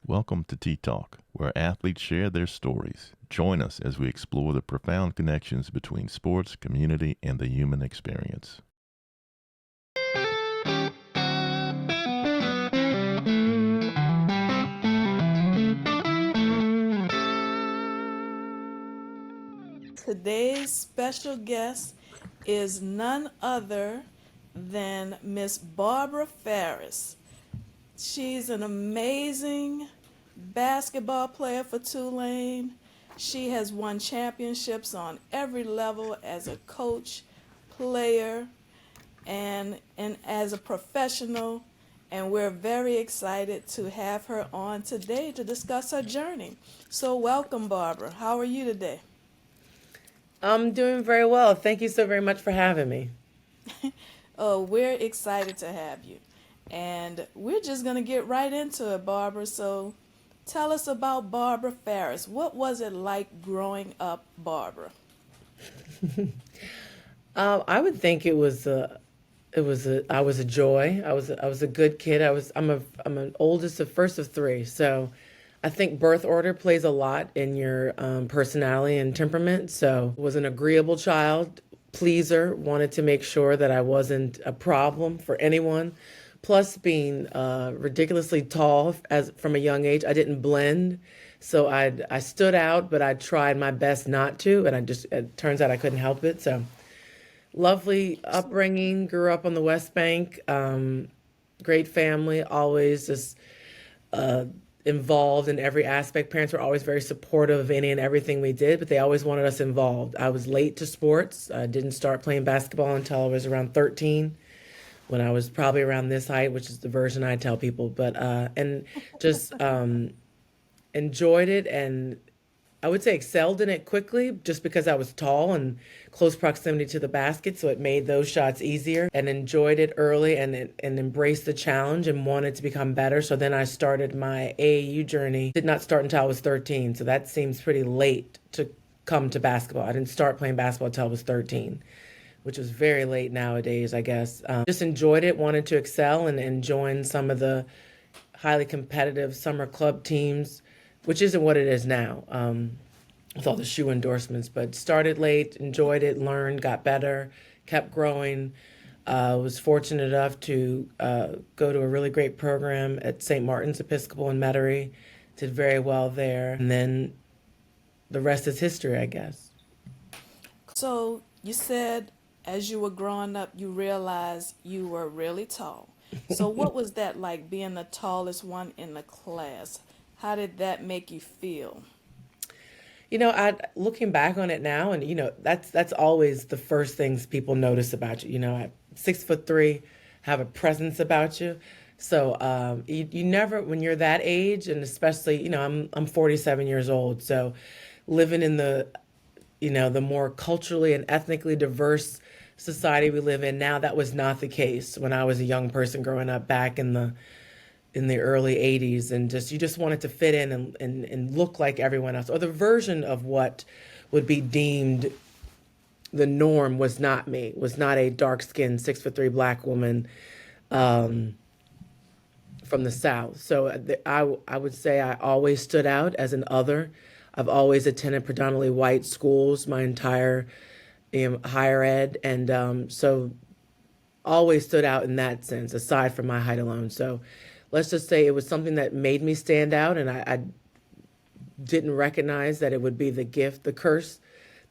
Welcome to Tea Talk, where athletes share their stories. Join us as we explore the profound connections between sports, community, and the human experience. Today's special guest is none other than Miss Barbara Farris. She's an amazing basketball player for Tulane. She has won championships on every level as a coach, player, and as a professional. And we're very excited to have her on today to discuss her journey. So welcome, Barbara. How are you today? I'm doing very well. Thank you so very much for having me. Oh, we're excited to have you. And we're just going to get right into it, Barbara. So tell us about Barbara Farris. What was it like growing up, Barbara? I would think I was a joy. I was a good kid. I'm an oldest of first of three, so I think birth order plays a lot in your personality and temperament. So was an agreeable child, pleaser, wanted to make sure that I wasn't a problem for anyone. Plus, being ridiculously tall as from a young age, I didn't blend. So I stood out, but I tried my best not to, and it turns out I couldn't help it. So lovely upbringing, grew up on the West Bank, great family, always just uh, involved in every aspect. Parents were always very supportive of any and everything we did, but they always wanted us involved. I was late to sports. I didn't start playing basketball until I was around 13, when I was probably around this height, which is the version I tell people. But and just enjoyed it, and I would say excelled in it quickly just because I was tall and close proximity to the basket, so it made those shots easier, and enjoyed it early, and embraced the challenge and wanted to become better. So then I started my AAU journey. Did not start until I was 13, so that seems pretty late to come to basketball. I didn't start playing basketball until I was 13, which was very late nowadays, I guess. Just enjoyed it, wanted to excel, and join some of the highly competitive summer club teams, which isn't what it is now, with all the shoe endorsements. But started late, enjoyed it, learned, got better, kept growing. Was fortunate enough to go to a really great program at St. Martin's Episcopal in Metairie. Did very well there. And then the rest is history, I guess. So you said as you were growing up, you realized you were really tall. So what was that like being the tallest one in the class? How did that make you feel? I looking back on it now, and that's always the first things people notice about you. At 6'3", have a presence about you. So you never, when you're that age, and especially, I'm 47 years old, so living in the more culturally and ethnically diverse society we live in now, that was not the case when I was a young person growing up back in the early 80s, and you just wanted to fit in and look like everyone else, or the version of what would be deemed the norm was not a dark-skinned 6'3" black woman from the South. So I would say I always stood out as an other. I've always attended predominantly white schools my entire higher ed, and so always stood out in that sense, aside from my height alone. So let's just say it was something that made me stand out, and I didn't recognize that it would be the gift, the curse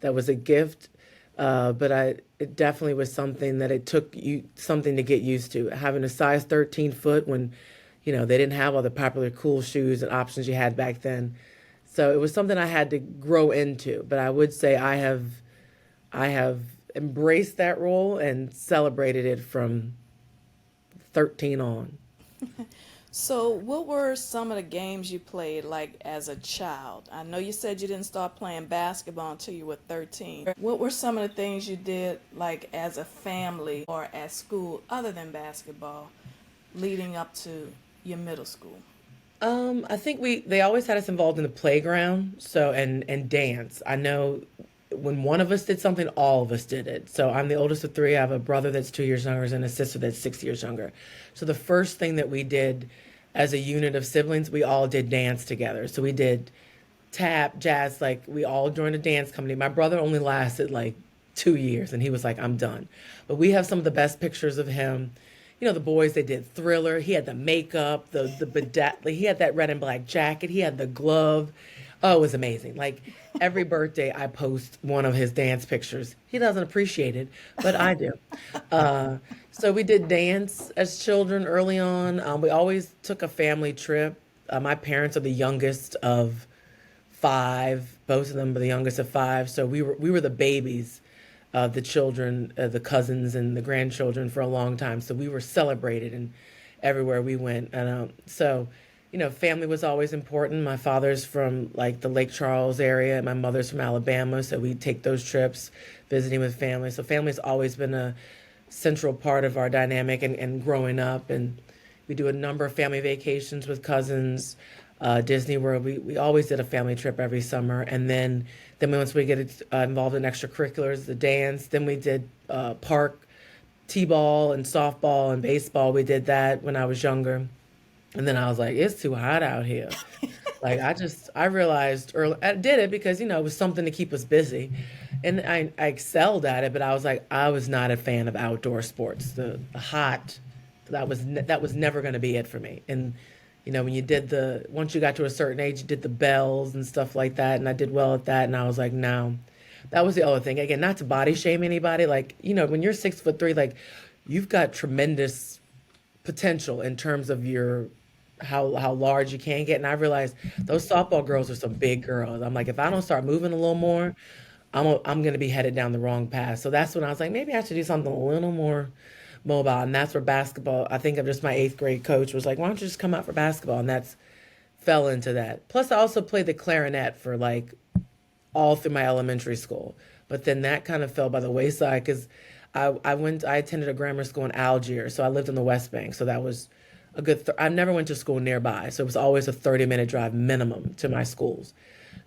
that was a gift. But it definitely was something that it took something to get used to. Having a size 13 foot when, they didn't have all the popular cool shoes and options you had back then. So it was something I had to grow into. But I would say I have embraced that role and celebrated it from 13 on. So what were some of the games you played like as a child? I know you said you didn't start playing basketball until you were 13. What were some of the things you did like as a family or at school other than basketball leading up to your middle school? I think they always had us involved in the playground, so and dance. I know when one of us did something, all of us did it. So I'm the oldest of three. I have a brother that's 2 years younger and a sister that's 6 years younger. So the first thing that we did as a unit of siblings, we all did dance together. So we did tap, jazz, like we all joined a dance company. My brother only lasted like 2 years and he was like, I'm done. But we have some of the best pictures of him. You know, the boys, they did Thriller. He had the makeup, he had that red and black jacket. He had the glove. Oh, it was amazing. Like every birthday, I post one of his dance pictures. He doesn't appreciate it, but I do. So we did dance as children early on. We always took a family trip. My parents are the youngest of five. Both of them were the youngest of five. So we were the babies, the children, the cousins, and the grandchildren for a long time. So we were celebrated and everywhere we went. And so, you know, family was always important. My father's from like the Lake Charles area. My mother's from Alabama. So we take those trips visiting with family. So family's always been a central part of our dynamic and growing up. And we do a number of family vacations with cousins. Disney World. We always did a family trip every summer, and then once we get involved in extracurriculars, the dance, then we did park t-ball and softball and baseball. We did that when I was younger, and then I was like, it's too hot out here. Like I realized early, I did it because it was something to keep us busy, and I excelled at it. But I was like, I was not a fan of outdoor sports. The hot, that was never going to be it for me, and. When you did once you got to a certain age, you did the bells and stuff like that. And I did well at that. And I was like, no, that was the other thing. Again, not to body shame anybody. Like, when you're 6'3", like you've got tremendous potential in terms of how large you can get. And I realized those softball girls are some big girls. I'm like, if I don't start moving a little more, I'm going to be headed down the wrong path. So that's when I was like, maybe I should do something a little more mobile. And that's where basketball, I think of just my eighth grade coach was like, why don't you just come out for basketball? And that's fell into that. Plus I also played the clarinet for like all through my elementary school. But then that kind of fell by the wayside because I attended a grammar school in Algiers. So I lived in the West Bank. So that was a good, I never went to school nearby. So it was always a 30-minute drive minimum to my schools.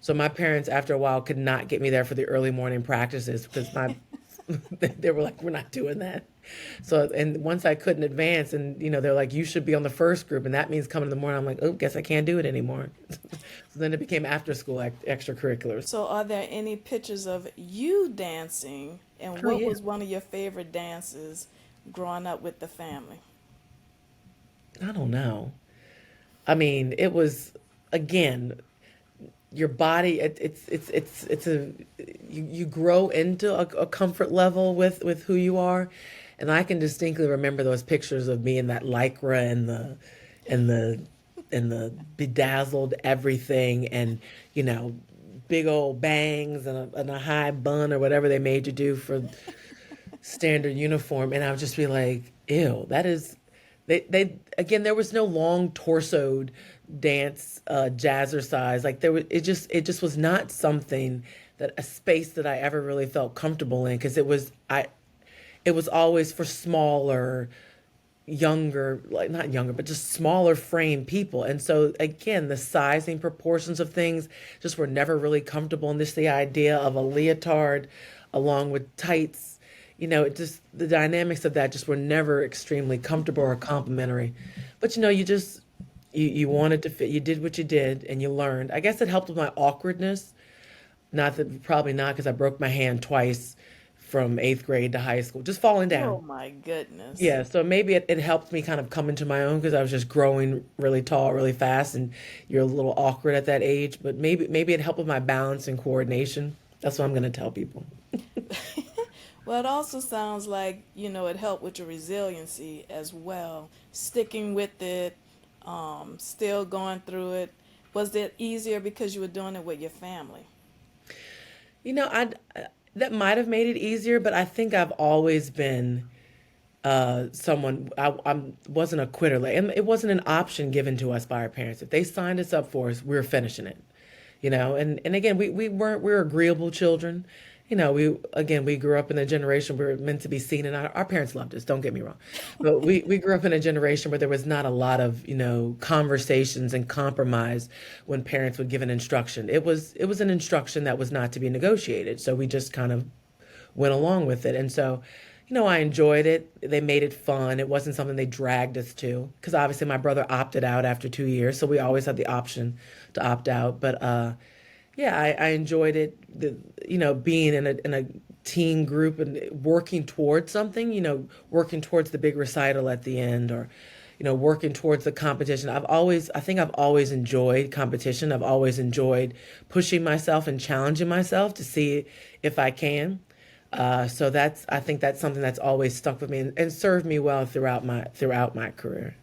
So my parents, after a while, could not get me there for the early morning practices because they were like, we're not doing that. So, and once I couldn't advance and, they're like, you should be on the first group. And that means coming in the morning. I'm like, oh, guess I can't do it anymore. So then it became after school extracurriculars. So are there any pictures of you dancing, and Oh, what yeah. was one of your favorite dances growing up with the family? I don't know. I mean, it was, again, your body, it's you grow into a comfort level with who you are. And I can distinctly remember those pictures of me in that lycra and the bedazzled everything and, big old bangs and a high bun or whatever they made you do for standard uniform. And I would just be like, ew, that is, again, there was no long torsoed dance, jazzercise. Like it just was not something a space that I ever really felt comfortable in because it was always for smaller, younger, like not younger, but just smaller frame people. And so again, the sizing proportions of things just were never really comfortable. And just the idea of a leotard along with tights, the dynamics of that just were never extremely comfortable or complimentary. But you wanted to fit, you did what you did and you learned. I guess it helped with my awkwardness. Probably not because I broke my hand twice from eighth grade to high school, just falling Oh down. my goodness. Yeah, so maybe it helped me kind of come into my own because I was just growing really tall, really fast, and you're a little awkward at that age. But maybe it helped with my balance and coordination. That's what I'm going to tell people. Well, it also sounds like, it helped with your resiliency as well, sticking with it, still going through it. Was it easier because you were doing it with your family? I that might have made it easier, but I think I've always been someone. I wasn't a quitter, and it wasn't an option given to us by our parents. If they signed us up for us, we were finishing it. And again, we're agreeable children. We grew up in a generation where we were meant to be seen, and our parents loved us. Don't get me wrong, but we grew up in a generation where there was not a lot of conversations and compromise when parents would give an instruction. It was an instruction that was not to be negotiated, so we just kind of went along with it. And so, I enjoyed it. They made it fun. It wasn't something they dragged us to, because obviously my brother opted out after 2 years, so we always had the option to opt out. But yeah, I enjoyed it. Being in a teen group and working towards something. Working towards the big recital at the end, or working towards the competition. I think I've always enjoyed competition. I've always enjoyed pushing myself and challenging myself to see if I can. So I think that's something that's always stuck with me and served me well throughout my career.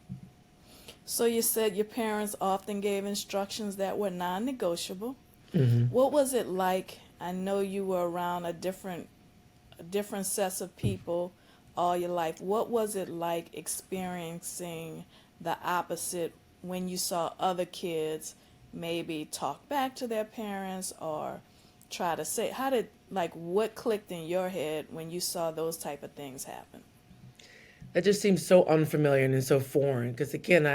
So you said your parents often gave instructions that were non-negotiable. What was it like? I know you were around a different sets of people all your life. What was it like experiencing the opposite when you saw other kids maybe talk back to their parents or try to say, what clicked in your head when you saw those type of things happen? That just seems so unfamiliar and so foreign. Because again,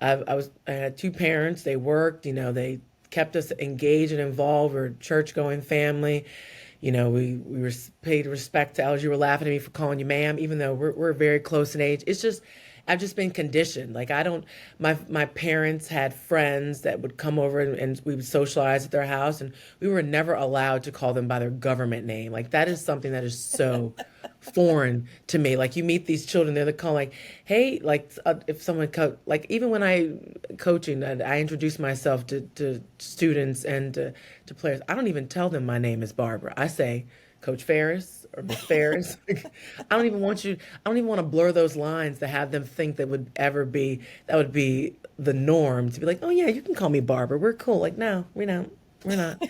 I had two parents. They worked. They kept us engaged and involved. We're a church-going family. We paid respect to elders. You were laughing at me for calling you ma'am, even though we're very close in age. It's just I've just been conditioned. Like I don't. My parents had friends that would come over, and we would socialize at their house, and we were never allowed to call them by their government name. Like that is something that is so foreign to me. Like you meet these children, they're calling like, "Hey," like if someone like even when I coaching, I introduce myself to students and to players. I don't even tell them my name is Barbara. I say Coach Farris or Miss Farris. I don't even want to blur those lines to have them think that would be the norm to be like, oh yeah, you can call me Barbara. We're cool. Like, no, we're not.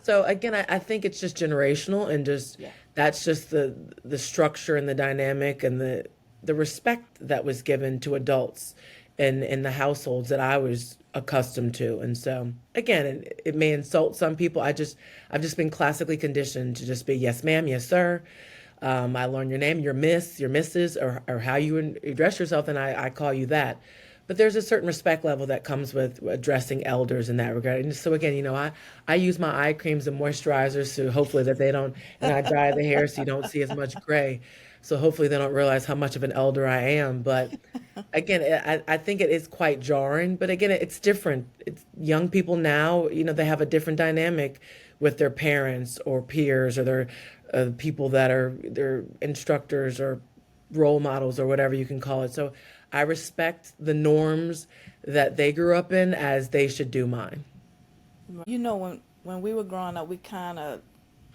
So again, I think it's just generational and just Yeah. that's just the structure and the dynamic and the respect that was given to adults in the households that I was accustomed to. And so again, it may insult some people. I've just been classically conditioned to just be yes, ma'am, yes, sir. I learn your name, your miss, your missus, or how you address yourself, and I call you that. But there's a certain respect level that comes with addressing elders in that regard. And so again, I use my eye creams and moisturizers so hopefully that they don't, and I dye the hair so you don't see as much gray. So hopefully they don't realize how much of an elder I am. But again, I think it is quite jarring. But again, it's different. It's young people now, they have a different dynamic with their parents or peers or their people that are their instructors or role models or whatever you can call it. So I respect the norms that they grew up in as they should do mine. When we were growing up, we kind of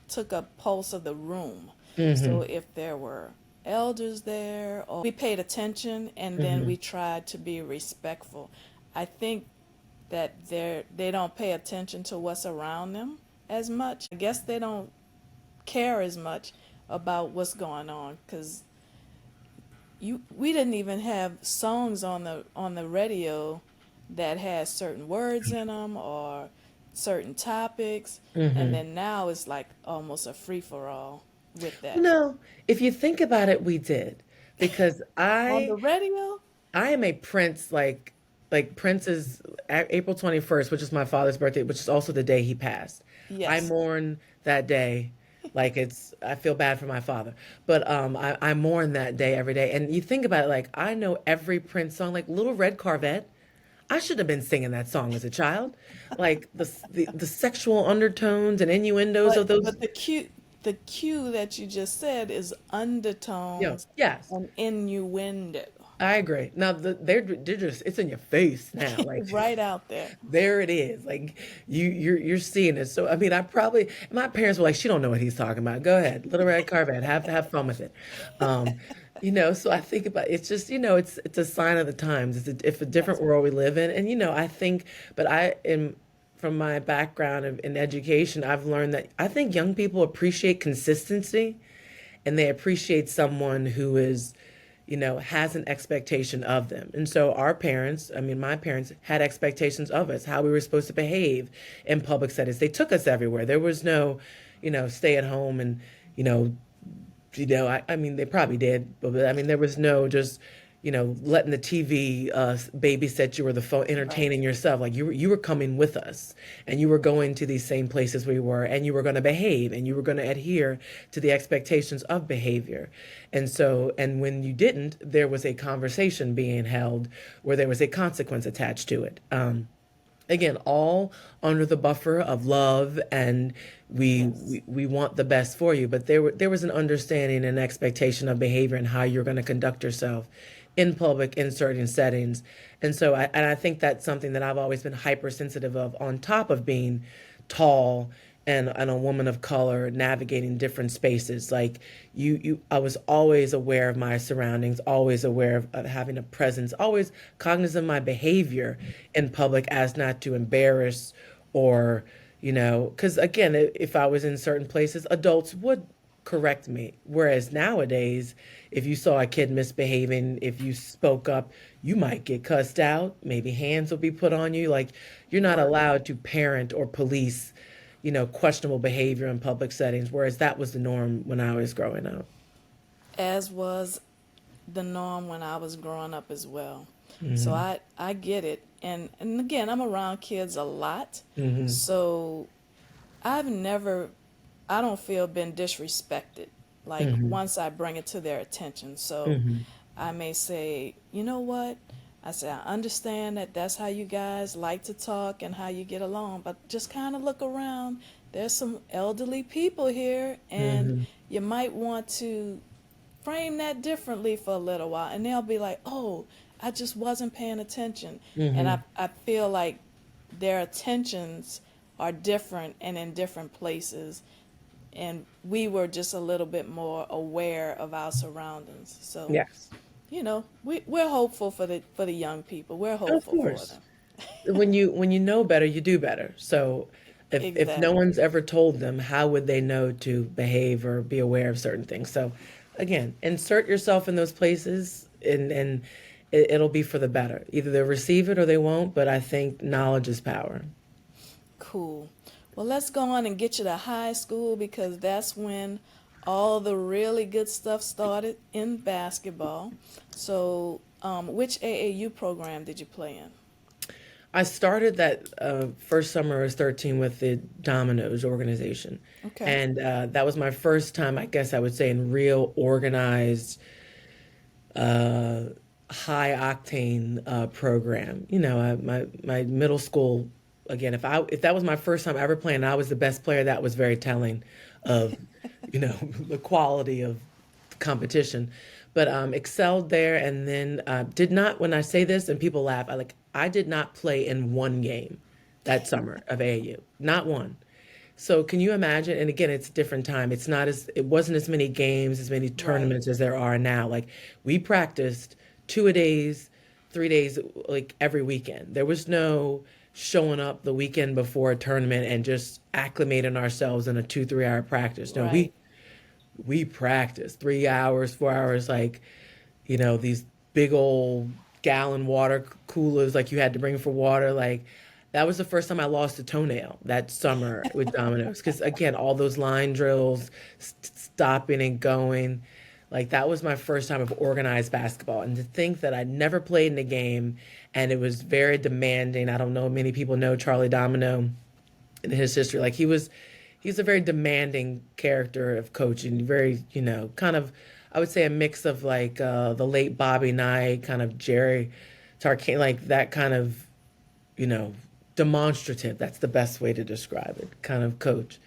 took a pulse of the room. So if there were elders there, or we paid attention, and then we tried to be respectful. I think that they don't pay attention to what's around them as much. I guess they don't care as much about what's going on because we didn't even have songs on the radio that had certain words in them or certain topics, and then now it's like almost a free for all with that. No, if you think about it, we did because On the radio? I am a Prince like Prince is April 21st, which is my father's birthday, which is also the day he passed. I Yes. mourn that day. Like I feel bad for my father, but I mourn that day every day. And you think about it, like I know every Prince song, like Little Red Corvette. I should have been singing that song as a child, like the sexual undertones and innuendos of But those. but the cue that you just said is undertones Yes, and innuendo. I agree. Now they're just it's in your face now. Like Right out there. there it is. Like you're seeing it. So I mean, my parents were like, she don't know what he's talking about. Go ahead, Little Red Corvette, have fun with it. Um, so I think about it's just it's a sign of the times. It's a different That's world we live in, and I think, but I am from my background in education, I've learned that I think young people appreciate consistency, and they appreciate someone who is has an expectation of them. And so our parents, I mean, my parents had expectations of us, how we were supposed to behave in public settings. They took us everywhere. There was no, stay at home and, I mean, they probably did, but I mean, there was no just letting the TV babysit you or the phone, Right. entertaining yourself. Like you were coming with us, and you were going to these same places we were, and you were going to behave, and you were going to adhere to the expectations of behavior. And when you didn't, there was a conversation being held where there was a consequence attached to it. Again, all under the buffer of love, and we, Yes. we want the best for you, but there was an understanding and expectation of behavior and how you're going to conduct yourself in public in certain settings. And I think that's something that I've always been hypersensitive of, on top of being tall and a woman of color navigating different spaces. Like I was always aware of my surroundings, always aware of having a presence, always cognizant of my behavior in public as not to embarrass or, because again, if I was in certain places, adults would correct me. Whereas nowadays, if you saw a kid misbehaving, if you spoke up, you might get cussed out. Maybe hands will be put on you. Like you're not Right. allowed to parent or police, questionable behavior in public settings. Whereas that was the norm when I was growing up. As was the norm when I was growing up as well. So Hmm. I get it. And again, I'm around kids a lot. Hmm. So I've never, I don't feel been disrespected. Like Hmm. once I bring it to their attention. So Hmm. I may say, you know what? I say, I understand that that's how you guys like to talk and how you get along, but just kind of look around. There's some elderly people here, and Hmm. you might want to frame that differently for a little while. And they'll be like, oh, I just wasn't paying attention. And Hmm. I feel like their attentions are different and in different places. And we were just a little bit more aware of our surroundings. So, Yes, we're hopeful for the young people. We're of hopeful for course. them. When you know better, you do better. So if no Exactly. one's ever told them, how would they know to behave or be aware of certain things? So again, insert yourself in those places, and it'll be for the better. Either they'll receive it or they won't, but I think knowledge is power. Cool. Well, let's go on and get you to high school because that's when all the really good stuff started in basketball. So, which AAU program did you play in? I started that first summer I was 13 with the Dominoes organization. Okay. And that was my first time, I guess I would say, in real organized uh, high octane program. My middle school, again, if that was my first time ever playing, I was the best player. That was very telling of, the quality of competition. But excelled there, and then did not. When I say this, and people laugh, I did not play in one game that summer of AAU, not one. So can you imagine? And again, it's a different time. It wasn't as many games, as many Right. tournaments as there are now. Like we practiced 2 a days, 3 days, like every weekend. There was no showing up the weekend before a tournament and just acclimating ourselves in a 2, 3 hour practice. No, Right. we practiced 3 hours, 4 hours, like, these big old gallon water coolers like you had to bring for water. Like that was the first time I lost a toenail that summer with dominoes. Because again, all those line drills, stopping and going, like that was my first time of organized basketball. And to think that I'd never played in a game and it was very demanding. I don't know many people know Charlie Domino in his history. Like he's a very demanding character of coaching, very, kind of, I would say a mix of like the late Bobby Knight, kind of Jerry Tarkanian, like that kind of, you know, demonstrative. That's the best way to describe it, kind of coach.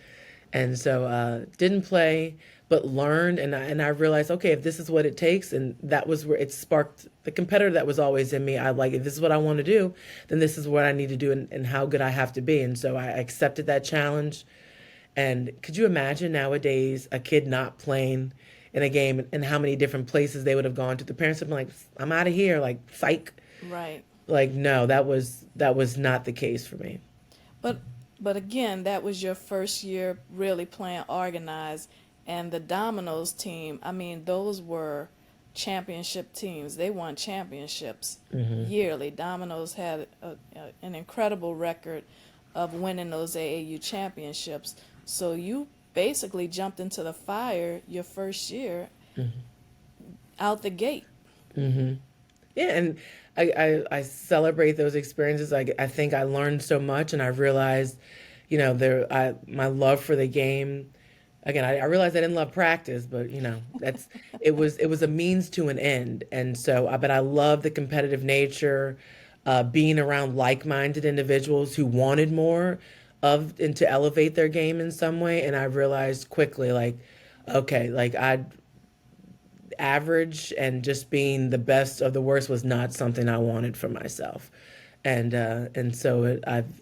And so didn't play, but learned, and I realized, okay, if this is what it takes, and that was where it sparked the competitor that was always in me. I like, if this is what I want to do, then this is what I need to do, and how good I have to be. And so I accepted that challenge. And could you imagine nowadays a kid not playing in a game and how many different places they would have gone to? The parents would be like, I'm out of here, like psych. Right. Like no, that was not the case for me. But but again, that was your first year really playing organized, and the Dominoes team. I mean, those were championship teams. They won championships Hmm. yearly. Dominoes had an incredible record of winning those AAU championships. So you basically jumped into the fire your first year Hmm. out the gate. Hmm. Yeah, and I celebrate those experiences. I think I learned so much, and I realized, my love for the game. Again, I realized I didn't love practice, but it was a means to an end, and so but I love the competitive nature, being around like-minded individuals who wanted more of and to elevate their game in some way, and I realized quickly, like, okay, like I average and just being the best of the worst was not something I wanted for myself. And so I've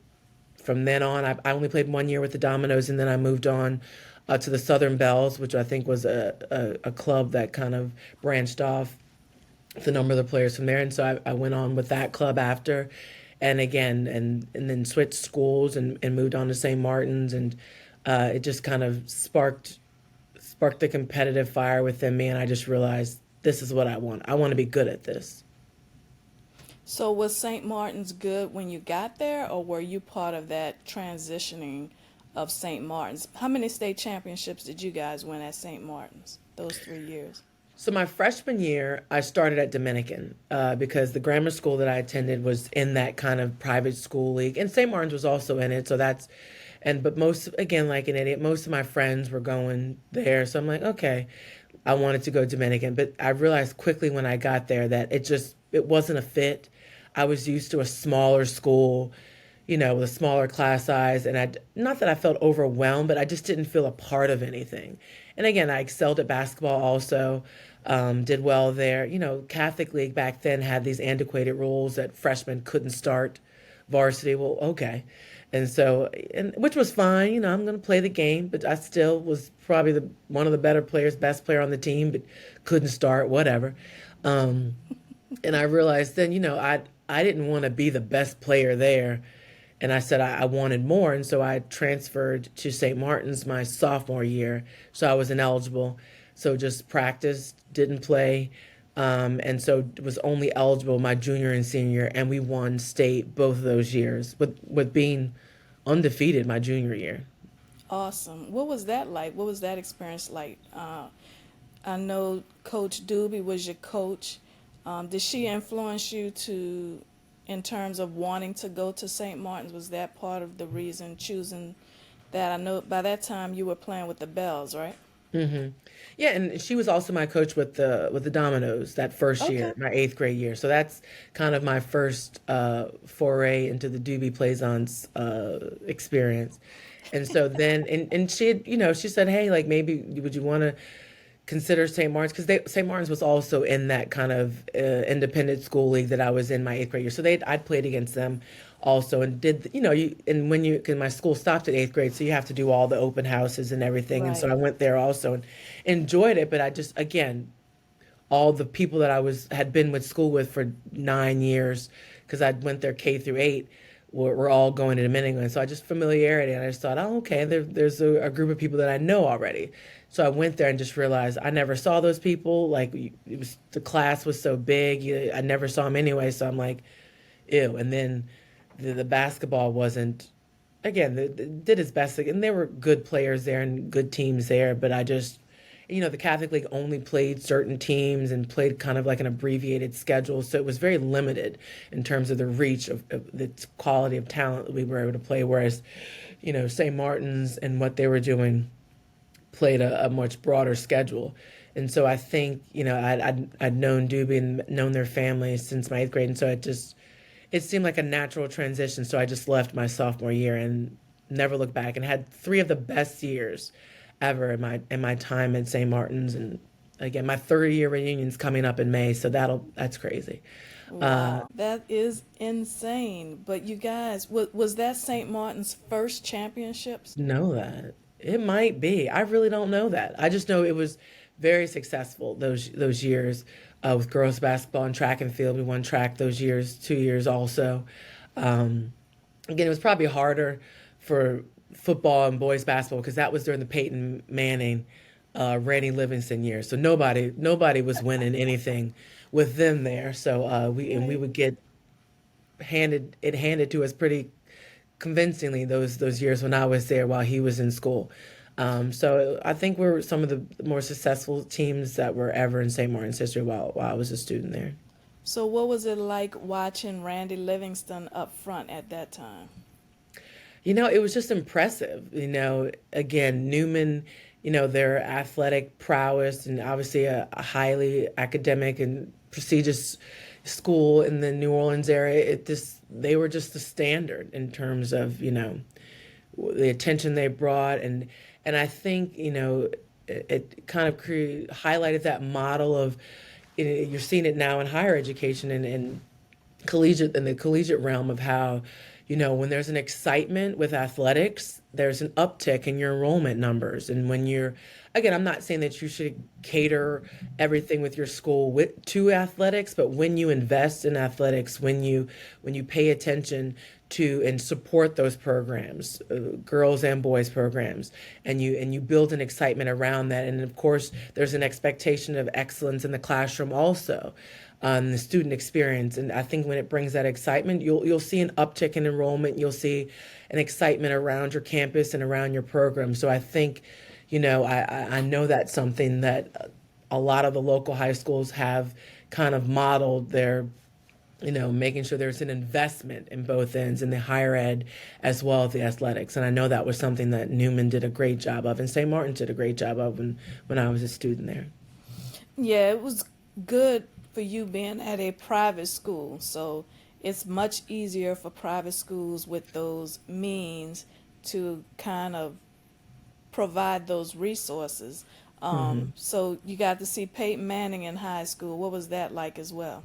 from then on I only played 1 year with the Dominoes, and then I moved on to the Southern Bells, which I think was a club that kind of branched off the number of the players from there. And so I went on with that club after, and again, and then switched schools and moved on to St. Martin's, and it just kind of sparked the competitive fire within me, and I just realized this is what I want. I want to be good at this. So was St. Martin's good when you got there, or were you part of that transitioning of St. Martin's? How many state championships did you guys win at St. Martin's those 3 years? So my freshman year, I started at Dominican because the grammar school that I attended was in that kind of private school league, and St. Martin's was also in it. So but most, again, like an idiot, most of my friends were going there. So I'm like, okay, I wanted to go Dominican, but I realized quickly when I got there that it wasn't a fit. I was used to a smaller school, with a smaller class size, and not that I felt overwhelmed, but I just didn't feel a part of anything. And again, I excelled at basketball also, did well there. Catholic League back then had these antiquated rules that freshmen couldn't start varsity. Well, okay. And so, and which was fine, I'm going to play the game, but I still was probably one of the better players, best player on the team, but couldn't start, whatever. Um, and I realized then, I didn't want to be the best player there. And I said I wanted more. And so I transferred to St. Martin's my sophomore year. So I was ineligible. So just practiced, didn't play. And so was only eligible my junior and senior. And we won state both of those years with being undefeated my junior year. Awesome. What was that like? What was that experience like? I know Coach Doobie was your coach. Did she influence you in terms of wanting to go to St. Martin's? Was that part of the reason choosing that? I know by that time you were playing with the Bells, right? hmm Yeah, and she was also my coach with the Dominoes that first Okay. year, my eighth grade year. So that's kind of my first foray into the Doobie Plaisance experience. And so then, and she had, she said, hey, like maybe would you want to consider St. Martin's because St. Martin's was also in that kind of independent school league that I was in my eighth grade year. So I'd played against them also and did and when cause my school stopped at eighth grade, so you have to do all the open houses and everything. And so Right. I went there also and enjoyed it. But I just again all the people that I had been with school with for 9 years because I went there K through 8 were all going to Dominican. So I just familiarity, and I just thought, oh, okay, there's a group of people that I know already. So I went there and just realized I never saw those people. Like the class was so big, I never saw them anyway. So I'm like, ew. And then the basketball wasn't. Again, did its best, and there were good players there and good teams there. But I just, the Catholic League only played certain teams and played kind of like an abbreviated schedule, so it was very limited in terms of the reach of the quality of talent that we were able to play. Whereas, St. Martin's and what they were doing played a much broader schedule. And so I think, I'd known Doobie and known their family since my eighth grade. And so it seemed like a natural transition. So I just left my sophomore year and never looked back and had three of the best years ever in my time at St. Martin's. And again, my 30-year reunion's coming up in May. So that's crazy. Wow, that is insane. But you guys, was that St. Martin's first championships? Know that. It might be. I really don't know that. I just know it was very successful those years with girls basketball and track and field. We won track those years, 2 years also. Um, Again, it was probably harder for football and boys basketball because that was during the Peyton Manning, Randy Livingston years. So nobody was winning anything with them there. So we Right. would get handed to us pretty convincingly those years when I was there while he was in school. So I think we're some of the more successful teams that were ever in St. Martin's history while I was a student there. So, what was it like watching Randy Livingston up front at that time? It was just impressive. Again, Newman, their athletic prowess and obviously a highly academic and prestigious school in the New Orleans area. They were just the standard in terms of, the attention they brought. And I think, it kind of highlighted that model of, you're seeing it now in higher education and in the collegiate realm of how, when there's an excitement with athletics, there's an uptick in your enrollment numbers. And again, I'm not saying that you should cater everything with your school to athletics, but when you invest in athletics, when you pay attention to and support those programs, girls and boys programs, and you build an excitement around that, and of course, there's an expectation of excellence in the classroom also, the student experience. And I think when it brings that excitement, you'll see an uptick in enrollment. You'll see an excitement around your campus and around your program. So I think, I know that's something that a lot of the local high schools have kind of modeled their, making sure there's an investment in both ends in the higher ed as well as the athletics. And I know that was something that Newman did a great job of, and St. Martin did a great job of when I was a student there. Yeah, it was good for you being at a private school. So it's much easier for private schools with those means to kind of provide those resources. So you got to see Peyton Manning in high school. What was that like as well?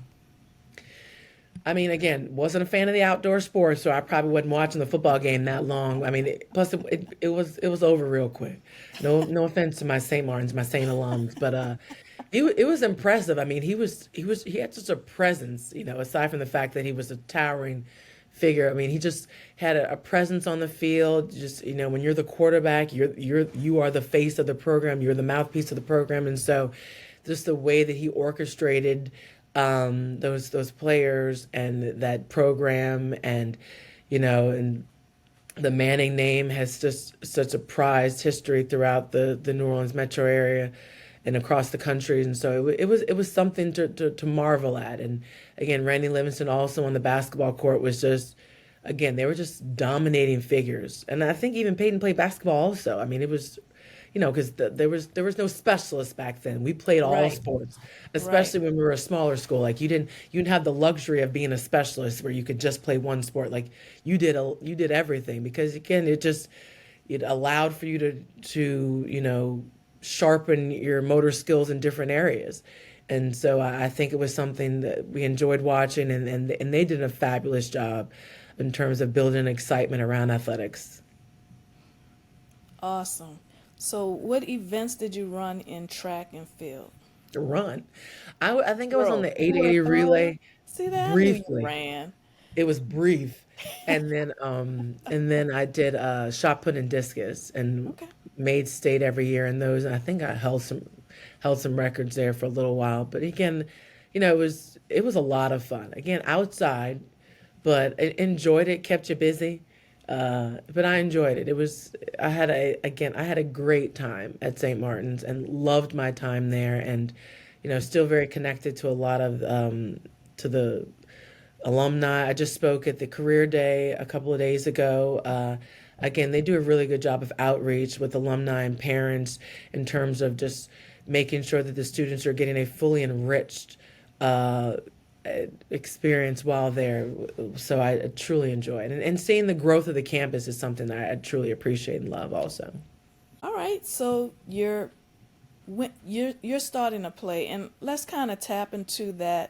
I mean, again, wasn't a fan of the outdoor sports, so I probably wasn't watching the football game that long. I mean, plus it was over real quick. No offense to my St. Martin's, my St. alums, but it was impressive. I mean, he had such a presence, aside from the fact that he was a towering figure. I mean, he just had a presence on the field. Just, when you're the quarterback, you are the face of the program, you're the mouthpiece of the program, and so just the way that he orchestrated those players and that program, and the Manning name has just such a prized history throughout the New Orleans metro area and across the country. And so it was something to marvel at. And again, Randy Livingston also on the basketball court was just, again, they were just dominating figures. And I think even Peyton played basketball also. I mean, it was, because there was no specialists back then. We played all Right, sports, right. especially when we were a smaller school. Like you didn't have the luxury of being a specialist where you could just play one sport. Like you did everything, because again, it allowed for you to sharpen your motor skills in different areas. And so I think it was something that we enjoyed watching, and they did a fabulous job in terms of building excitement around athletics. Awesome. So, what events did you run in track and field? To run. I think I was on Girl, the you were 880 throwing. relay See that? I knew you briefly. ran. It was brief. And then I did shot put and discus and Okay. made state every year in those. And I think I held some records there for a little while. But again, it was a lot of fun. Again, outside, but I enjoyed it, kept you busy. But I enjoyed it. I had a great time at St. Martin's and loved my time there, and still very connected to a lot of to the alumni. I just spoke at the career day a couple of days ago. Again, they do a really good job of outreach with alumni and parents in terms of just making sure that the students are getting a fully enriched uh, experience while there. So I truly enjoy it. And seeing the growth of the campus is something that I truly appreciate and love also. All right. So you're starting to play, and let's kind of tap into that.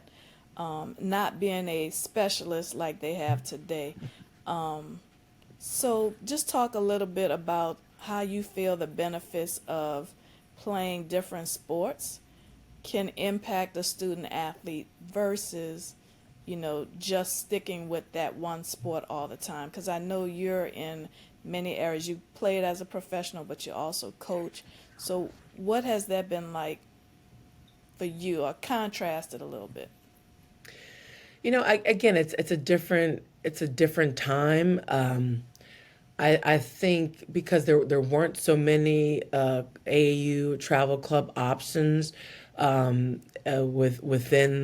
Not being a specialist like they have today. So just talk a little bit about how you feel the benefits of playing different sports can impact a student athlete versus, just sticking with that one sport all the time. Because I know you're in many areas. You played as a professional, but you also coach. So what has that been like for you, or contrasted a little bit? Again, it's a different time. I think because there weren't so many AAU travel club options within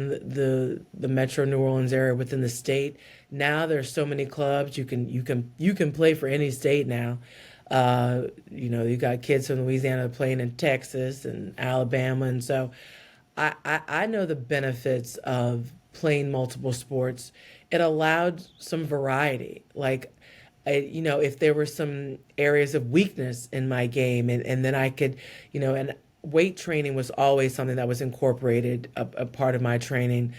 the Metro New Orleans area, within the state. Now there's so many clubs you can play for any state now. You got kids from Louisiana playing in Texas and Alabama, and so I know the benefits of playing multiple sports. It allowed some variety. Like, if there were some areas of weakness in my game, and then I could, and weight training was always something that was incorporated a part of my training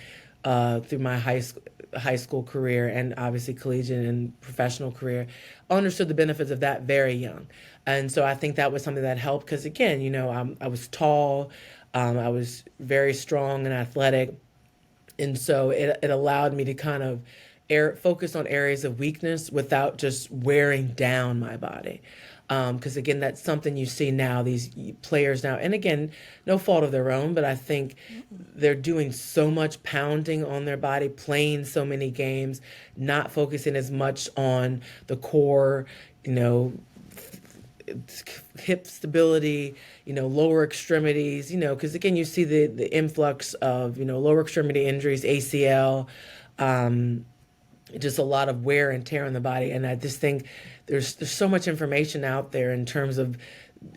through my high school career and obviously collegiate and professional career. I understood the benefits of that very young, and so I think that was something that helped because again, I was tall, I was very strong and athletic, and so it allowed me to kind of focus on areas of weakness without just wearing down my body. Because again, that's something you see now, these players now, and again, no fault of their own, but I think they're doing so much pounding on their body, playing so many games, not focusing as much on the core, hip stability, lower extremities, because again, you see the influx of, lower extremity injuries, ACL, just a lot of wear and tear on the body. And I just think there's so much information out there in terms of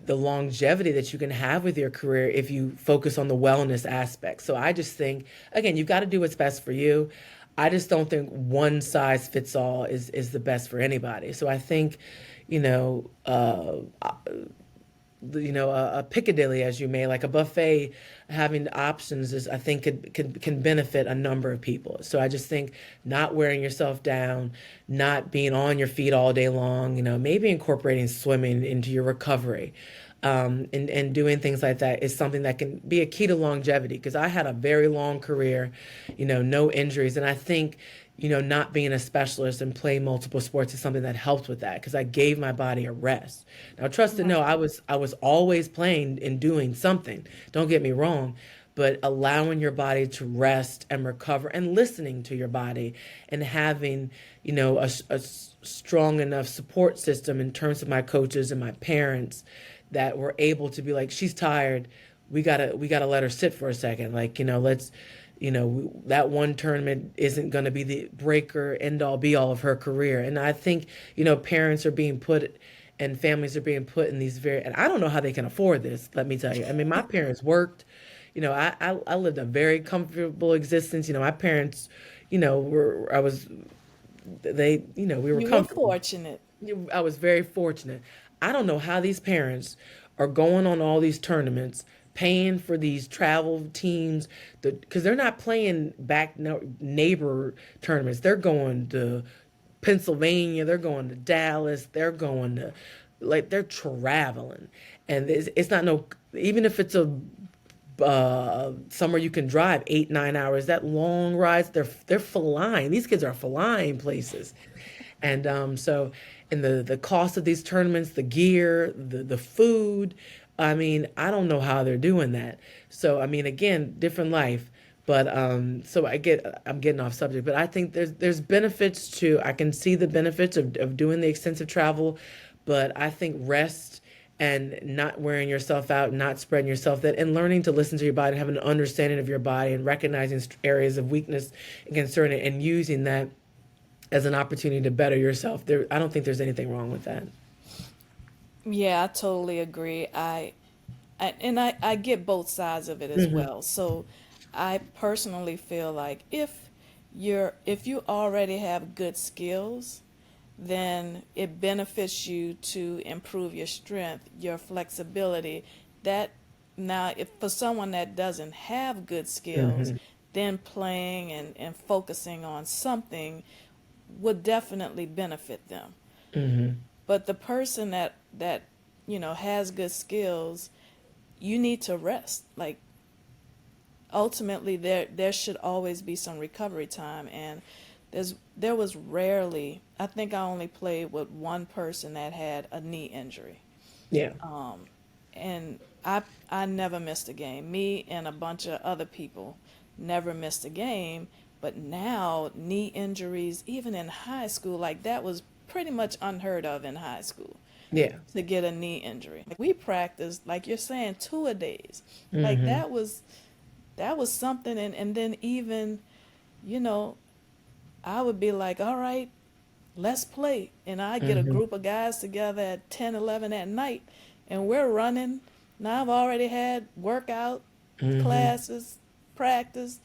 the longevity that you can have with your career if you focus on the wellness aspect. So I just think, again, you've got to do what's best for you. I just don't think one size fits all is the best for anybody. So I think, a Piccadilly, as you may, like a buffet, having options is, I think, can benefit a number of people. So I just think not wearing yourself down, not being on your feet all day long, maybe incorporating swimming into your recovery, and doing things like that is something that can be a key to longevity. Because I had a very long career, no injuries, and I think not being a specialist and playing multiple sports is something that helped with that because I gave my body a rest. Now, trust and know, I was always playing and doing something. Don't get me wrong, but allowing your body to rest and recover and listening to your body and having, a strong enough support system in terms of my coaches and my parents that were able to be like, she's tired. We gotta let her sit for a second. Like, let's. That one tournament isn't going to be the breaker, end all, be all of her career. And I think, parents are being put and families are being put in these and I don't know how they can afford this, let me tell you. I mean, my parents worked, I lived a very comfortable existence. My parents, we were You were comfortable. fortunate. I was very fortunate. I don't know how these parents are going on all these tournaments, paying for these travel teams, because they're not playing neighbor tournaments. They're going to Pennsylvania, they're going to Dallas, they're going to, they're traveling. And it's not even if it's a somewhere you can drive 8-9 hours, that long rides, they're flying. These kids are flying places. And and the cost of these tournaments, the gear, the food, I mean, I don't know how they're doing that. So, I mean, again, different life. But so I'm getting off subject, but I think there's benefits to, I can see the benefits of doing the extensive travel, but I think rest and not wearing yourself out, not spreading yourself that, and learning to listen to your body, having an understanding of your body and recognizing areas of weakness and concern and using that as an opportunity to better yourself. I don't think there's anything wrong with that. Yeah, I totally agree. I get both sides of it as well. So I personally feel like if you already have good skills, then it benefits you to improve your strength, your flexibility. That now, if for someone that doesn't have good skills, then playing and focusing on something would definitely benefit them. But the person that has good skills, you need to rest. Like ultimately, there should always be some recovery time, and there was rarely. I think I only played with one person that had a knee injury, Yeah. and I never missed a game. Me and a bunch of other people never missed a game. But now knee injuries, even in high school, like that was pretty much unheard of in high school Yeah. to get a knee injury. Like we practiced, like you're saying, 2-a-days. Like that was that was something. And then even, you know, I would be like, all right, let's play. And I get a Mm-hmm. group of guys together at 10, 11 at night, and we're running. Now I've already had workout, Mm-hmm. classes, practice.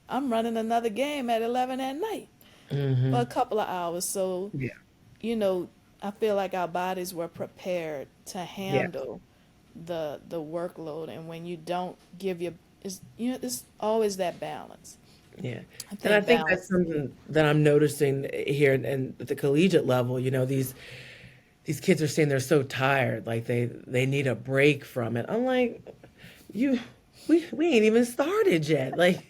I'm running another game at 11 at night for Mm-hmm. a couple of hours. So, Yeah. you know, I feel like our bodies were prepared to Yeah. handle the workload. And when you don't give your, it's, you know, it's always that balance. Yeah. I And I think think that's balance. something that I'm noticing here and at the collegiate level, these kids are saying they're so tired, like they need a break from it. I'm like, you we ain't even started yet. Like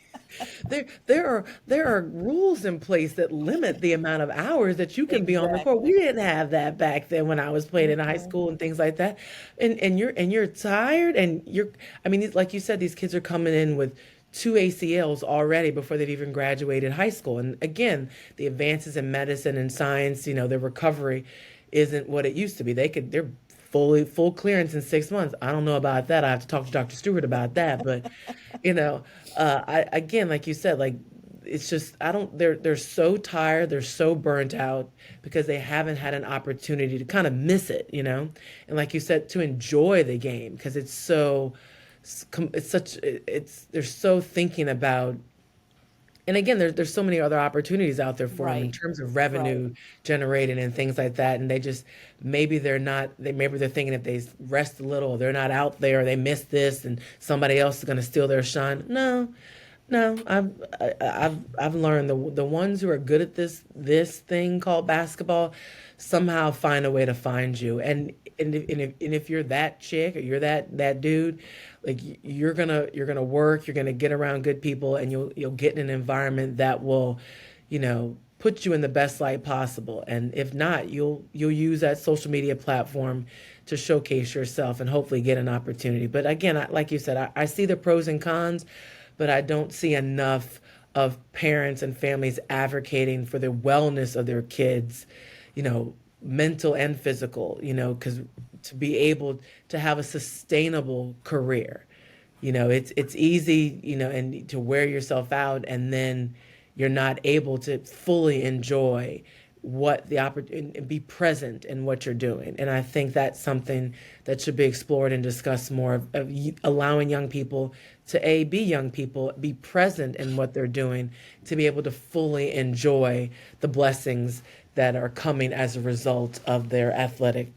there are rules in place that limit the amount of hours that you can be on the court. We Exactly. didn't have that back then when I was playing in high Mm-mm. school and things like that. And you're tired and you're I mean, like you said, these kids are coming in with two ACLs already before they've even graduated high school. And again, the advances in medicine and science, the recovery isn't what it used to be. They're full clearance in 6 months. I don't know about that. I have to talk to Dr. Stewart about that. But you know, I again, like you said, like it's just I don't. They're so tired. They're so burnt out because they haven't had an opportunity to kind of miss it. And like you said, to enjoy the game because it's such it's they're so thinking about and again, there's so many other opportunities out there for them in Right. terms of Right. revenue generating and things like that. And they just maybe they're thinking if they rest a little, they're not out there, they miss this, and somebody else is going to steal their shine. No, no, I've learned the ones who are good at this thing called basketball somehow find a way to find you. And if you're that chick or you're that dude, like you're gonna work, you're gonna get around good people, and you'll get in an environment that will, put you in the best light possible. And if not, you'll use that social media platform to showcase yourself and hopefully get an opportunity. But again, like you said, I see the pros and cons, but I don't see enough of parents and families advocating for the wellness of their kids, mental and physical, because to be able to have a sustainable career. It's easy, and to wear yourself out and then you're not able to fully enjoy what the opportunity and be present in what you're doing. And I think that's something that should be explored and discussed more of allowing young people to be young people, be present in what they're doing, to be able to fully enjoy the blessings that are coming as a result of their athletic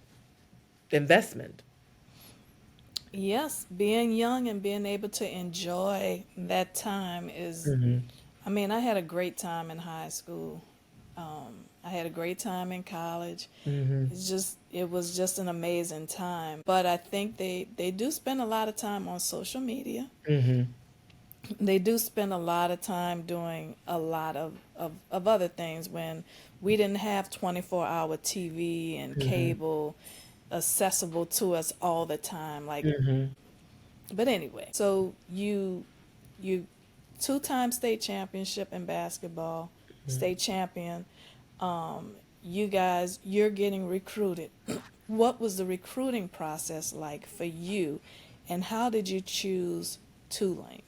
investment. Yes, being young and being able to enjoy that time is, Hmm. I mean, I had a great time in high school. I had a great time in college. Hmm. It was just an amazing time. But I think they do spend a lot of time on social media. Hmm. They do spend a lot of time doing a lot of other things when we didn't have 24-hour TV and Hmm. cable accessible to us all the time. Like, Hmm. but anyway, so you two-time state championship in basketball, state champion. You guys, you're getting recruited. What was the recruiting process like for you, and how did you choose Tulane?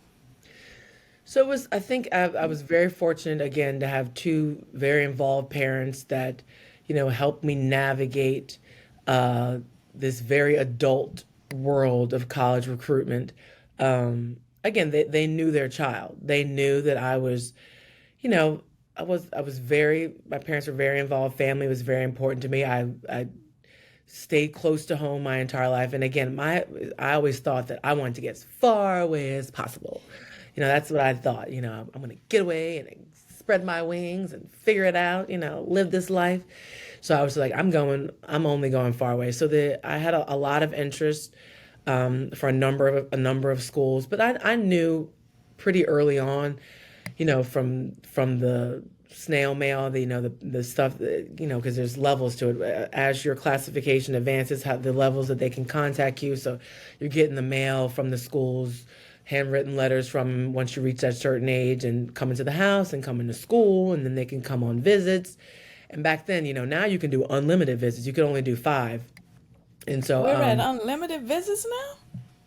So I think I was very fortunate again to have two very involved parents that, helped me navigate uh, this very adult world of college recruitment. Again, they knew their child. They knew that you know, I was very, my parents were very involved. Family was very important to me. I stayed close to home my entire life. And again, I always thought that I wanted to get as far away as possible. That's what I thought. I'm gonna get away and spread my wings and figure it out. Live this life. So I was like, I'm only going far away. So I had a lot of interest for a number of schools, but I knew pretty early on, from the snail mail, the stuff that, because there's levels to it. As your classification advances, how the levels that they can contact you. So you're getting the mail from the schools, handwritten letters from once you reach that certain age and coming to the house and coming to school, and then they can come on visits. And back then, now you can do unlimited visits. You could only do five. And so, We're at unlimited visits now?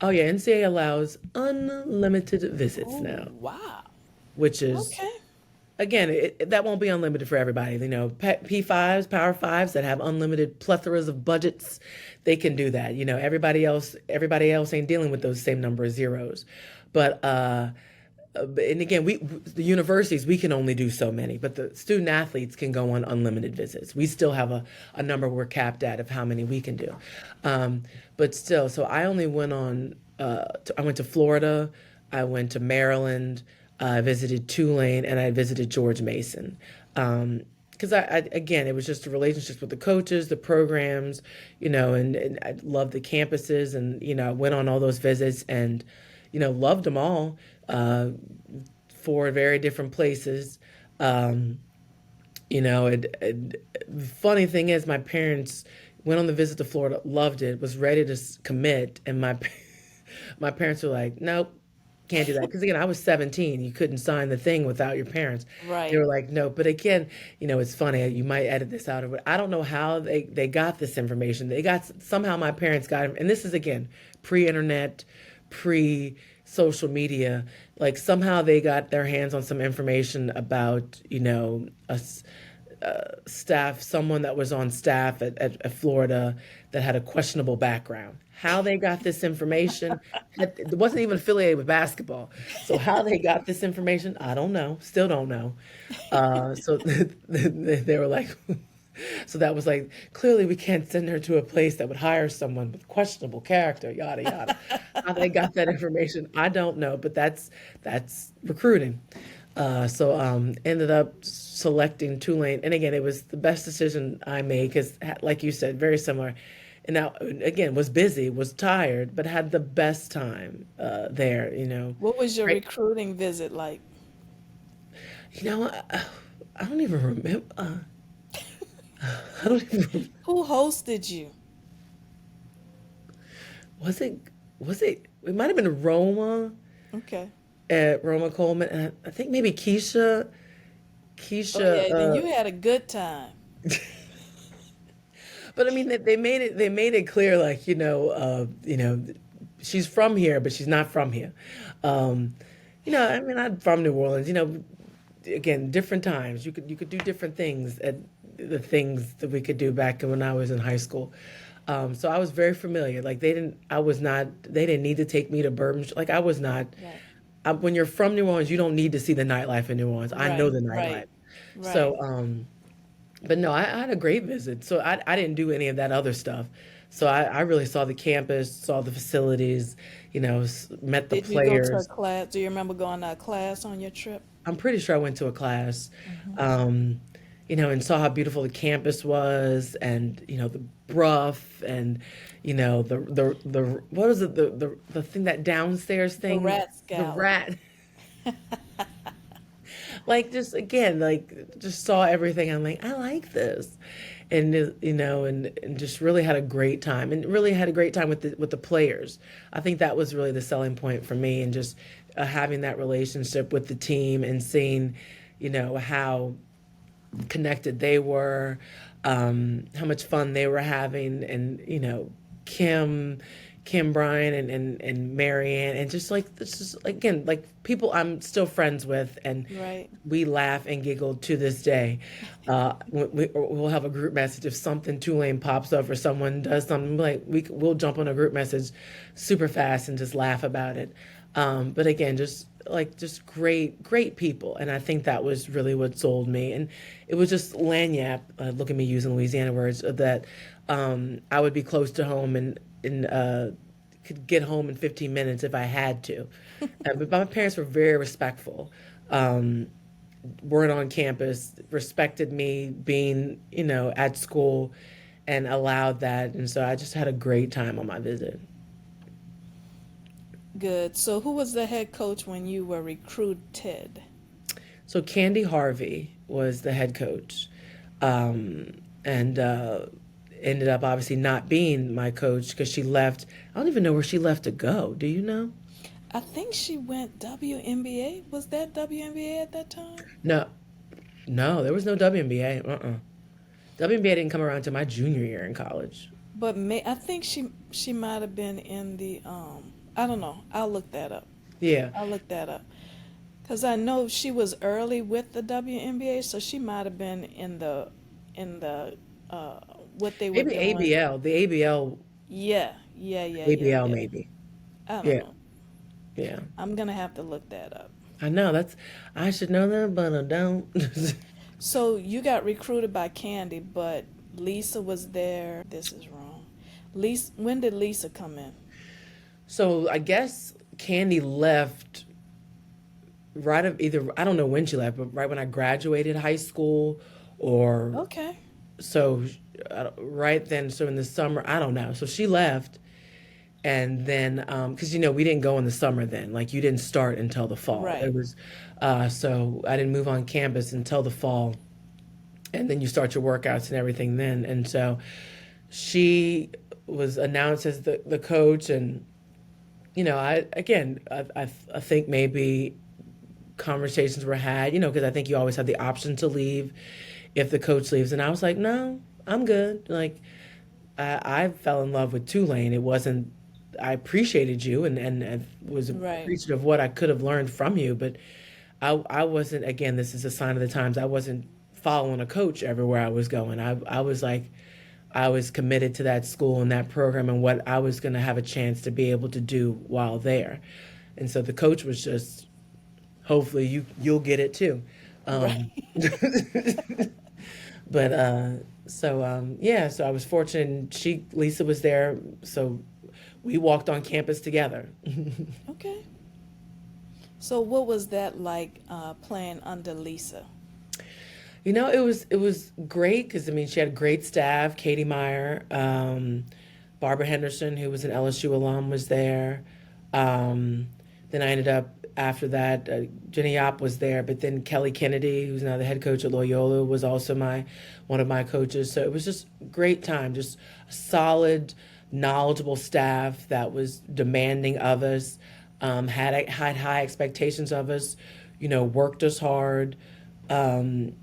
Oh yeah, NCAA allows unlimited visits Oh, now, wow. which is Okay. again, that won't be unlimited for everybody. You know, P5s, Power Fives that have unlimited plethoras of budgets, they can do that. You know, everybody else ain't dealing with those same number of zeros. But and again, the universities we can only do so many, but the student athletes can go on unlimited visits. We still have a number we're capped at of how many we can do. Um, but still, so I only went on. I went to Florida. I went to Maryland. I visited Tulane, and I visited George Mason. Because again, it was just the relationships with the coaches, the programs, and I loved the campuses, and I went on all those visits, and loved them all. Uh, for very different places. Um, funny thing is, my parents went on the visit to Florida, loved it, was ready to commit, and my parents were like, "Nope, can't do that." Because again, I was 17, you couldn't sign the thing without your parents. They Right. were like, "No," but again, it's funny. You might edit this out, but I don't know how they got this information. They got somehow my parents got it, and this is again pre-internet, pre-social media. Like somehow they got their hands on some information about staff, someone that was on staff at Florida that had a questionable background. How they got this information, it wasn't even affiliated with basketball. So how they got this information, I don't know. Still don't know. So they were like, so that was like, clearly we can't send her to a place that would hire someone with questionable character, yada yada. How they got that information, I don't know, but that's recruiting. So ended up selecting Tulane, and again, it was the best decision I made because, like you said, very similar. And now, again, was busy, was tired, but had the best time there. What was your Right? recruiting visit like? I don't even remember. I don't even. Who hosted you? Was it? Was it? It might have been Roma Okay. at Roma Coleman, and I think maybe Keisha. Oh Keisha. yeah, then you had a good time. But I mean, they made it. They made it clear, like she's from here, but she's not from here. Um, I mean, I'm from New Orleans. Again, different times. You could do different things at the things that we could do back when I was in high school. So I was very familiar. Like they didn't. I was not. They didn't need to take me to Bourbon. Like I was not. Right. When you're from New Orleans, you don't need to see the nightlife in New Orleans. I know Right. the nightlife. Right. Right. So, but no, I had a great visit. So I didn't do any of that other stuff. So I really saw the campus, saw the facilities, met the Did you go to a players. class? Do you remember going to a class on your trip? I'm pretty sure I went to a class, Hmm. um, and saw how beautiful the campus was, and the bruff, and the what was it the thing, that downstairs The thing, rat the scallop. rat. Like just again, like just saw everything. I'm like, I like this, and and just really had a great time, and really had a great time with the players. I think that was really the selling point for me, and just having that relationship with the team and seeing, how connected they were, how much fun they were having, and Kim, Kim Bryan and Marianne, and just like this is again like people I'm still friends with, and Right. we laugh and giggle to this day. We'll have a group message if something Tulane pops up or someone does something, like we'll jump on a group message super fast and just laugh about it. But again, just great people, and I think that was really what sold me. And it was just lanyap. Look at me using Louisiana words, that I would be close to home, and could get home in 15 minutes if I had to. But my parents were very respectful. Um, weren't on campus, respected me being, at school, and allowed that. And so I just had a great time on my visit. Good. So who was the head coach when you were recruited? So Candy Harvey was the head coach, and ended up obviously not being my coach because she left. I don't even know where she left to go. Do you know? I think she went WNBA. Was that WNBA at that time? No, no, there was no WNBA. WNBA didn't come around to my junior year in college. But I think she might have been in the I don't know. I'll look that up. Yeah. I'll look that up. Because I know she was early with the WNBA, so she might have been in the uh, what they were Maybe doing. ABL. The ABL, Yeah, yeah, yeah, yeah, ABL yeah. maybe. I don't Yeah. know. Yeah. I'm gonna have to look that up. I know I should know that, but I don't. So you got recruited by Candy, but Lisa was there. This is wrong. Lisa, when did Lisa come in? So I guess Candy left right of either, I don't know when she left, but right when I graduated high school, or Okay. so right then, so in the summer, I don't know. So she left, and then because we didn't go in the summer then, like you didn't start until the fall. Right. It was so I didn't move on campus until the fall, and then you start your workouts and everything then. And so she was announced as the coach, and I think maybe conversations were had, because I think you always have the option to leave if the coach leaves. And I was like, no, I'm good. Like, I fell in love with Tulane. It wasn't, I appreciated you, and was Right. appreciative of what I could have learned from you. But I wasn't, again, this is a sign of the times. I wasn't following a coach everywhere I was going. I was like, I was committed to that school and that program and what I was going to have a chance to be able to do while there. And so the coach was just, hopefully you'll get it too. Um, Right. but yeah, so I was fortunate. And Lisa was there, so we walked on campus together. Okay. So what was that like playing under Lisa? It was great because I mean she had a great staff. Katie Meyer, Barbara Henderson, who was an LSU alum, was there. Then I ended up after that. Jenny Yop was there, but then Kelly Kennedy, who's now the head coach at Loyola, was also one of my coaches. So it was just a great time, just a solid, knowledgeable staff that was demanding of us, had high expectations of us, worked us hard. Um,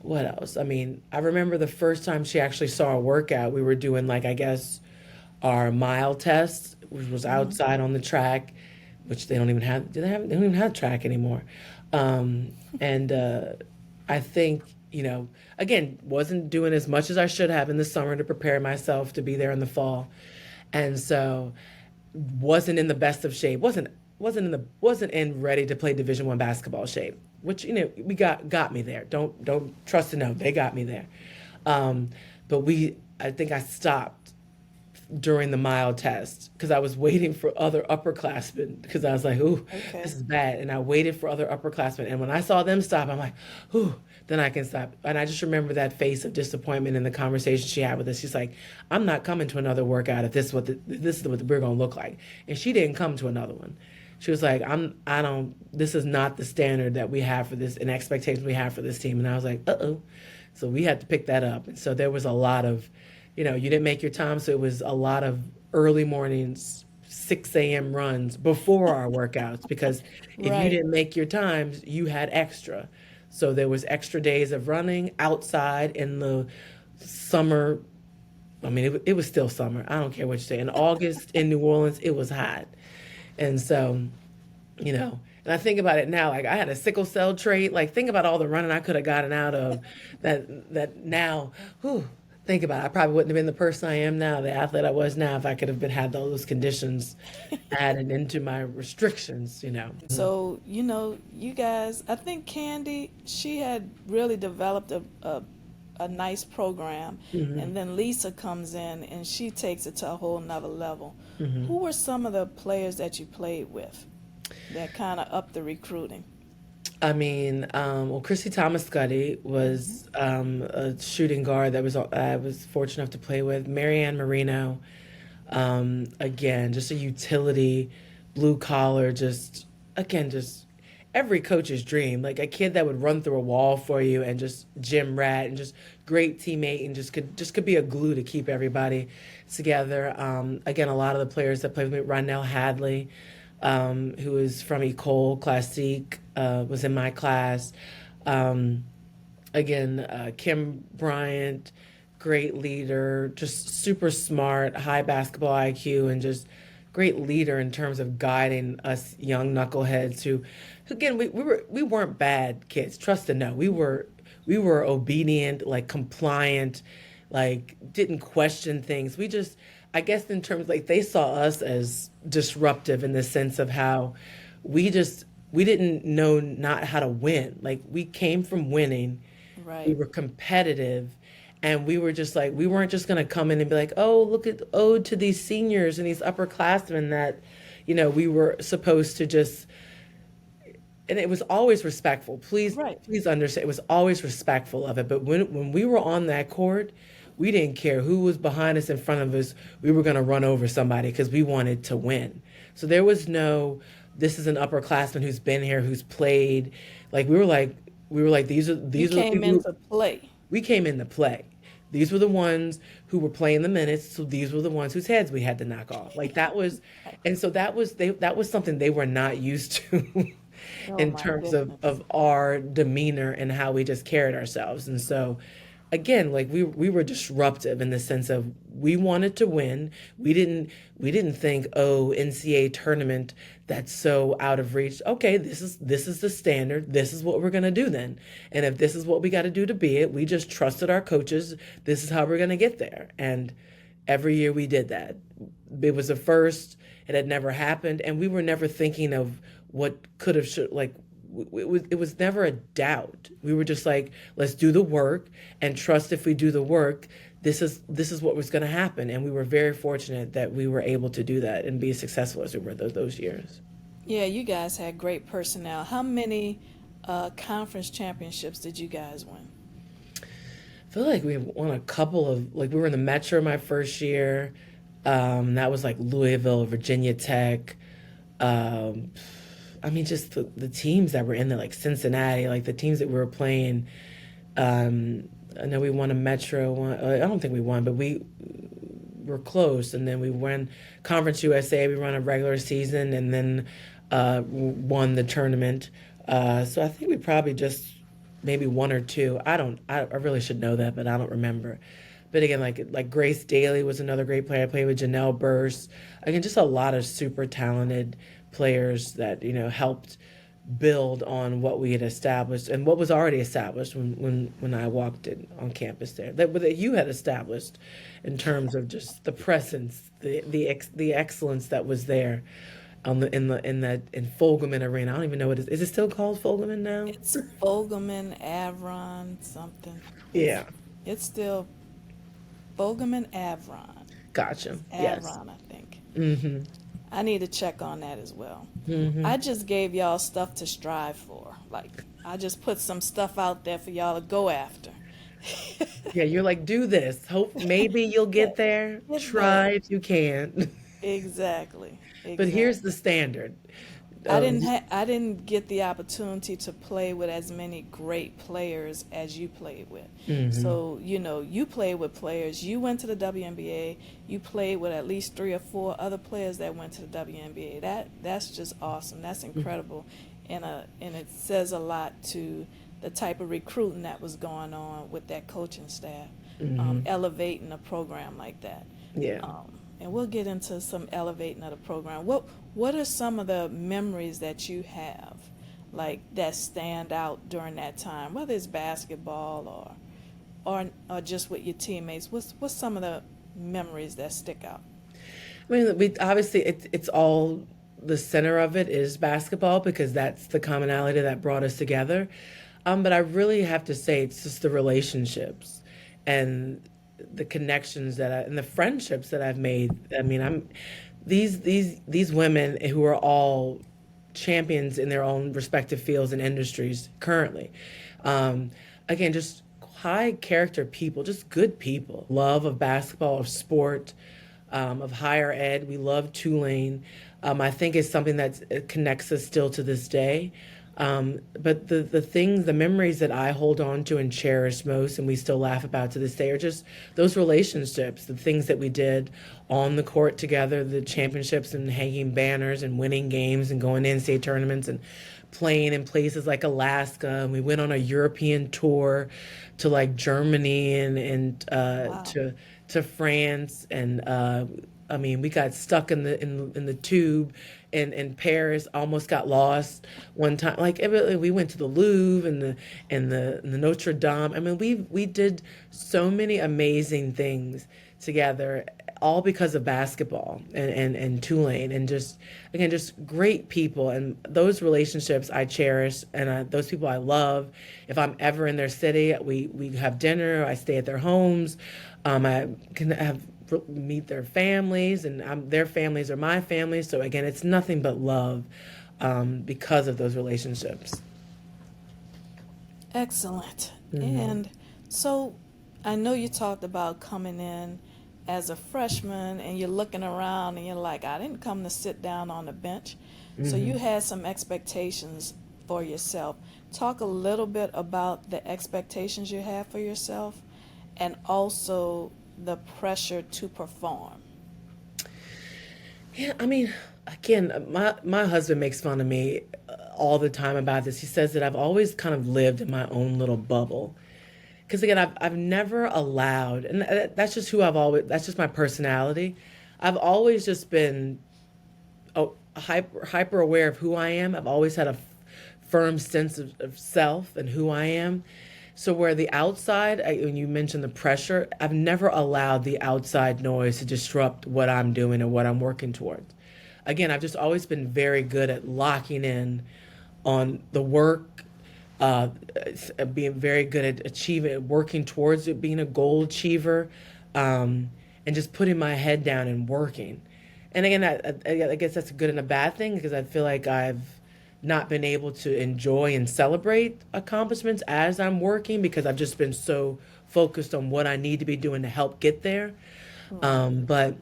what else? I mean, I remember the first time she actually saw a workout. We were doing like I guess our mile test, which was Hmm. outside on the track, which they don't even have. Do they have? They don't even have track anymore. And I think again, wasn't doing as much as I should have in the summer to prepare myself to be there in the fall, and so wasn't in the best of shape. Wasn't in ready to play Division I basketball shape, which we got me there. Don't trust to know they got me there. Um, but I think I stopped during the mile test because I was waiting for other upperclassmen because I was like, ooh, Okay. this is bad. And I waited for other upperclassmen. And when I saw them stop, I'm like, ooh, then I can stop. And I just remember that face of disappointment in the conversation she had with us. She's like, I'm not coming to another workout if this is what we're gonna look like. And she didn't come to another one. She was like, I don't, this is not the standard that we have for this and expectations we have for this team. And I was like, uh-oh. So we had to pick that up. And so there was a lot of, you didn't make your time. So it was a lot of early mornings, 6 a.m. runs before our workouts, because if you Right. didn't make your times, you had extra. So there was extra days of running outside in the summer. I mean, it was still summer. I don't care what you say. In August in New Orleans, it was hot. And so, and I think about it now, like I had a sickle cell trait. Like think about all the running I could have gotten out of that now, whew, think about it. I probably wouldn't have been the person I am now, the athlete I was now, if I could have had those conditions added into my restrictions. So, you guys, I think Candy, she had really developed a nice program. Hmm. And then Lisa comes in and she takes it to a whole nother level. Hmm. Who were some of the players that you played with that kind of upped the recruiting? I mean, well, Chrissy Thomas Scuddy Hmm. was a shooting guard that I was fortunate enough to play with. Marianne Marino, again, just a utility, blue collar, just every coach's dream. Like a kid that would run through a wall for you and just gym rat and just great teammate and just could be a glue to keep everybody together. Again, a lot of the players that played with me, Ronell Hadley, who is from Ecole Classique, was in my class. Um, Again, Kim Bryant, great leader, just super smart, high basketball IQ, and just great leader in terms of guiding us young knuckleheads who again, we weren't bad kids. Trust and know. We were obedient, like compliant, like didn't question things. We just, I guess in terms like they saw us as disruptive in the sense of how we didn't know not how to win. Like we came from winning, we Right. were competitive, and we were just like we weren't just gonna come in and be like, oh, look at ode to these seniors and these upperclassmen that, we were supposed to just, and it was always respectful. Right. Please understand, it was always respectful of it. But when we were on that court, we didn't care who was behind us, in front of us. We were going to run over somebody because we wanted to win. So there was no, this is an upperclassman who's been here, who's played. Like we were like You these are the came people who, into play. we came in to play. These were the ones who were playing the minutes, so these were the ones whose heads we had to knock off. Like that was, and so that was something they were not used to Oh in my terms of goodness. our demeanor and how we just carried ourselves. And so again, like we were disruptive in the sense of we wanted to win. We didn't think, oh, NCAA tournament, that's so out of reach. Okay, this is the standard. This is what we're gonna do then. And if this is what we gotta do to be it, we just trusted our coaches. This is how we're gonna get there. And every year we did that. It was a first. It had never happened, and we were never thinking of what could have should like. It was never a doubt. We were just like, let's do the work and trust if we do the work, this is what was going to happen. And we were very fortunate that we were able to do that and be as successful as we were those years. Yeah, you guys had great personnel. How many conference championships did you guys win? I feel like we won a couple of, like we were in the Metro my first year. That was like Louisville, Virginia Tech. Um, I mean, just the teams that were in there, like Cincinnati, like the teams that we were playing. I know we won a Metro one. I don't think we won, but we were close. And then we won Conference USA. We run a regular season, and then won the tournament. So I think we probably just maybe one or two. I don't. I really should know that, but I don't remember. But again, like Grace Daly was another great player. I played with Janelle Burst. Again, just a lot of super talented players that helped build on what we had established and what was already established when I walked in on campus there. That you had established in terms of just the presence, the excellence that was there on in Fogelman Arena. I don't even know what it is. Is it still called Fogelman now? It's Fogelman, Avron, something. It's Yeah, it's still Fogelman, Avron. gotcha. It's Yes. Avron, I think. Mm-hmm. I need to check on that as well. Mm-hmm. I just gave y'all stuff to strive for. Like, I just put some stuff out there for y'all to go after. Yeah, you're like, do this. Hope maybe you'll Yeah, get there. get Try there. if you can. Exactly. But here's the Exactly. standard. Um, I didn't get the opportunity to play with as many great players as you played with. mhm. So, you played with players. You went to the WNBA. You played with at least three or four other players that went to the WNBA. That's just awesome. That's incredible. And it says a lot to the type of recruiting that was going on with that coaching staff, Mhm. elevating a program like that. Yeah. And we'll get into some elevating of the program. What are some of the memories that you have, like that stand out during that time, whether it's basketball or just with your teammates? What's some of the memories that stick out? I mean, we obviously it's all the center of it is basketball because that's the commonality that brought us together. But I really have to say it's just the relationships and the connections and the friendships that I've made. I mean, these women who are all champions in their own respective fields and industries currently. Um, Again, just high character people, just good people. Love of basketball, of sport, of higher ed. We love Tulane. I think it's something that connects us still to this day. But the things, the memories that I hold on to and cherish most, and we still laugh about to this day, are just those relationships, the things that we did on the court together, the championships and hanging banners and winning games and going to NCAA tournaments and playing in places like Alaska. And we went on a European tour to like Germany and Wow. to France, and I mean, we got stuck in the tube in Paris, almost got lost one time. Like we went to the Louvre and the Notre Dame. I mean, we did so many amazing things together, all because of basketball and Tulane, and just again just great people, and those relationships I cherish, and those people I love. If I'm ever in their city, we have dinner. I stay at their homes. I can have meet their families, and their families are my families. So again, it's nothing but love because of those relationships. Excellent. And so I know you talked about coming in as a freshman and you're looking around and you're like, I didn't come to sit down on the bench. So you had some expectations for yourself. Talk a little bit about the expectations you have for yourself and also the pressure to perform. Yeah, I mean, again, my husband makes fun of me all the time about this. He says that I've always kind of lived in my own little bubble. Because again, I've never allowed, and that's just who I've always, that's just my personality. I've always just been hyper aware of who I am. I've always had a firm sense of self and who I am. So where the outside, when you mentioned the pressure, I've never allowed the outside noise to disrupt what I'm doing and what I'm working towards. Again, I've just always been very good at locking in on the work, being very good at achieving, working towards it, being a goal achiever, and just putting my head down and working. And again, I guess that's a good and a bad thing because I feel like I've not been able to enjoy and celebrate accomplishments as I'm working because I've just been so focused on what I need to be doing to help get there. But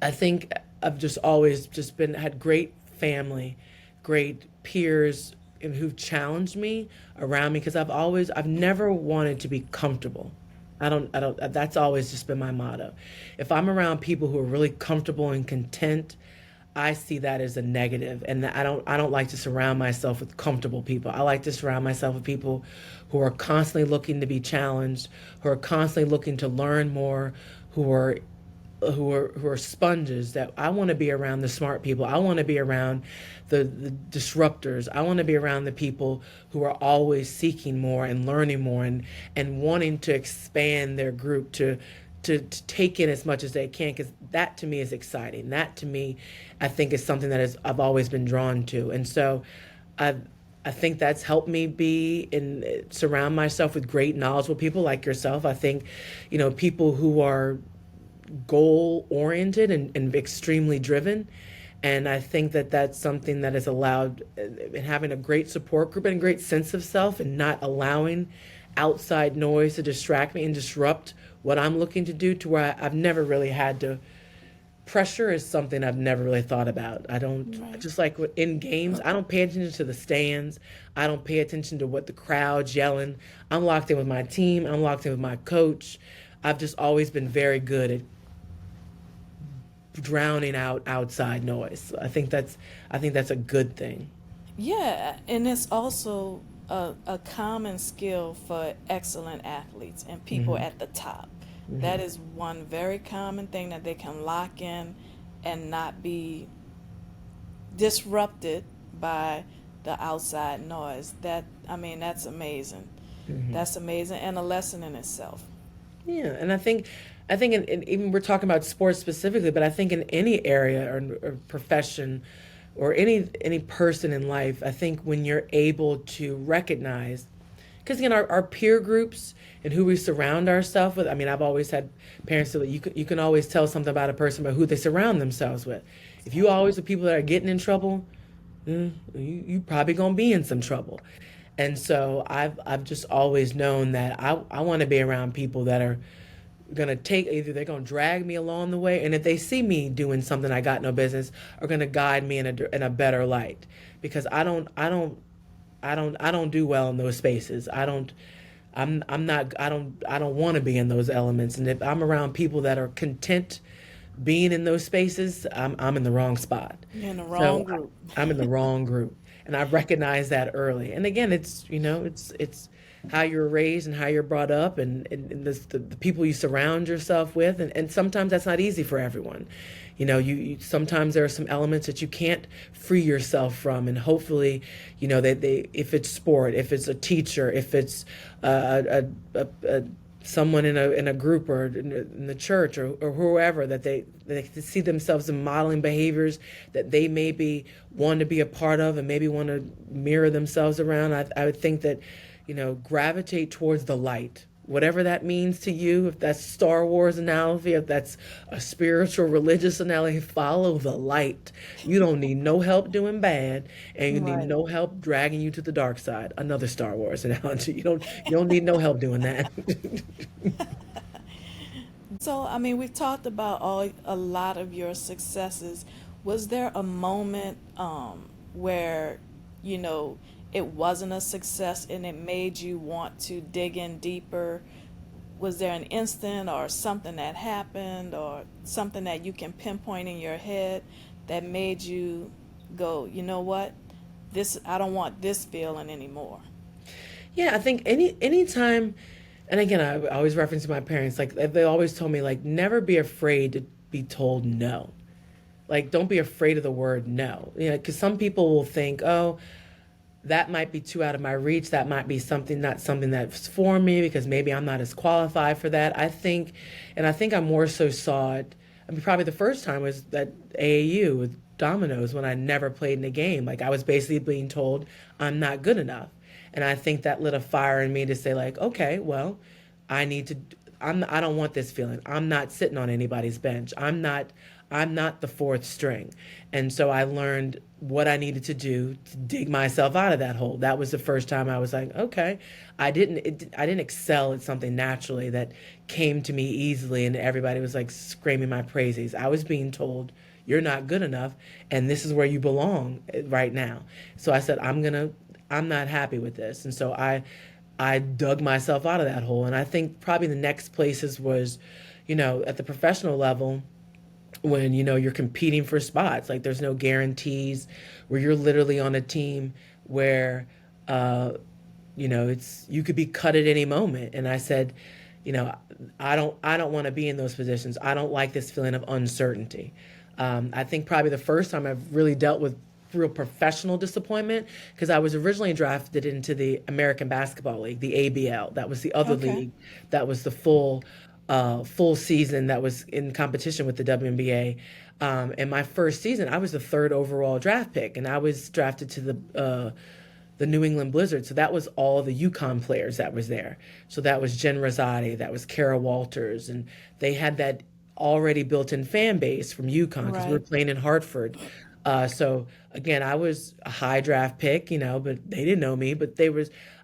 I think I've just always just had great family, great peers and who've challenged me around me because I've never wanted to be comfortable. That's always just been my motto. If I'm around people who are really comfortable and content, I see that as a negative, and I don't like to surround myself with comfortable people. I like to surround myself with people who are constantly looking to be challenged, who are constantly looking to learn more, who are sponges. That I want to be around the smart people. I want to be around the disruptors. I want to be around the people who are always seeking more and learning more and wanting to expand their group to take in as much as they can, because that to me is exciting. That to me, I think is something that I've always been drawn to. And so I think that's helped me surround myself with great knowledgeable people like yourself. I think, people who are goal oriented and extremely driven. And I think that that's something that has allowed, and having a great support group and a great sense of self and not allowing outside noise to distract me and disrupt what I'm looking to do, to where I've never really had to. Pressure is something I've never really thought about. I don't, Right. just like in games, I don't pay attention to the stands. I don't pay attention to what the crowd's yelling. I'm locked in with my team. I'm locked in with my coach. I've just always been very good at drowning out outside noise. I think that's a good thing. Yeah, and it's also a common skill for excellent athletes and people at the top. That is one very common thing that they can lock in and not be disrupted by the outside noise. That's amazing. That's amazing and a lesson in itself. Yeah, and I think even we're talking about sports specifically, but I think in any area or profession or any person in life, I think when you're able to recognize, because again, our peer groups and who we surround ourselves with. I mean, I've always had parents say that you can always tell something about a person by who they surround themselves with. If you always with people that are getting in trouble, you probably gonna be in some trouble. And so I've just always known that I want to be around people that are gonna either they're gonna drag me along the way, and if they see me doing something I got no business, are gonna guide me in a better light, because I don't do well in those spaces. I'm not I don't want to be in those elements, and if I'm around people that are content being in those spaces, I'm in the wrong spot. You're in the So wrong group. I'm in the wrong group, and I recognize that early. And again, it's how you're raised and how you're brought up, and the people you surround yourself with, and sometimes that's not easy for everyone. You sometimes there are some elements that you can't free yourself from, and hopefully, they if it's sport, if it's a teacher, if it's a someone in a group or in the church, or whoever, that they see themselves in modeling behaviors that they maybe want to be a part of and maybe want to mirror themselves around. I would think that, gravitate towards the light, whatever that means to you. If that's Star Wars analogy, if that's a spiritual religious analogy, follow the light. You don't need no help doing bad, and you need Right. no help dragging you to the dark side. Another Star Wars analogy. You don't need no help doing that. So, I mean, we've talked about a lot of your successes. Was there a moment where, you know, it wasn't a success and it made you want to dig in deeper? Was there an instant or something that happened or something that you can pinpoint in your head that made you go, you know what? This, I don't want this feeling anymore. Yeah, I think anytime, and again, I always reference to my parents. Like they always told me, like, never be afraid to be told no. Like, don't be afraid of the word no. Because some people will think, oh, that might be too out of my reach. That might be something, not something that's for me, because maybe I'm not as qualified for that. I think I more so saw it. I mean, probably the first time was that AAU with dominoes, when I never played in a game. Like, I was basically being told I'm not good enough. And I think that lit a fire in me to say, like, okay, well, I need to, I don't want this feeling. I'm not sitting on anybody's bench. I'm not the fourth string. And so I learned what I needed to do to dig myself out of that hole. That was the first time I was like, okay, I didn't excel at something naturally that came to me easily and everybody was like screaming my praises. I was being told, you're not good enough and this is where you belong right now. So I said, I'm not happy with this. And so I dug myself out of that hole. And I think probably the next places was, at the professional level, when you're competing for spots, like there's no guarantees, where you're literally on a team where it's, you could be cut at any moment. And I said, you know I don't want to be in those positions. I don't like this feeling of uncertainty. I think probably the first time I've really dealt with real professional disappointment, because I was originally drafted into the American Basketball League, the ABL. That was the other Okay. league that was the full season that was in competition with the WNBA. And my first season, I was the third overall draft pick, and I was drafted to the New England Blizzard. So that was all the UConn players that was there. So that was Jen Rosati, that was Kara Walters, and they had that already built-in fan base from UConn because we were Right. playing in Hartford. So again, I was a high draft pick, but they didn't know me. But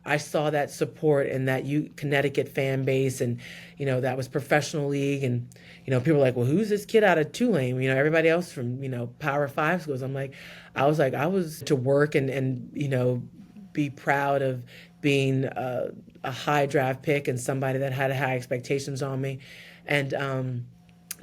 I saw that support and that Connecticut fan base, and that was professional league, and people were like, well, who's this kid out of Tulane? Everybody else from Power Five schools. I was to work and be proud of being a high draft pick and somebody that had high expectations on me, and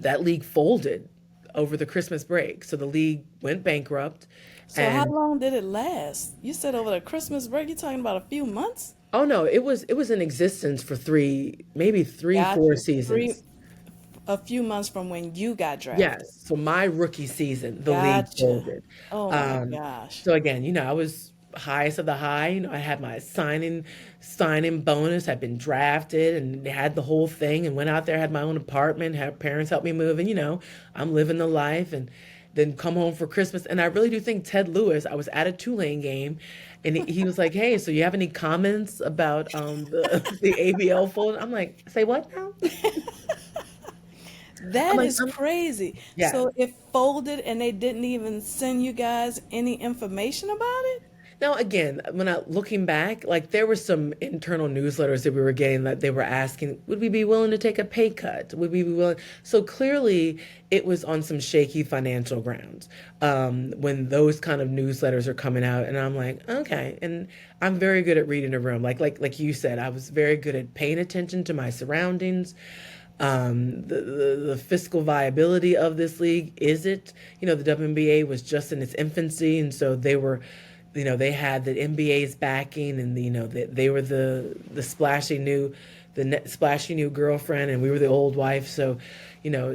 that league folded over the Christmas break. So the league went bankrupt, So how and long did it last? You said over the Christmas break, you're talking about a few months? oh no, it was in existence for maybe three, four Gotcha. seasons. A few months from when you got drafted. Yes. So my rookie season, the league Gotcha. folded. Oh my gosh. So again, I was highest of the high. I had my signing bonus. I'd been drafted and had the whole thing, and went out there, had my own apartment, had parents help me move, and I'm living the life, and then come home for Christmas. And I really do think Ted Lewis. I was at a Tulane game, and he was like, "Hey, so you have any comments about the ABL fold?" I'm like, "Say what now?" I'm That like, is crazy. "Yes." So it folded and they didn't even send you guys any information about it? Now, again, looking back, like there were some internal newsletters that we were getting that they were asking, would we be willing to take a pay cut? Would we be willing? So clearly, it was on some shaky financial grounds when those kind of newsletters are coming out, and I'm like, okay. And I'm very good at reading a room, like you said, I was very good at paying attention to my surroundings. The fiscal viability of this league, is it? The WNBA was just in its infancy, and so they had the NBA's backing, and they were the splashy new girlfriend, and we were the old wife. So,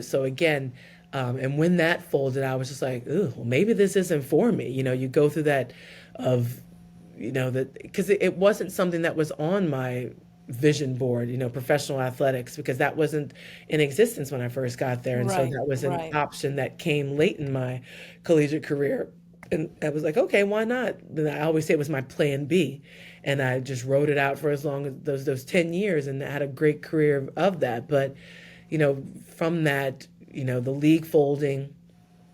so again, and when that folded, I was just like, ooh, well, maybe this isn't for me. You go through that of, that because it wasn't something that was on my vision board, professional athletics, because that wasn't in existence when I first got there. And so Right, that was an right. option that came late in my collegiate career. And I was like, okay, why not? Then I always say it was my plan B. And I just wrote it out for as long as those 10 years, and I had a great career of that. But, from that, the league folding,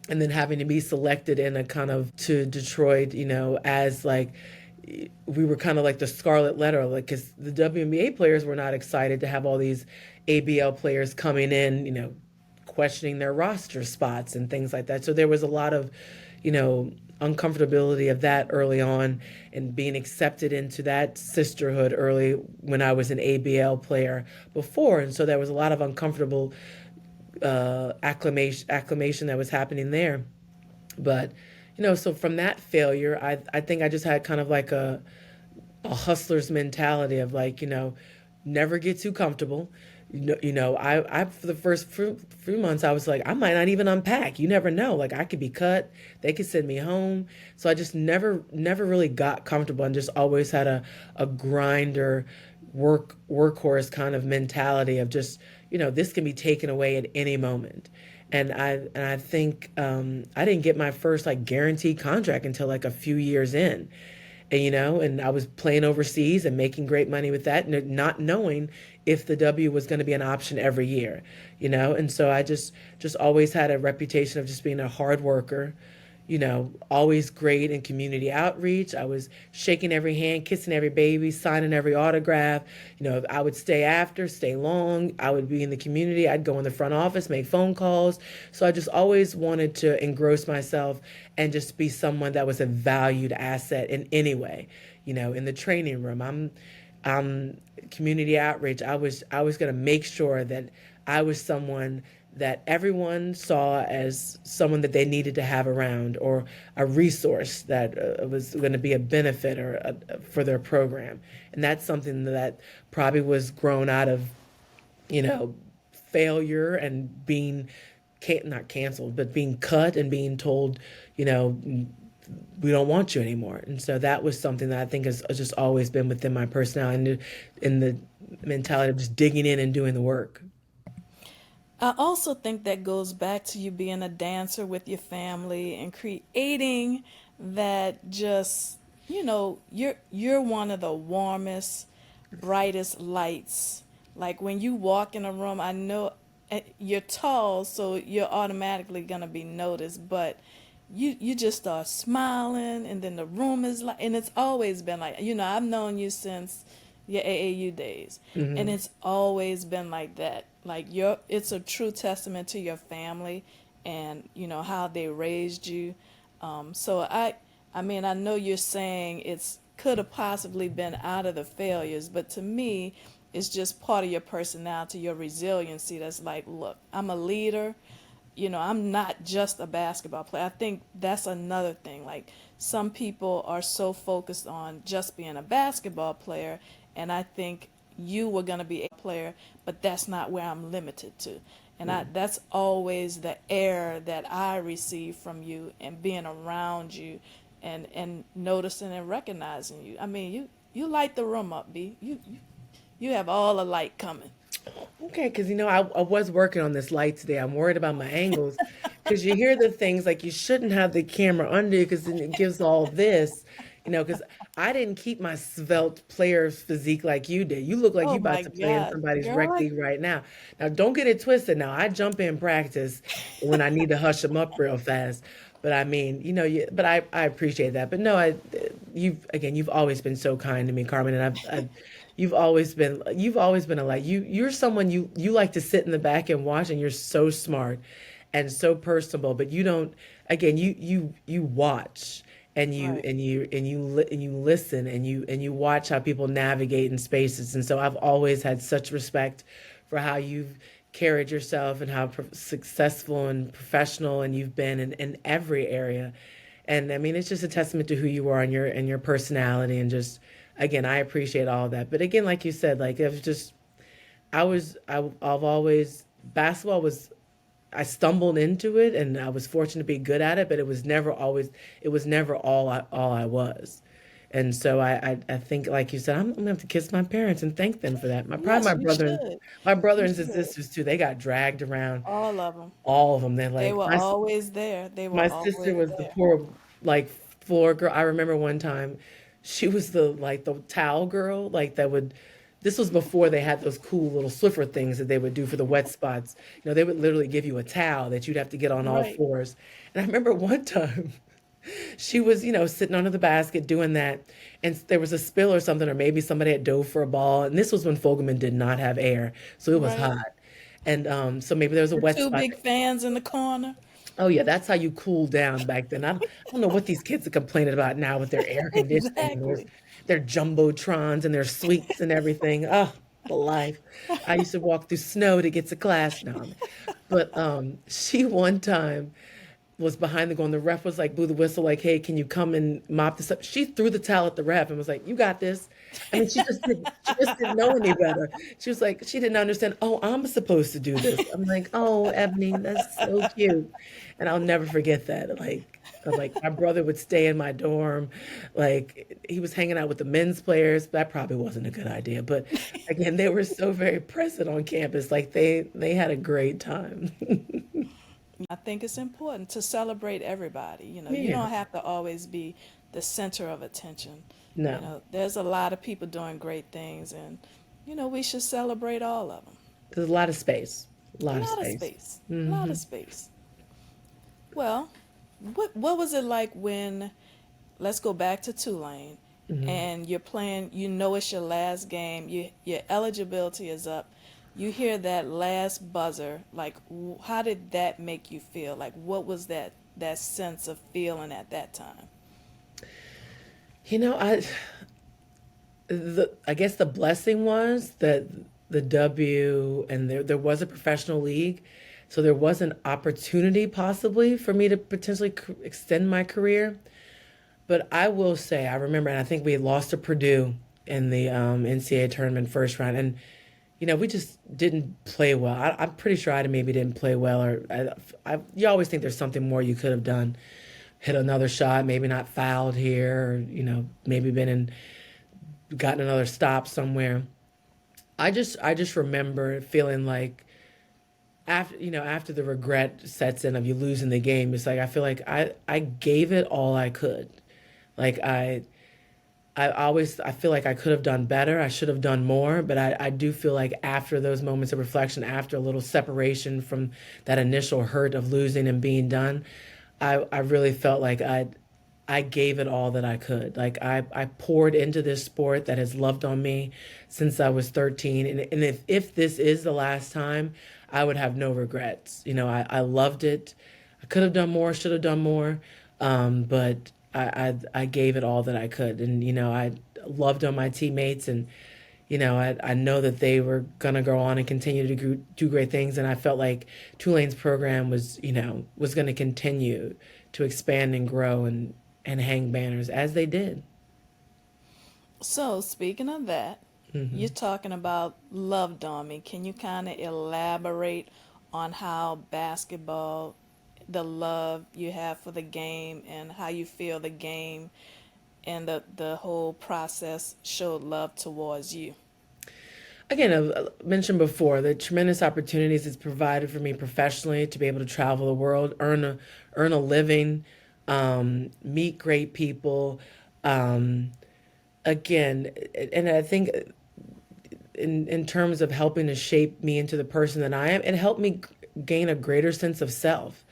and then having to be selected in a kind of to Detroit, as like we were kind of like the scarlet letter, like because the WNBA players were not excited to have all these ABL players coming in, questioning their roster spots and things like that. So there was a lot of, uncomfortability of that early on, and being accepted into that sisterhood early when I was an ABL player before. And so there was a lot of uncomfortable acclamation that was happening there. But, so from that failure, I think I just had kind of like a hustler's mentality of like, never get too comfortable. I for the first few months, I was like, I might not even unpack. You never know. Like I could be cut. They could send me home. So I just never really got comfortable, and just always had a grinder, workhorse kind of mentality of just, this can be taken away at any moment. And I think I didn't get my first like guaranteed contract until like a few years in. And I was playing overseas and making great money with that, and not knowing if the W was going to be an option every year. And so I just always had a reputation of just being a hard worker, always great in community outreach. I was shaking every hand, kissing every baby, signing every autograph. I would stay long. I would be in the community. I'd go in the front office, make phone calls. So I just always wanted to engross myself and just be someone that was a valued asset in any way. In the training room, I'm community outreach. I was going to make sure that I was someone that everyone saw as someone that they needed to have around, or a resource that was going to be a benefit for their program. And that's something that probably was grown out of, failure and being not canceled, but being cut and being told, we don't want you anymore. And so that was something that I think has just always been within my personality, and in the mentality of just digging in and doing the work. I also think that goes back to you being a dancer with your family and creating that just, you're one of the warmest, brightest lights. Like when you walk in a room, I know you're tall, so you're automatically gonna be noticed, but you just start smiling, and then the room is like, and it's always been like, I've known you since your AAU days, and it's always been like that. Like it's a true testament to your family, and how they raised you. So I mean, I know you're saying it's could have possibly been out of the failures, but to me, it's just part of your personality, your resiliency. That's like, look, I'm a leader. I'm not just a basketball player. I think that's another thing. Like some people are so focused on just being a basketball player, and I think you were going to be a player, but that's not where I'm limited to. And that's always the air that I receive from you and being around you, and noticing and recognizing you. I mean, you light the room up, B. You have all the light coming. Okay, because I was working on this light today. I'm worried about my angles, because you hear the things like you shouldn't have the camera under you, because then it gives all this, because I didn't keep my svelte player's physique like you did. You look like Oh you about my to play in God, somebody's rec girl. league right now. Now, don't get it twisted. Now, I jump in practice when I need to hush them up real fast. But I mean, but I appreciate that. But no, you've always been so kind to me, Carmen, and you've always been a light. You're someone you like to sit in the back and watch, and you're so smart and so personable. But you don't. Again, you watch, and you Right. and you and you and you listen, and you watch how people navigate in spaces. And so I've always had such respect for how you've carried yourself, and how successful and professional and you've been in every area. And I mean, it's just a testament to who you are and your personality and just again, I appreciate all of that. But again, like you said, like it was just I've always basketball was I stumbled into it and I was fortunate to be good at it, but it was never all I was. And so I think like you said, I'm gonna have to kiss my parents and thank them for that. Yes, you should. My brother You and his should. sisters too, they got dragged around, All of them. all of them. They're They like were always there. They were my sister always was the there. poor like floor girl. I remember one time she was the towel girl, like that would this was before they had those cool little Swiffer things that they would do for the wet spots. You know, they would literally give you a towel that you'd have to get on all Right. fours. And I remember one time she was, sitting under the basket doing that, and there was a spill or something, or maybe somebody had dove for a ball. And this was when Fogelman did not have air, so it was Right. hot. And so maybe there was a The wet two spot. big fans in the corner. Oh yeah, that's how you cool down back then. I don't know what these kids are complaining about now with their air conditioning, Exactly. their jumbotrons and their suites and everything. Oh, the life. I used to walk through snow to get to class now. But she one time was behind the goal and the ref was like blew the whistle like, hey, can you come and mop this up? She threw the towel at the ref and was like, you got this. I mean, she just didn't know any better. She was like, she didn't understand. Oh, I'm supposed to do this. I'm like, oh, Ebony, that's so cute. And I'll never forget that. Like my brother would stay in my dorm. Like he was hanging out with the men's players. That probably wasn't a good idea. But again, they were so very present on campus. Like they had a great time. I think it's important to celebrate everybody. You Yeah. don't have to always be the center of attention. No. There's a lot of people doing great things, and we should celebrate all of them. There's a lot of space. A A lot of lot of space. space. A lot of space. Well, what was it like when, let's go back to Tulane, and you're playing, it's your last game, your eligibility is up. You hear that last buzzer, like how did that make you feel? Like what was that sense of feeling at that time? You know, I guess the blessing was that the W and there was a professional league, so there was an opportunity possibly for me to potentially extend my career. But I will say, I remember, and I think we had lost to Purdue in the NCAA tournament first round, and we just didn't play well. I'm pretty sure I maybe didn't play well, or you always think there's something more you could have done. Hit another shot, maybe not fouled here, or maybe gotten another stop somewhere. I just remember feeling like after the regret sets in of you losing the game, it's like I feel like I gave it all I could. Like I feel like I could have done better. I should have done more, but I do feel like after those moments of reflection, after a little separation from that initial hurt of losing and being done, I really felt like I gave it all that I could. Like I poured into this sport that has loved on me since I was 13. And if this is the last time, I would have no regrets. I loved it. I could have done more, should have done more. But I gave it all that I could. And, I loved on my teammates and, I know that they were going to go on and continue to do great things. And I felt like Tulane's program was going to continue to expand and grow and hang banners as they did. So, speaking of that, you're talking about love Domi. Can you kind of elaborate on how basketball, the love you have for the game, and how you feel the game and the whole process showed love towards you? Again, I've mentioned before the tremendous opportunities it's provided for me professionally to be able to travel the world, earn a living, meet great people. Um, Again, and I think in terms of helping to shape me into the person that I am, it helped me gain a greater sense of self.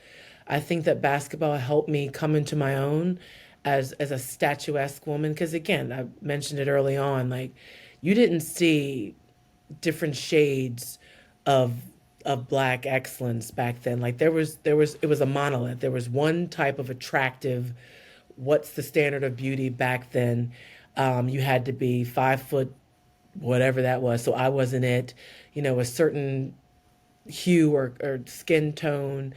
I think that basketball helped me come into my own as a statuesque woman. Because again, I mentioned it early on, like you didn't see different shades of black excellence back then. Like there was it was a monolith. There was one type of attractive, what's the standard of beauty back then. You had to be 5 foot, whatever that was. So I wasn't it. A certain hue or skin tone,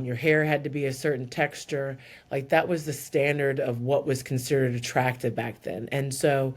Your hair had to be a certain texture. Like that was the standard of what was considered attractive back then. And so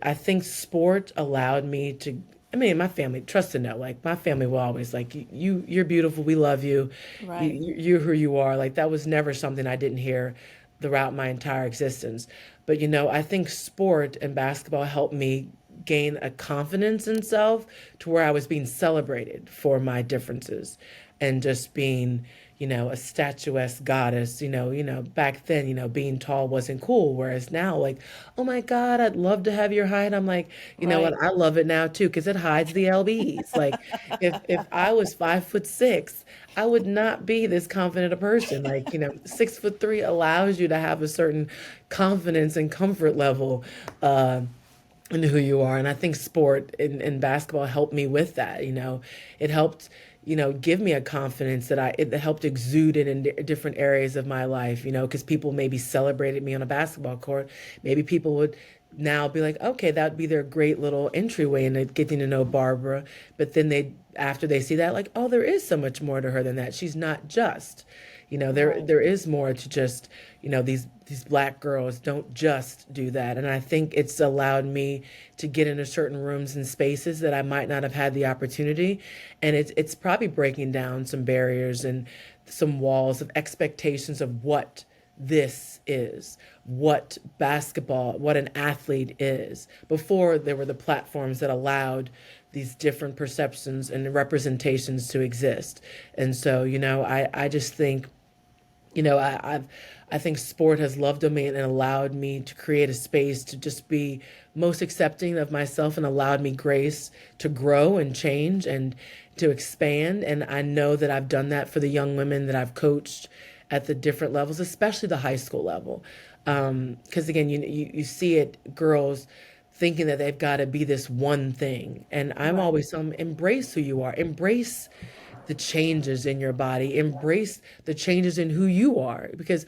I think sport allowed me to. I mean, my family, trust to know, like my family will always like you're beautiful. We love you. Right. You're who you are. Like that was never something I didn't hear throughout my entire existence. But I think sport and basketball helped me gain a confidence in self to where I was being celebrated for my differences and just being, a statuesque goddess. Back then, being tall wasn't cool. Whereas now, like, oh my God, I'd love to have your height. I'm like, you know what? Right. I love it now too because it hides the LBs. Like, if I was 5'6", I would not be this confident a person. Like, 6'3" allows you to have a certain confidence and comfort level. And who you are. And I think sport and basketball helped me with that. It helped, give me a confidence that it helped exude it in different areas of my life, because people maybe celebrated me on a basketball court. Maybe people would now be like, okay, that would be their great little entryway into getting to know Barbara. But then after they see that, like, oh, there is so much more to her than that. She's not just, Right. there is more to just, these black girls don't just do that. And I think it's allowed me to get into certain rooms and spaces that I might not have had the opportunity. And it's probably breaking down some barriers and some walls of expectations of what this is, what basketball, what an athlete is. Before there were the platforms that allowed these different perceptions and representations to exist. And so, I just think, I think sport has loved me and allowed me to create a space to just be most accepting of myself and allowed me grace to grow and change and to expand. And I know that I've done that for the young women that I've coached at the different levels, especially the high school level. Because again, you see it, girls thinking that they've got to be this one thing. And I'm Right. always embrace who you are, embrace the changes in your body, embrace the changes in who you are. Because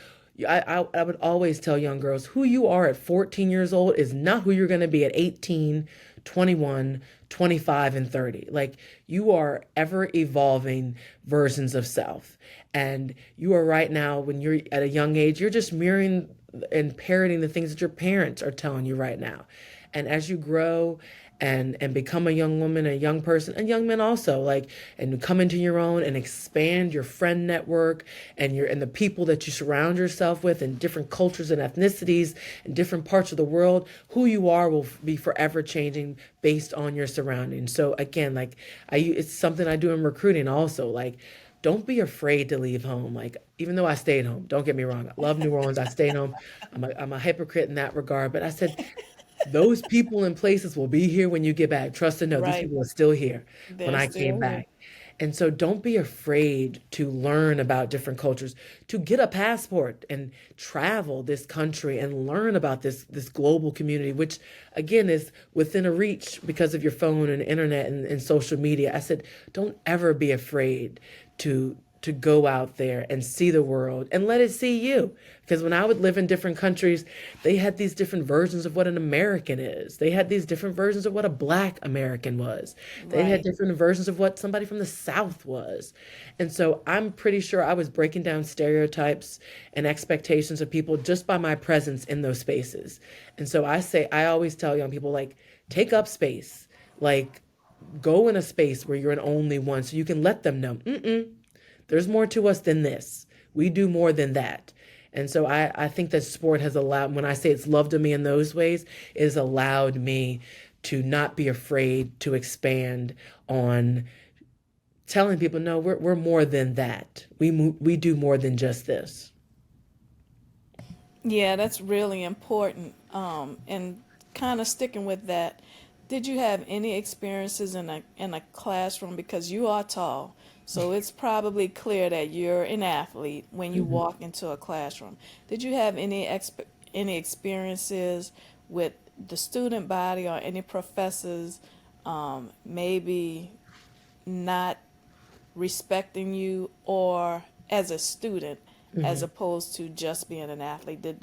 I would always tell young girls who you are at 14 years old is not who you're going to be at 18, 21, 25, and 30. Like you are ever evolving versions of self. And you are right now, when you're at a young age, you're just mirroring and parroting the things that your parents are telling you right now. And as you grow and become a young woman, a young person, and young men also, like, and come into your own and expand your friend network and the people that you surround yourself with in different cultures and ethnicities in different parts of the world, who you are will be forever changing based on your surroundings. So again, like it's something I do in recruiting also, like, don't be afraid to leave home. Like, even though I stayed home, don't get me wrong. I love New Orleans. I stayed home. I'm a hypocrite in that regard. But I said, those people and places will be here when you get back. Trust and know these Right. people are still here when They're I came still here. back. And so don't be afraid to learn about different cultures, to get a passport and travel this country and learn about this global community, which again is within a reach because of your phone and internet and social media. I said, don't ever be afraid to go out there and see the world and let it see you. Because when I would live in different countries, they had these different versions of what an American is. They had these different versions of what a Black American was. They had Right. different versions of what somebody from the South was. And so I'm pretty sure I was breaking down stereotypes and expectations of people just by my presence in those spaces. And so I always tell young people, like, take up space. Like, go in a space where you're an only one so you can let them know, there's more to us than this. We do more than that. And so I think that sport has allowed, when I say it's loved me in those ways, it has allowed me to not be afraid to expand on telling people, no, we're more than that. We do more than just this. Yeah, that's really important. And kind of sticking with that, did you have any experiences in a classroom, because you are tall, so it's probably clear that you're an athlete when you Mhm. walk into a classroom. Did you have any experiences with the student body or any professors maybe not respecting you or as a student as Mhm. opposed to just being an athlete? Did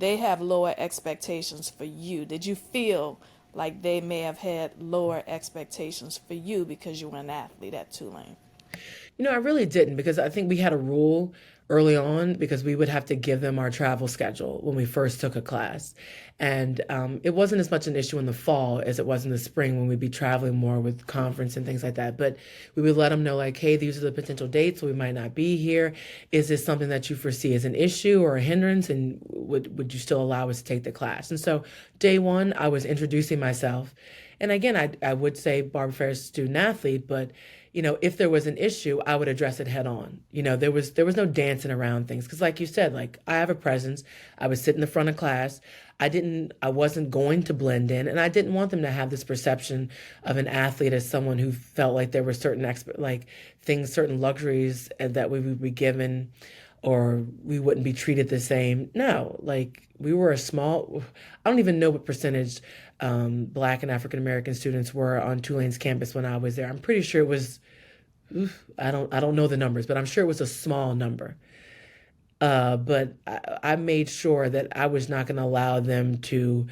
they have lower expectations for you? Did you feel like they may have had lower expectations for you because you were an athlete at Tulane? I really didn't because I think we had a rule early on because we would have to give them our travel schedule when we first took a class. And it wasn't as much an issue in the fall as it was in the spring when we'd be traveling more with conference and things like that. But we would let them know, like, hey, these are the potential dates, so we might not be here. Is this something that you foresee as an issue or a hindrance? And would you still allow us to take the class? And so day one, I was introducing myself. And again, I would say Barbara Ferris student athlete, but if there was an issue, I would address it head on. There was no dancing around things because, like you said, like I have a presence. I would sit in the front of class. I wasn't going to blend in, and I didn't want them to have this perception of an athlete as someone who felt like there were certain like things, certain luxuries that we would be given, or we wouldn't be treated the same. No, like we were a small. I don't even know what percentage Black and African American students were on Tulane's campus when I was there. I'm pretty sure it was. I don't know the numbers, but I'm sure it was a small number. But I made sure that I was not going to allow them to.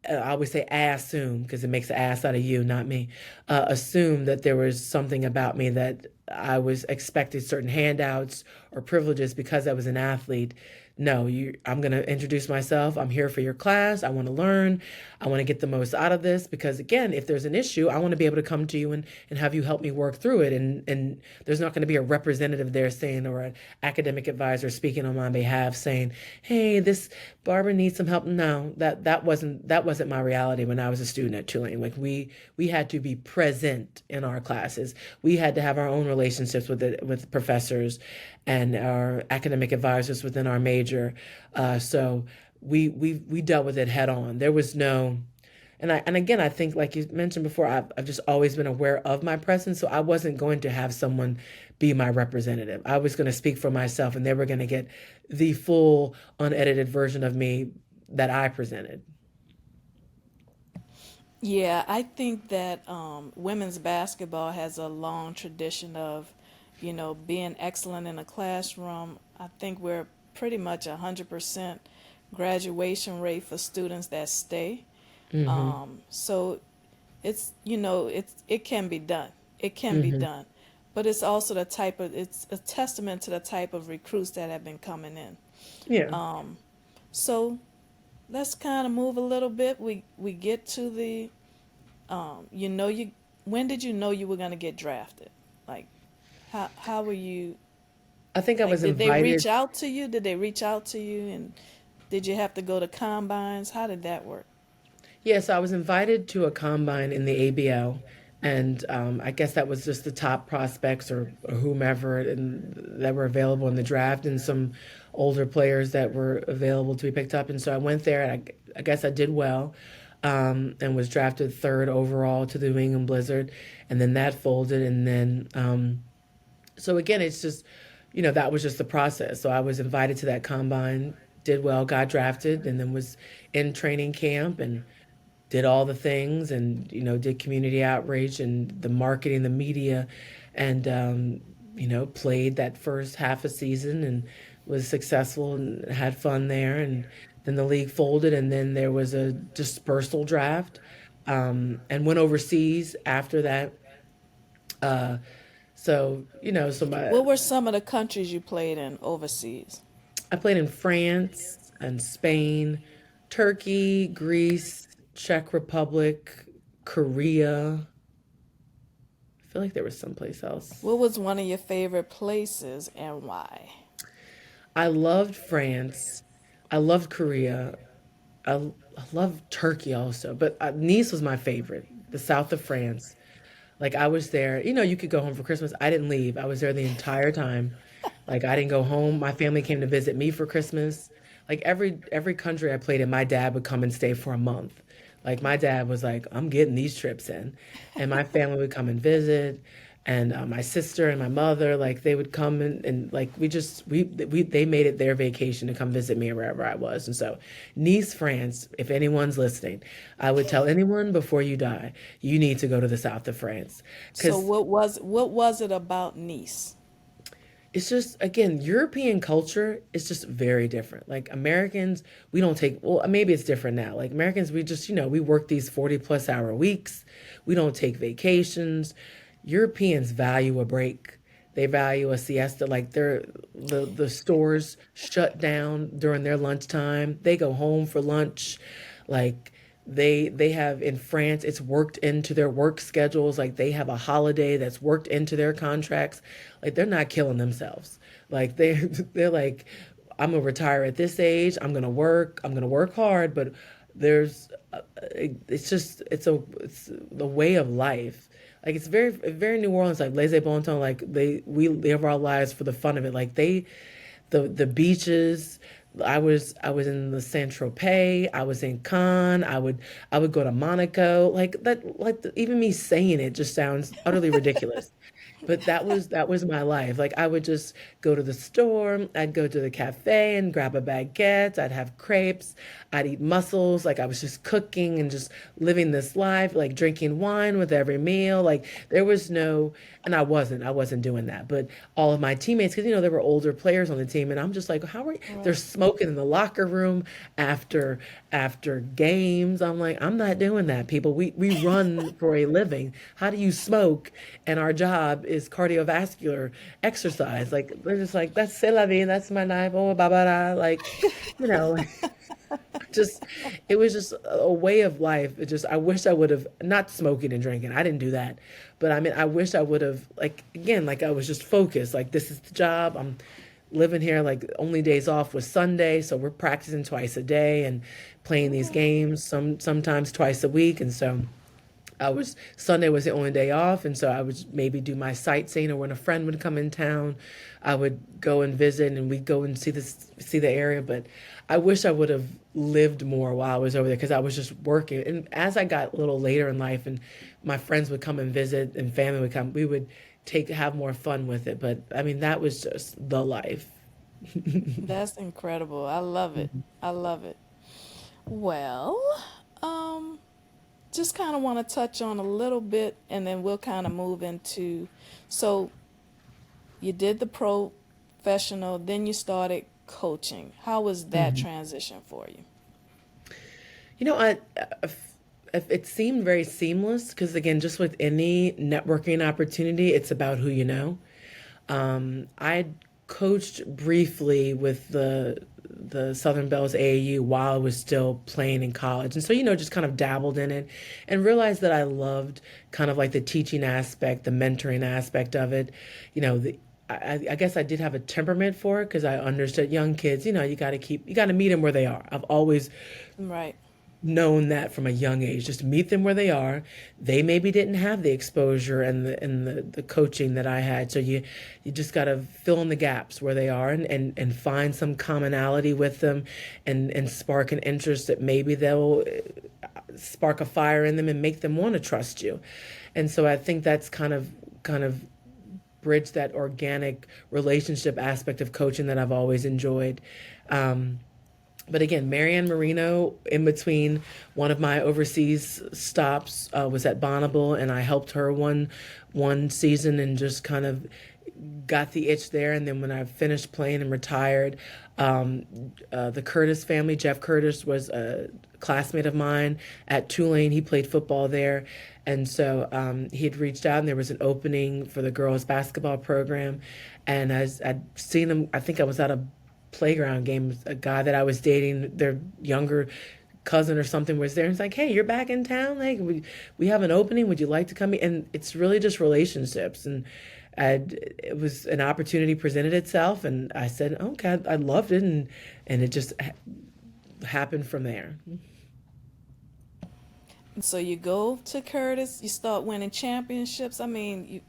I always say I assume because it makes an ass out of you, not me. Assume that there was something about me that I was expected certain handouts or privileges because I was an athlete. No, I'm going to introduce myself. I'm here for your class. I want to learn. I want to get the most out of this because, again, if there's an issue, I want to be able to come to you and have you help me work through it. And there's not going to be a representative there saying, or an academic advisor speaking on my behalf saying, hey, this Barbara needs some help. No, that wasn't my reality when I was a student at Tulane. Like we had to be present in our classes. We had to have our own relationships with professors and our academic advisors within our major. So we dealt with it head on. There was no, and again, I think like you mentioned before, I've just always been aware of my presence. So I wasn't going to have someone be my representative. I was going to speak for myself, and they were going to get the full unedited version of me that I presented. Yeah, I think that women's basketball has a long tradition of, being excellent in a classroom. I think we're pretty much 100% graduation rate for students that stay. Hmm. So it can be done. It can be Hmm. done. But it's also it's a testament to the type of recruits that have been coming in. Yeah. So let's kind of move a little bit. We get to the you when did you know you were going to get drafted? Like how were you, I think I like, was did they invited. reach out to you? Did they reach out to you, and did you have to go to combines? How did that work? Yes, I was invited to a combine in the ABL, and I guess that was just the top prospects or whomever that were available in the draft, and some older players that were available to be picked up. And so I went there, and I guess I did well, and was drafted third overall to the New England Blizzard, and then that folded, and then so again, it's just, that was just the process. So I was invited to that combine, did well, got drafted, and then was in training camp and did all the things and did community outreach and the marketing, the media, and played that first half a season and was successful and had fun there. And then the league folded, and then there was a dispersal draft, and went overseas after that. Uh, so What were some of the countries you played in overseas? I played in France and Spain, Turkey, Greece, Czech Republic, Korea. I feel like there was someplace else. What was one of your favorite places and why? I loved France. I loved Korea. I loved Turkey also, but Nice was my favorite, the south of France. Like I was there, you could go home for Christmas. I didn't leave. I was there the entire time. Like I didn't go home. My family came to visit me for Christmas. Like every country I played in, my dad would come and stay for a month. Like my dad was like, I'm getting these trips in, and my family would come and visit, and my sister and my mother, like they would come and like we they made it their vacation to come visit me wherever I was. And so Nice, France, if anyone's listening, I would tell anyone before you die, you need to go to the south of France So because what was it about Nice? it's just, again, European culture is just very different. Like Americans, we don't take, well, maybe it's different now. Like Americans, we just, we work these 40+ hour weeks. We don't take vacations. Europeans value a break. They value a siesta. Like the stores shut down during their lunchtime. They go home for lunch. Like they have in France, it's worked into their work schedules. Like they have a holiday that's worked into their contracts. Like they're not killing themselves. Like they're like, I'm gonna retire at this age. I'm gonna work. I'm gonna work hard, but there's it's just it's the way of life. Like it's very New Orleans, like laissez bon temps. Like we live our lives for the fun of it. Like the beaches. I was in the Saint Tropez. I was in Cannes. I would go to Monaco. Like that. Like even me saying it just sounds utterly ridiculous. But that was my life. Like I would just go to the store, I'd go to the cafe and grab a baguette, I'd have crepes, I'd eat mussels, like I was just cooking and just living this life, like drinking wine with every meal. Like there was no, and I wasn't doing that. But all of my teammates, because there were older players on the team, and I'm just like, how are you? They're Right. smoking in the locker room after games. I'm like, I'm not doing that, people. We run for a living. How do you smoke? And our job is cardiovascular exercise. Like they're just like, that's c'est la vie, that's my life. Oh, blah blah blah. Like, you know, just it was just a way of life. It just I wish I would have not smoking and drinking. I didn't do that. But I mean, I wish I would have like again, like I was just focused. Like this is the job. I'm living here. Like only days off was Sunday, so we're practicing twice a day and playing these games sometimes twice a week. And so Sunday was the only day off, and so I would maybe do my sightseeing, or when a friend would come in town, I would go and visit, and we'd go and see the area. But I wish I would have lived more while I was over there because I was just working. And as I got a little later in life, and my friends would come and visit, and family would come, we would have more fun with it. But I mean, that was just the life. That's incredible. I love it. I love it. Well, um, just kind of want to touch on a little bit, and then we'll kind of move into. So you did the professional, then you started coaching. How was that transition for you? You know, it seemed very seamless because, again, just with any networking opportunity, it's about who you know. I coached briefly with the Southern Bells AAU while I was still playing in college, and so just kind of dabbled in it, and realized that I loved kind of like the teaching aspect, the mentoring aspect of it. You know, I guess I did have a temperament for it because I understood young kids. You got to meet them where they are. I've always Right. known that from a young age. Just meet them where they are. They maybe didn't have the exposure and the coaching that I had. So you just gotta fill in the gaps where they are, and find some commonality with them, and spark an interest that maybe they'll spark a fire in them and make them want to trust you. And so I think that's kind of bridge that organic relationship aspect of coaching that I've always enjoyed. But again, Marianne Marino, in between one of my overseas stops, was at Bonneville, and I helped her one season and just kind of got the itch there. And then when I finished playing and retired, the Curtis family, Jeff Curtis, was a classmate of mine at Tulane. He played football there. And so he had reached out, and there was an opening for the girls' basketball program. And I'd seen him, I think I was at a playground game, a guy that I was dating, their younger cousin or something, was there. He's like, "Hey, you're back in town. Like, we have an opening. Would you like to come?" And it's really just relationships. And it was an opportunity presented itself, and I said, "Okay, I loved it," and it just happened from there. And so you go to Curtis, you start winning championships. I mean,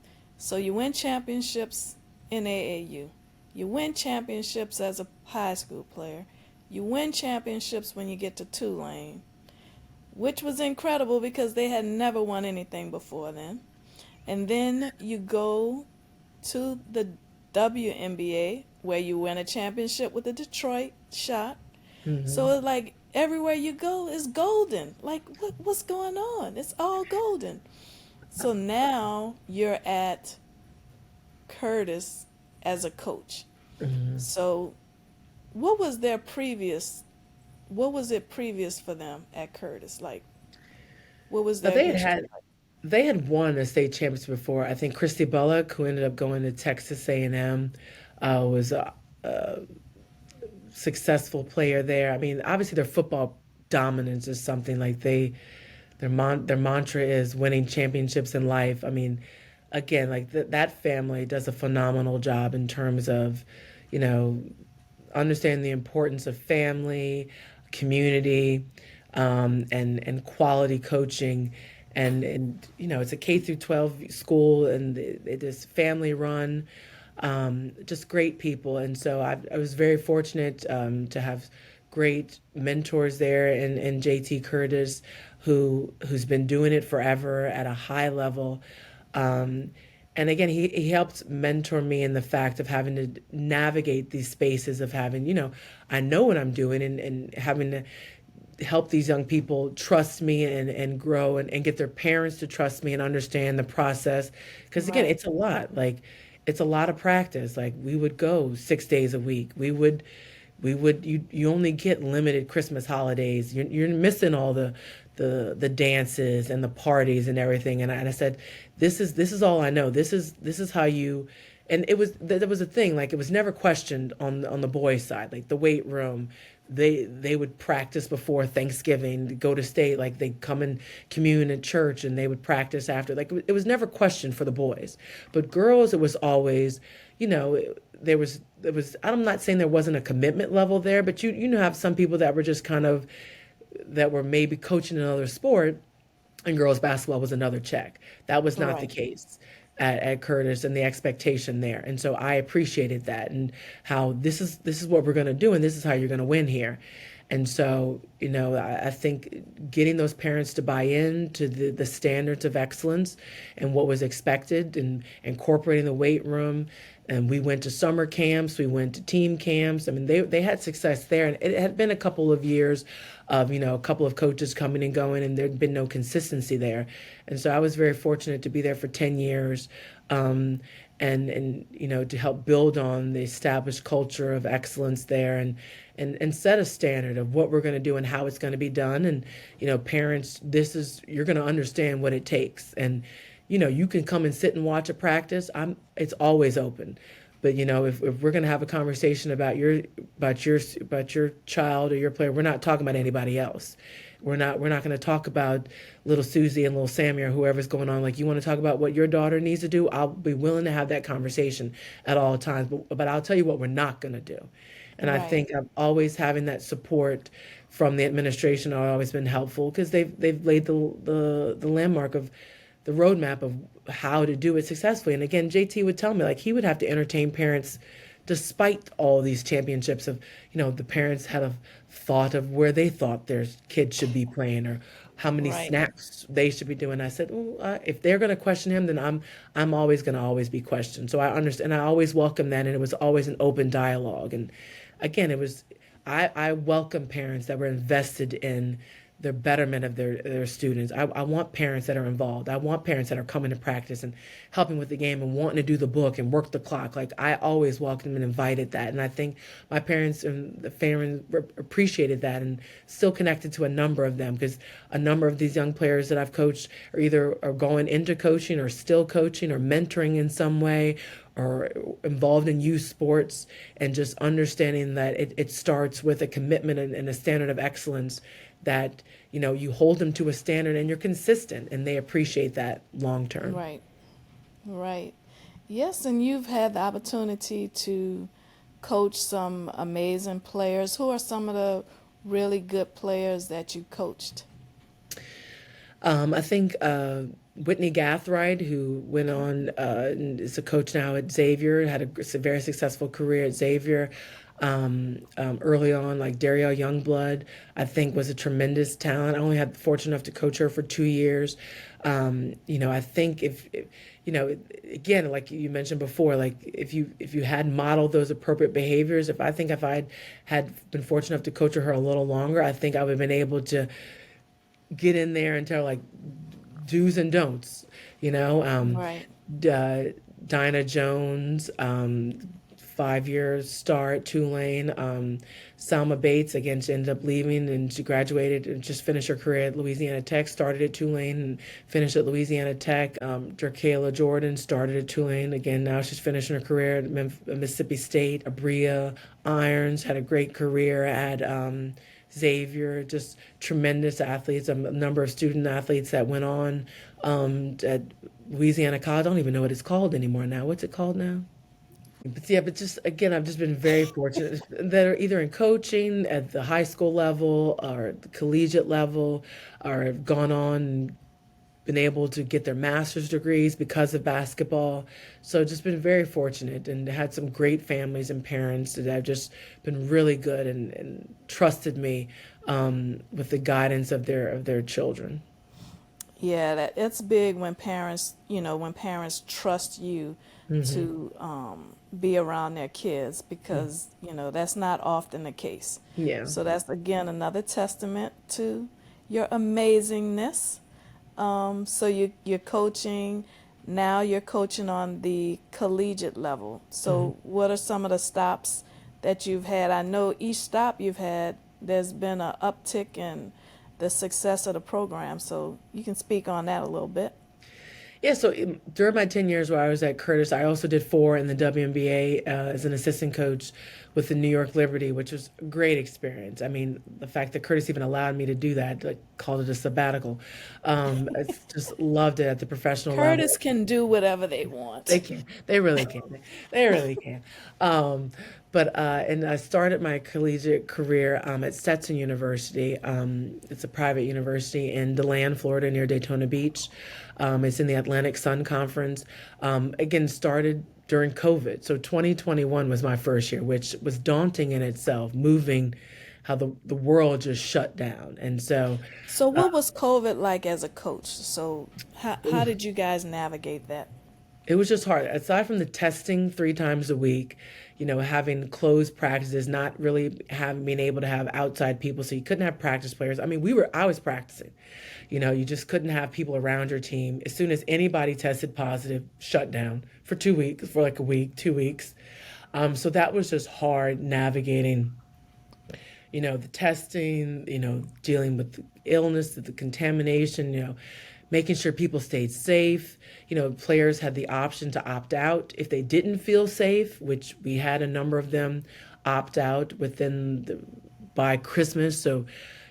you win championships in AAU. You win championships as a high school player. You win championships when you get to Tulane, which was incredible because they had never won anything before then. And then you go to the WNBA, where you win a championship with the Detroit Shot. So it's like everywhere you go is golden. Like, what's going on? It's all golden. So now you're at Curtis as a coach. So what was what was it previous for them at Curtis? Like, what was But their they had history had like? They had won a state championship before. I think Christy Bullock, who ended up going to Texas A&M, was a successful player there. I mean, obviously their football dominance is something like their mantra is winning championships in life. I mean, again, like that family does a phenomenal job in terms of, you know, understanding the importance of family, community, and quality coaching. And it's a K through 12 school, and it is family run, just great people. And so I was very fortunate to have great mentors there, and JT Curtis, who's been doing it forever at a high level. Um, and again, he helped mentor me in the fact of having to navigate these spaces of having, I know what I'm doing, and having to help these young people trust me and grow, and get their parents to trust me and understand the process. Because again, Right. it's a lot. Like, it's a lot of practice. Like, we would go 6 days a week. You only get limited Christmas holidays. You're missing all the dances and the parties and everything. And I said, this is all I know. This is how you. And there was a thing, like, it was never questioned on the boys' side, like the weight room. They would practice before Thanksgiving, go to state, like they come and commune at church, and they would practice after. Like, it was never questioned for the boys, but girls, it was always, there was. I'm not saying there wasn't a commitment level there, but have some people that were just kind of, that were maybe coaching another sport, and girls basketball was another check. That was not the Right. case at Curtis, and the expectation there. And so I appreciated that, and how this is what we're going to do, and this is how you're going to win here. And so, I think getting those parents to buy in to the standards of excellence and what was expected, and incorporating the weight room. And we went to summer camps, we went to team camps. I mean, they had success there. And it had been a couple of years of, a couple of coaches coming and going, and there'd been no consistency there. And so I was very fortunate to be there for 10 years. Um, and to help build on the established culture of excellence there, and set a standard of what we're going to do and how it's going to be done. And parents, you're going to understand what it takes. And you can come and sit and watch a practice. It's always open. But if we're going to have a conversation about your child or your player, we're not talking about anybody else. We're not going to talk about little Susie and little Sammy or whoever's going on. Like, you want to talk about what your daughter needs to do, I'll be willing to have that conversation at all times. But I'll tell you what we're not going to do. And I Right. think I'm always having that support from the administration have always been helpful, because they've laid the landmark of the roadmap of how to do it successfully. And again, JT would tell me, like, he would have to entertain parents despite all these championships of, the parents had a thought of where they thought their kids should be playing, or how many Right. snaps they should be doing. I said, well, if they're going to question him, then I'm always going to always be questioned. So I understand. I always welcome that, and it was always an open dialogue. And again, I welcome parents that were invested in the betterment of their students. I want parents that are involved. I want parents that are coming to practice and helping with the game and wanting to do the book and work the clock. Like, I always welcomed and invited that. And I think my parents and the family appreciated that, and still connected to a number of them, because a number of these young players that I've coached are going into coaching, or still coaching, or mentoring in some way, or involved in youth sports. And just understanding that it starts with a commitment and a standard of excellence, that you hold them to a standard, and you're consistent, and they appreciate that long term. Right. Right. Yes, and you've had the opportunity to coach some amazing players. Who are some of the really good players that you coached? I think Whitney Gathright, who went on and is a coach now at Xavier, had a very successful career at Xavier. Early on, like Darielle Youngblood, I think was a tremendous talent. I only had the fortune enough to coach her for 2 years. I think if again, like you mentioned before, like, if you had modeled those appropriate behaviors, if I'd had been fortunate enough to coach her a little longer, I think I would have been able to get in there and tell, like, do's and don'ts. Right. D- Dinah Jones, 5 year star at Tulane. Salma Bates, again, she ended up leaving and she graduated and just finished her career at Louisiana Tech, started at Tulane and finished at Louisiana Tech. Jerkayla Jordan started at Tulane. Again, now she's finishing her career at Mississippi State. Abria Irons had a great career at Xavier, just tremendous athletes, a number of student athletes that went on at Louisiana College. I don't even know what it's called anymore now. What's it called now? But yeah, but just again, I've just been very fortunate that are either in coaching at the high school level or the collegiate level, or have gone on and been able to get their master's degrees because of basketball. So just been very fortunate and had some great families and parents that have just been really good and trusted me with the guidance of their children. Yeah, that it's big when parents, when parents trust you to be around their kids because, that's not often the case. Yeah. So that's again another testament to your amazingness. So you're coaching, now you're coaching on the collegiate level. So what are some of the stops that you've had? I know each stop you've had, there's been an uptick in the success of the program. So you can speak on that a little bit. Yeah, so during my 10 years where I was at Curtis, I also did 4 in the WNBA as an assistant coach with the New York Liberty, which was a great experience. I mean, the fact that Curtis even allowed me to do that, like, called it a sabbatical. I just loved it at the professional level. Curtis can do whatever they want. They can. They really can. They really can. And I started my collegiate career at Stetson University. It's a private university in DeLand, Florida, near Daytona Beach. It's in the Atlantic Sun Conference. Again, started during COVID. So 2021 was my first year, which was daunting in itself, moving how the world just shut down. And so what was COVID like as a coach? So how did you guys navigate that? it was just hard. Aside from the testing 3 times a week, having closed practices, not really having being able to have outside people, so you couldn't have practice players. I mean, I was practicing. You just couldn't have people around your team. As soon as anybody tested positive, shut down for 2 weeks, for like a week, 2 weeks. So that was just hard navigating, the testing, dealing with the illness, the contamination, making sure people stayed safe. Players had the option to opt out if they didn't feel safe, which we had a number of them opt out by Christmas. So,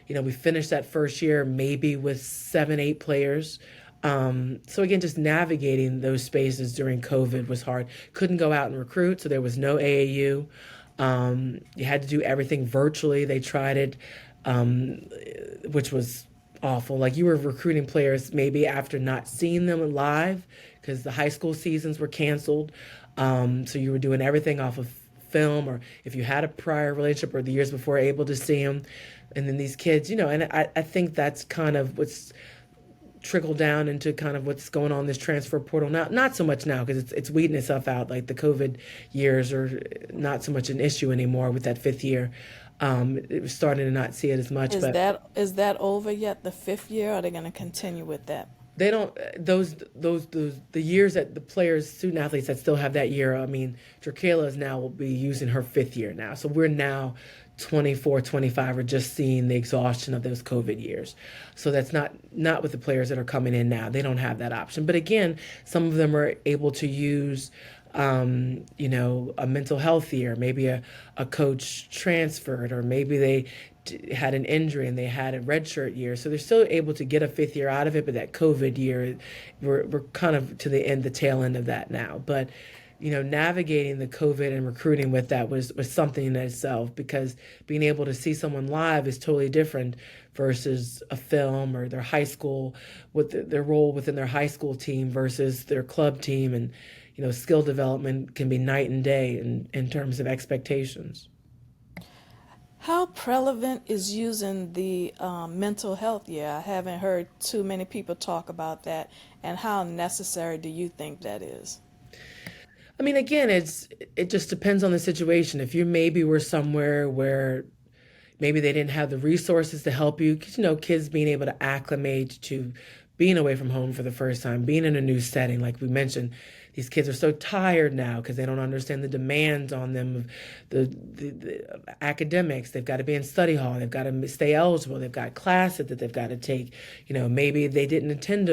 we finished that first year maybe with 7, 8 players. So again, just navigating those spaces during COVID was hard. Couldn't go out and recruit, so there was no AAU. You had to do everything virtually. They tried it, which was awful. Like, you were recruiting players maybe after not seeing them live because the high school seasons were canceled. So you were doing everything off of film, or if you had a prior relationship or the years before, able to see them. And then these kids, and I think that's kind of what's trickled down into kind of what's going on in this transfer portal now. Not so much now because it's weeding itself out. Like, the COVID years are not so much an issue anymore with that 5th year. It was starting to not see it as much. Is that over yet? The 5th year? Or are they going to continue with that? They don't, the years that the players, student athletes that still have that year. I mean, Jerkayla will be using her 5th year now. So we're now 24, 25 are just seeing the exhaustion of those COVID years. So that's not with the players that are coming in now. They don't have that option. But again, some of them are able to use, a mental health year. Maybe a coach transferred, or maybe they had an injury and they had a redshirt year. So they're still able to get a 5th year out of it. But that COVID year, we're kind of to the tail end of that now. But navigating the COVID and recruiting with that was something in itself, because being able to see someone live is totally different versus a film or their high school, with their role within their high school team versus their club team. And, skill development can be night and day in terms of expectations. How prevalent is using the mental health year? I haven't heard too many people talk about that. And how necessary do you think that is? I mean, again, it just depends on the situation. If you maybe were somewhere where maybe they didn't have the resources to help you, because, kids being able to acclimate to being away from home for the first time, being in a new setting, like we mentioned, these kids are so tired now because they don't understand the demands on them of the academics. They've got to be in study hall. They've got to stay eligible. They've got classes that they've got to take. Maybe they didn't attend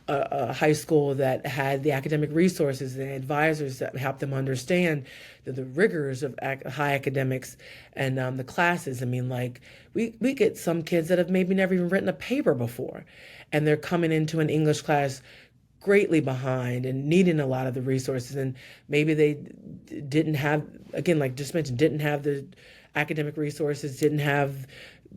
a high school that had the academic resources and advisors that helped them understand the rigors of high academics and the classes. I mean, like we get some kids that have maybe never even written a paper before, and they're coming into an English class greatly behind and needing a lot of the resources, and maybe they didn't have, again, like just mentioned, didn't have the academic resources,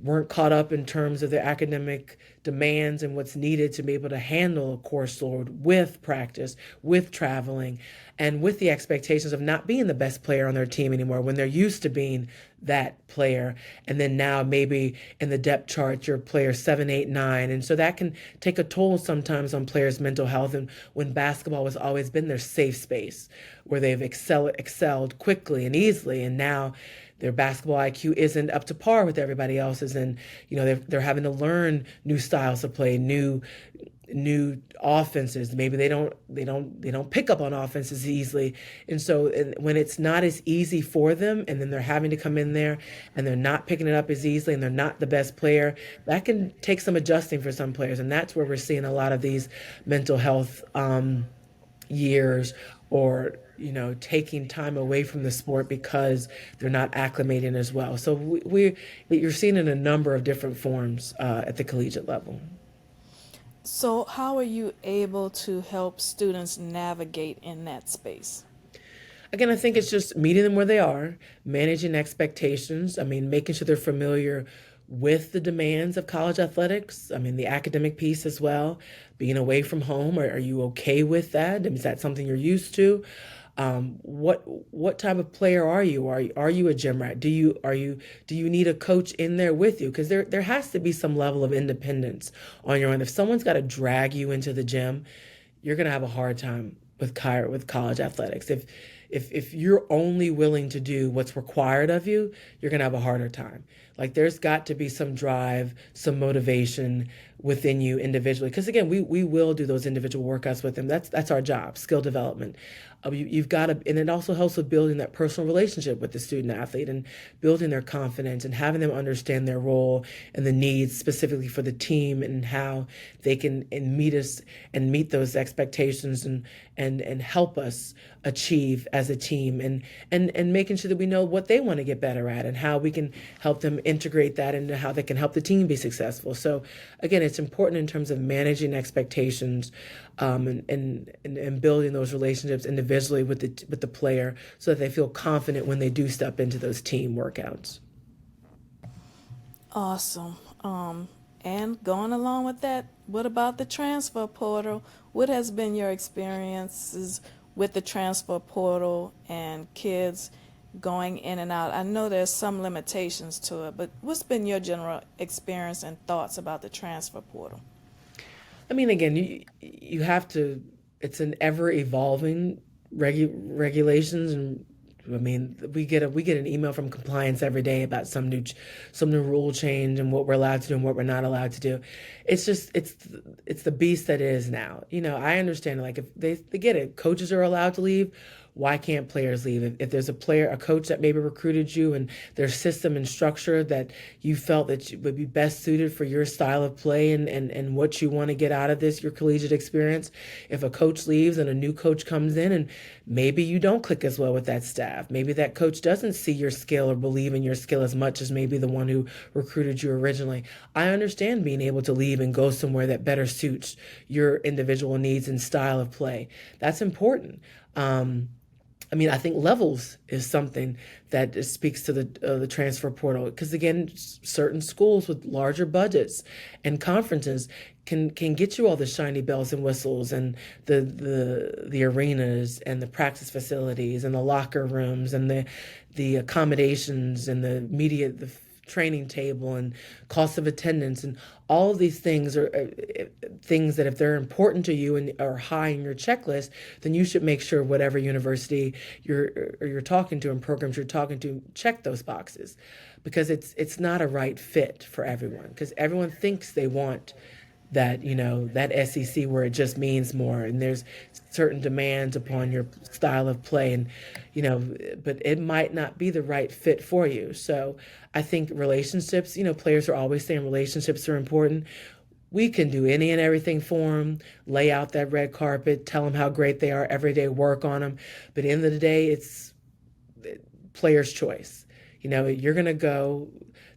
weren't caught up in terms of their academic demands and what's needed to be able to handle a course load with practice, with traveling, and with the expectations of not being the best player on their team anymore when they're used to being that player. And then now maybe in the depth chart, you're player 7, 8, 9. And so that can take a toll sometimes on players' mental health. And when basketball has always been their safe space where they've excelled quickly and easily, and now their basketball IQ isn't up to par with everybody else's, and they're having to learn new styles of play, new offenses. Maybe they don't pick up on offenses easily, and so when it's not as easy for them, and then they're having to come in there and they're not picking it up as easily, and they're not the best player, that can take some adjusting for some players, and that's where we're seeing a lot of these mental health years, or taking time away from the sport because they're not acclimating as well. So you're seeing in a number of different forms at the collegiate level. So, how are you able to help students navigate in that space? Again, I think it's just meeting them where they are, managing expectations. I mean, making sure they're familiar with the demands of college athletics. I mean, the academic piece as well, being away from home. Are you okay with that? Is that something you're used to? What type of player are you? Are you a gym rat? Do you need a coach in there with you? Because there has to be some level of independence on your own. If someone's got to drag you into the gym, you're gonna have a hard time with college athletics. If you're only willing to do what's required of you, you're gonna have a harder time. Like there's got to be some drive, some motivation within you individually. Because again, we will do those individual workouts with them. That's our job, skill development. You've got to, and it also helps with building that personal relationship with the student athlete and building their confidence and having them understand their role and the needs specifically for the team and how they can meet those expectations and help us achieve as a team, and making sure that we know what they want to get better at and how we can help them integrate that into how they can help the team be successful. So again, it's important in terms of managing expectations, and building those relationships individually with the player so that they feel confident when they do step into those team workouts. Awesome. And going along with that, what about the transfer portal? What has been your experiences with the transfer portal and kids going in and out? I know there's some limitations to it, but what's been your general experience and thoughts about the transfer portal? I mean, again, you have to. It's an ever evolving regulations, and I mean, we get an email from compliance every day about some new rule change and what we're allowed to do and what we're not allowed to do. It's just it's the beast that is now. I understand, like, if they get it, coaches are allowed to leave. Why can't players leave? If there's a coach that maybe recruited you and their system and structure that you felt that would be best suited for your style of play and what you want to get out of your collegiate experience, if a coach leaves and a new coach comes in and maybe you don't click as well with that staff, maybe that coach doesn't see your skill or believe in your skill as much as maybe the one who recruited you originally. I understand being able to leave and go somewhere that better suits your individual needs and style of play. That's important. I mean, I think levels is something that speaks to the transfer portal, because again, certain schools with larger budgets and conferences can get you all the shiny bells and whistles and the arenas and the practice facilities and the locker rooms and the accommodations and the training table and cost of attendance, and all of these things are things that if they're important to you and are high in your checklist, then you should make sure whatever university you're talking to and programs you're talking to check those boxes, because it's not a right fit for everyone, because everyone thinks they want that, that SEC where it just means more and there's certain demands upon your style of play and, but it might not be the right fit for you. So I think relationships, players are always saying relationships are important. We can do any and everything for them, lay out that red carpet, tell them how great they are every day, work on them. But at the end of the day, it's player's choice. You're going to go,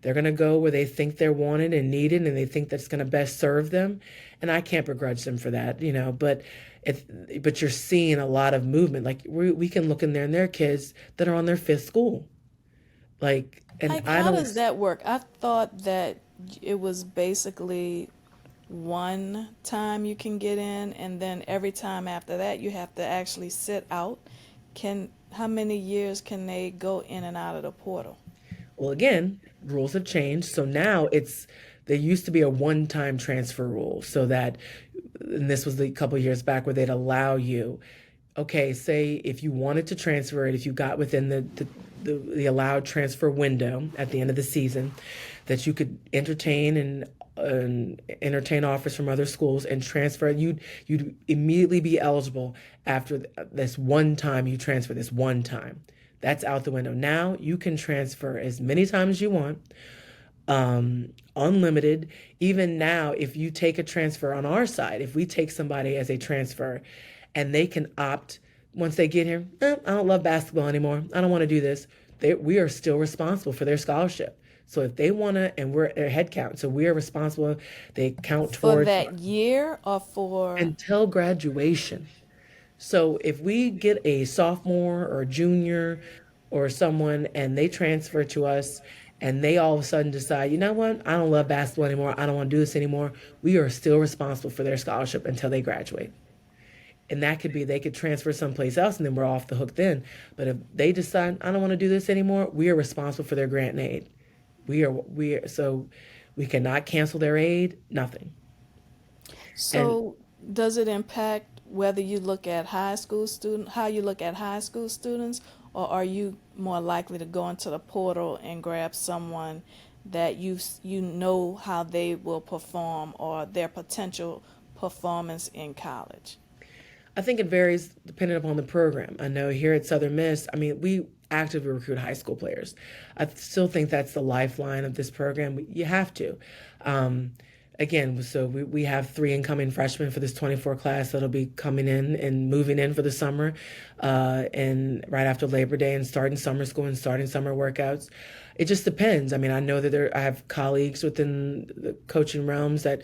they're going to go where they think they're wanted and needed and they think that's going to best serve them. And I can't begrudge them for that, but but you're seeing a lot of movement. Like we can look in there and there are kids that are on their fifth school. Like, and Like, I how don't, does that work? I thought that it was basically one time you can get in, and then every time after that you have to actually sit out. How many years can they go in and out of the portal? well, again, rules have changed. So now there used to be a one-time transfer rule so that, and this was a couple of years back where they'd allow you, okay, say if you wanted to transfer it, if you got within the allowed transfer window at the end of the season, that you could and entertain offers from other schools and transfer. You'd immediately be eligible after this one time you transfer this one time. That's out the window. Now you can transfer as many times as you want, unlimited. Even now, if you take a transfer on our side, if we take somebody as a transfer and they can opt once they get here, I don't love basketball anymore. I don't want to do this. We are still responsible for their scholarship. So if they want to, and we're at their head count, so we are responsible. They count For towards that year or for. until graduation. So if we get a sophomore or a junior or someone and they transfer to us and they all of a sudden decide, you know what, I don't love basketball anymore, I don't want to do this anymore, we are still responsible for their scholarship until they graduate. And that could be they could transfer someplace else and then we're off the hook then. But if they decide, I don't want to do this anymore, we are responsible for their grant and aid. So we cannot cancel their aid, nothing. And So does it impact whether you look at high school student, how you look at high school students, or are you more likely to go into the portal and grab someone that you know how they will perform or their potential performance in college? I think it varies depending upon the program. I know here at Southern Miss, I mean, we actively recruit high school players. I still think that's the lifeline of this program. You have to. Um, Again, so we have three incoming freshmen for this 24 class that'll be coming in and moving in for the summer, and right after Labor Day and starting summer school and starting summer workouts. It just depends. I mean, I know that I have colleagues within the coaching realms that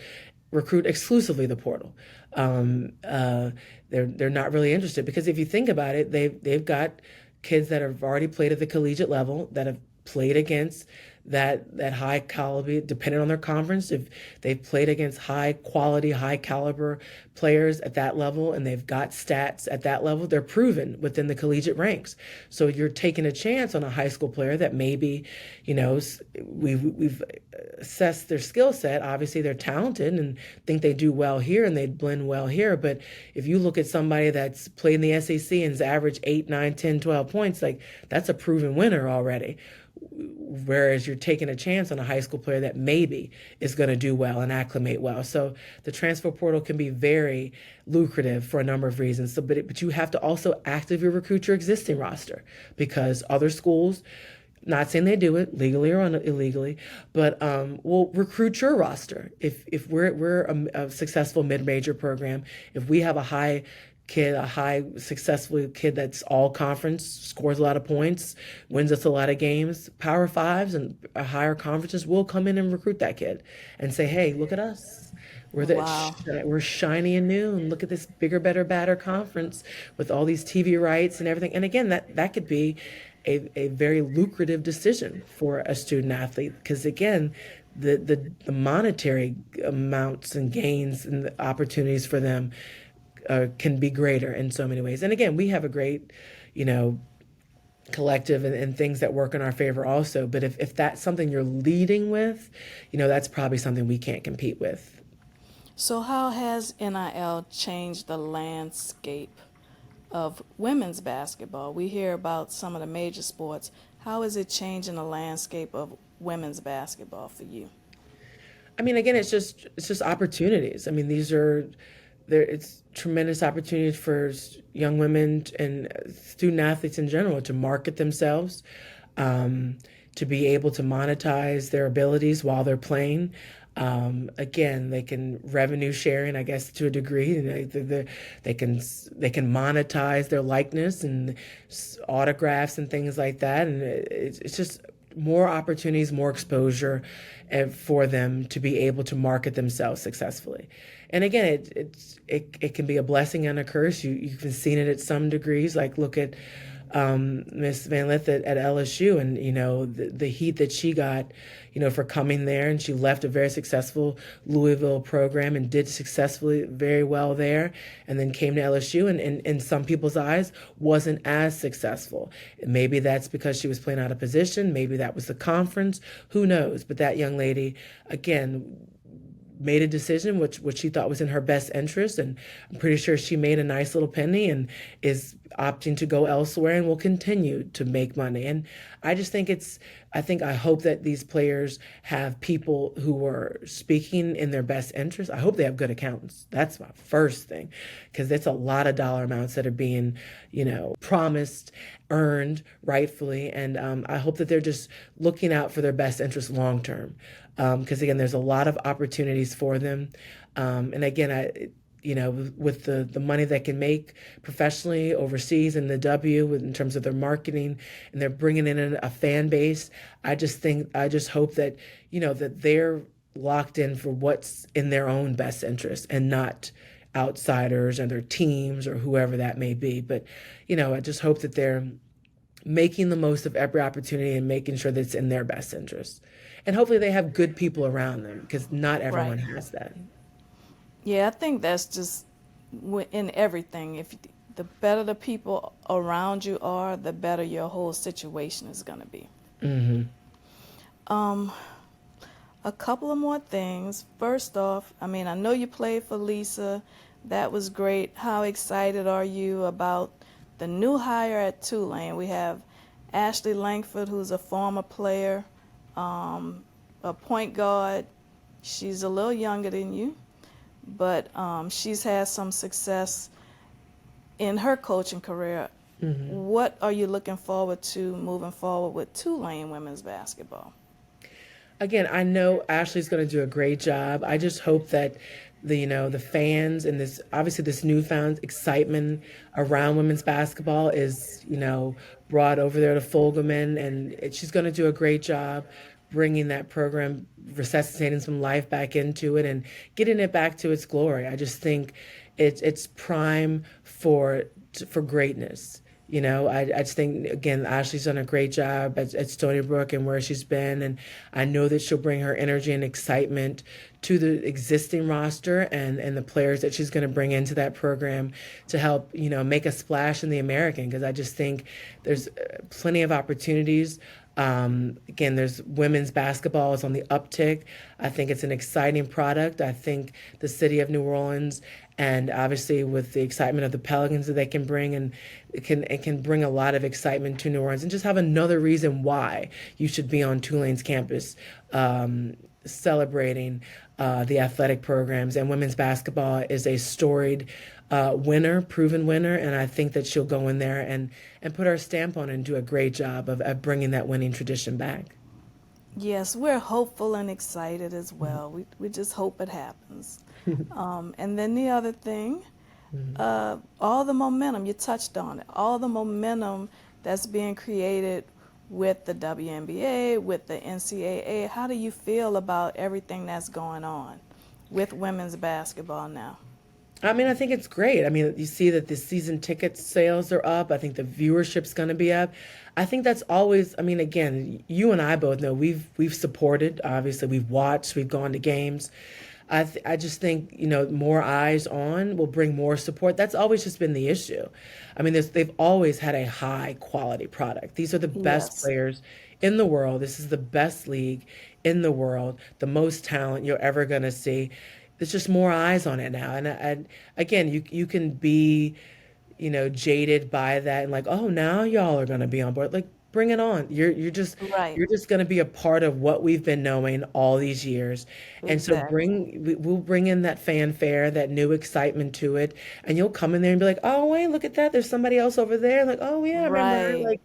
recruit exclusively the portal. They're not really interested because if you think about it, they've got kids that have already played at the collegiate level that have played against that high caliber, depending on their conference. If they've played against high quality, high caliber players at that level and they've got stats at that level, they're proven within the collegiate ranks. So you're taking a chance on a high school player that maybe, we've assessed their skill set. Obviously, they're talented and think they do well here and they blend well here. But if you look at somebody that's played in the SEC and has averaged 8, 9, 10, 12 points, like that's a proven winner already. Whereas you're taking a chance on a high school player that maybe is going to do well and acclimate well. So the transfer portal can be very lucrative for a number of reasons. So, but you have to also actively recruit your existing roster because other schools, not saying they do it legally or illegally, but will recruit your roster. If we're a successful mid-major program, if we have a high successful kid that's all conference, scores a lot of points, wins us a lot of games, Power Fives and higher conferences will come in and recruit that kid and say, hey, look at us. Wow. We're shiny and new, and look at this bigger, better, badder conference with all these TV rights and everything. And again, that could be a very lucrative decision for a student athlete because again, the monetary amounts and gains and the opportunities for them can be greater in so many ways. And again, we have a great, collective and things that work in our favor also. But if that's something you're leading with, that's probably something we can't compete with. So how has NIL changed the landscape of women's basketball? We hear about some of the major sports. How is it changing the landscape of women's basketball for you? I mean, again, it's just opportunities. I mean, these are there. It's tremendous opportunities for young women and student athletes in general to market themselves, um, to be able to monetize their abilities while they're playing. Again, they can revenue sharing, I guess, to a degree. They can monetize their likeness and autographs and things like that, and it's just more opportunities, more exposure, for them to be able to market themselves successfully. And again, it can be a blessing and a curse. You've seen it at some degrees. Like look at Miss Van Lith at LSU, and the heat that she got, for coming there, and she left a very successful Louisville program and did successfully very well there, and then came to LSU, and in some people's eyes wasn't as successful. Maybe that's because she was playing out of position. Maybe that was the conference. Who knows? But that young lady, again, made a decision which she thought was in her best interest, and I'm pretty sure she made a nice little penny and is opting to go elsewhere and will continue to make money. And I just think I hope that these players have people who are speaking in their best interest. I hope they have good accountants. That's my first thing, because it's a lot of dollar amounts that are being promised, earned rightfully, and I hope that they're just looking out for their best interest long term, because again, there's a lot of opportunities for them, and again, with the money they can make professionally overseas in the in terms of their marketing, and they're bringing in a fan base. I just hope that that they're locked in for what's in their own best interest and not outsiders and their teams or whoever that may be. But I just hope that they're making the most of every opportunity and making sure that it's in their best interest. And hopefully they have good people around them, because not everyone Right. has that. Yeah, I think that's just in everything. If the better the people around you are, the better your whole situation is going to be. Hmm. Um, a couple of more things. First off, I mean, I know you played for Lisa. That was great. How excited are you about the new hire at Tulane? We have Ashley Langford, who's a former player, a point guard. She's a little younger than you, but she's had some success in her coaching career. Hmm. What are you looking forward to moving forward with Tulane women's basketball? Again, I know Ashley's going to do a great job. I just hope that the fans and this newfound excitement around women's basketball is brought over there to Fulgerman, and she's going to do a great job bringing that program, resuscitating some life back into it and getting it back to its glory. I just think it's prime for greatness. I just think, again, Ashley's done a great job at Stony Brook and where she's been. And I know that she'll bring her energy and excitement to the existing roster and the players that she's going to bring into that program to help, make a splash in the American. Because I just think there's plenty of opportunities. Again, there's women's basketball is on the uptick. I think it's an exciting product. I think the city of New Orleans, and obviously with the excitement of the Pelicans that they can bring, and it can bring a lot of excitement to New Orleans, and just have another reason why you should be on Tulane's campus, celebrating the athletic programs. And women's basketball is a storied winner, proven winner, and I think that she'll go in there and put her stamp on it and do a great job of bringing that winning tradition back. Yes, we're hopeful and excited as well. We just hope it happens. And then the other thing, all the momentum, you touched on it, all the momentum that's being created with the WNBA, with the NCAA. How do you feel about everything that's going on with women's basketball now? I mean, I think it's great. I mean, you see that the season ticket sales are up. I think the viewership's going to be up. I think that's always. I mean, again, you and I both know we've supported. Obviously, we've watched. We've gone to games. I just think more eyes on will bring more support. That's always just been the issue. I mean, they've always had a high quality product. These are the best Yes. players in the world. This is the best league in the world. The most talent you're ever going to see. There's just more eyes on it now, and again, you can be jaded by that and like, oh, now y'all are going to be on board. Like, bring it on. Right. you're just going to be a part of what we've been knowing all these years. And so Exactly. we'll bring in that fanfare, that new excitement to it, and you'll come in there and be like, "Oh, wait, look at that. There's somebody else over there." Like, "Oh, yeah, I remember her." Right. Like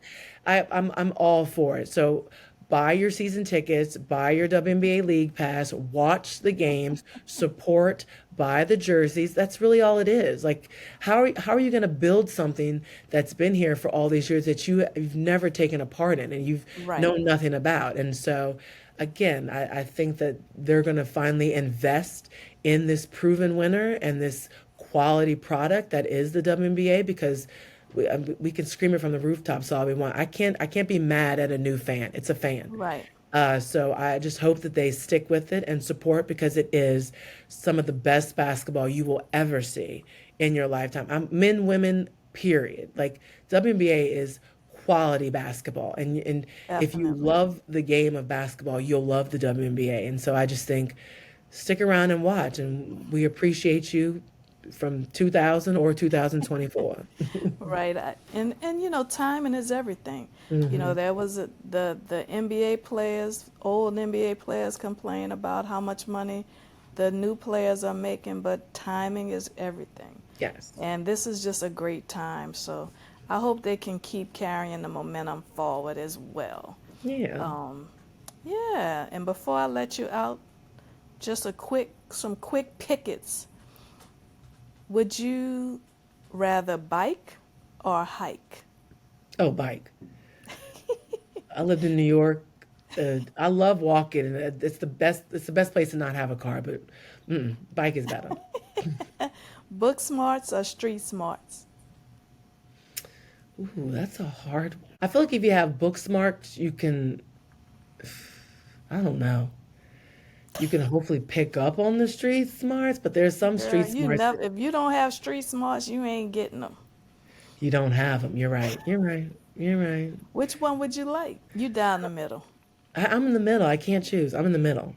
I'm all for it. So buy your season tickets, buy your WNBA League Pass, watch the games, support, buy the jerseys. That's really all it is. Like, how are you going to build something that's been here for all these years that you've never taken a part in and you've Right. known nothing about? And so, again, I think that they're going to finally invest in this proven winner and this quality product that is the WNBA because we can scream it from the rooftops all we want. I can't be mad at a new fan. It's a fan. Right. So I just hope that they stick with it and support because it is some of the best basketball you will ever see in your lifetime. Men, women, period. Like WNBA is quality basketball, and if you Definitely. love the game of basketball, you'll love the WNBA. And so I just think stick around and watch, and we appreciate you from 2000 or 2024. Right. And timing is everything. There was the NBA players, old NBA players complain about how much money the new players are making, but timing is everything. Yes. And this is just a great time. So I hope they can keep carrying the momentum forward as well. Yeah. Um, yeah, and before I let you out, just some quick pickets. Would you rather bike or hike? Oh, bike. I lived in New York. I love walking, and it's the best. It's the best place to not have a car, but bike is better. Book smarts or street smarts? Ooh, that's a hard one. I feel like if you have book smarts, you can. I don't know. You can hopefully pick up on the street smarts, but there's some Girl, street smarts that if you don't have street smarts, you ain't getting them. you don't have them. You're right. You're right. You're right. Which one would you like? You down the middle. I'm in the middle. I can't choose. I'm in the middle.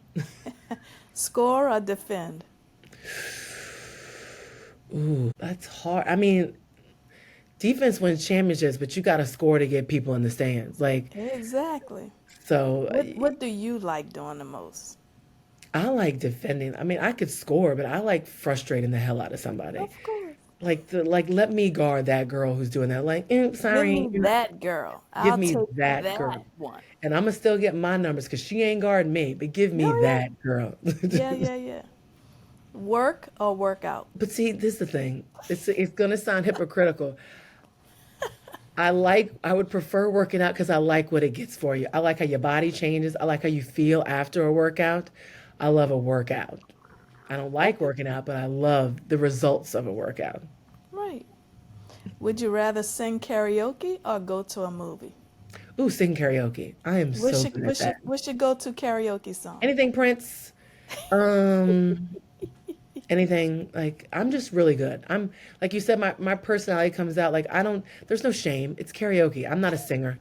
Score or defend? Ooh, that's hard. I mean, defense wins championships, but you got to score to get people in the stands. Like, Exactly. so What do you like doing the most? I like defending. I mean, I could score, but I like frustrating the hell out of somebody. Of course. Like let me guard that girl who's doing that. Like, Give sorry, me that girl. give I'll me take that that girl. one. And I'm gonna still get my numbers because she ain't guarding me, but give me Oh that girl. yeah. Yeah, yeah, yeah. Work or work out? But see, this is the thing. It's gonna sound hypocritical. I would prefer working out because I like what it gets for you. I like how your body changes. I like how you feel after a workout. I love a workout. I don't like Okay. working out, but I love the results of a workout. Right. Would you rather sing karaoke or go to a movie? Ooh, sing karaoke. I am What's so your good at what's your that. what's your go-to karaoke song? Anything Prince, um, anything like I'm just really good. I'm like you said, my personality comes out like I don't. There's no shame. It's karaoke. I'm not a singer,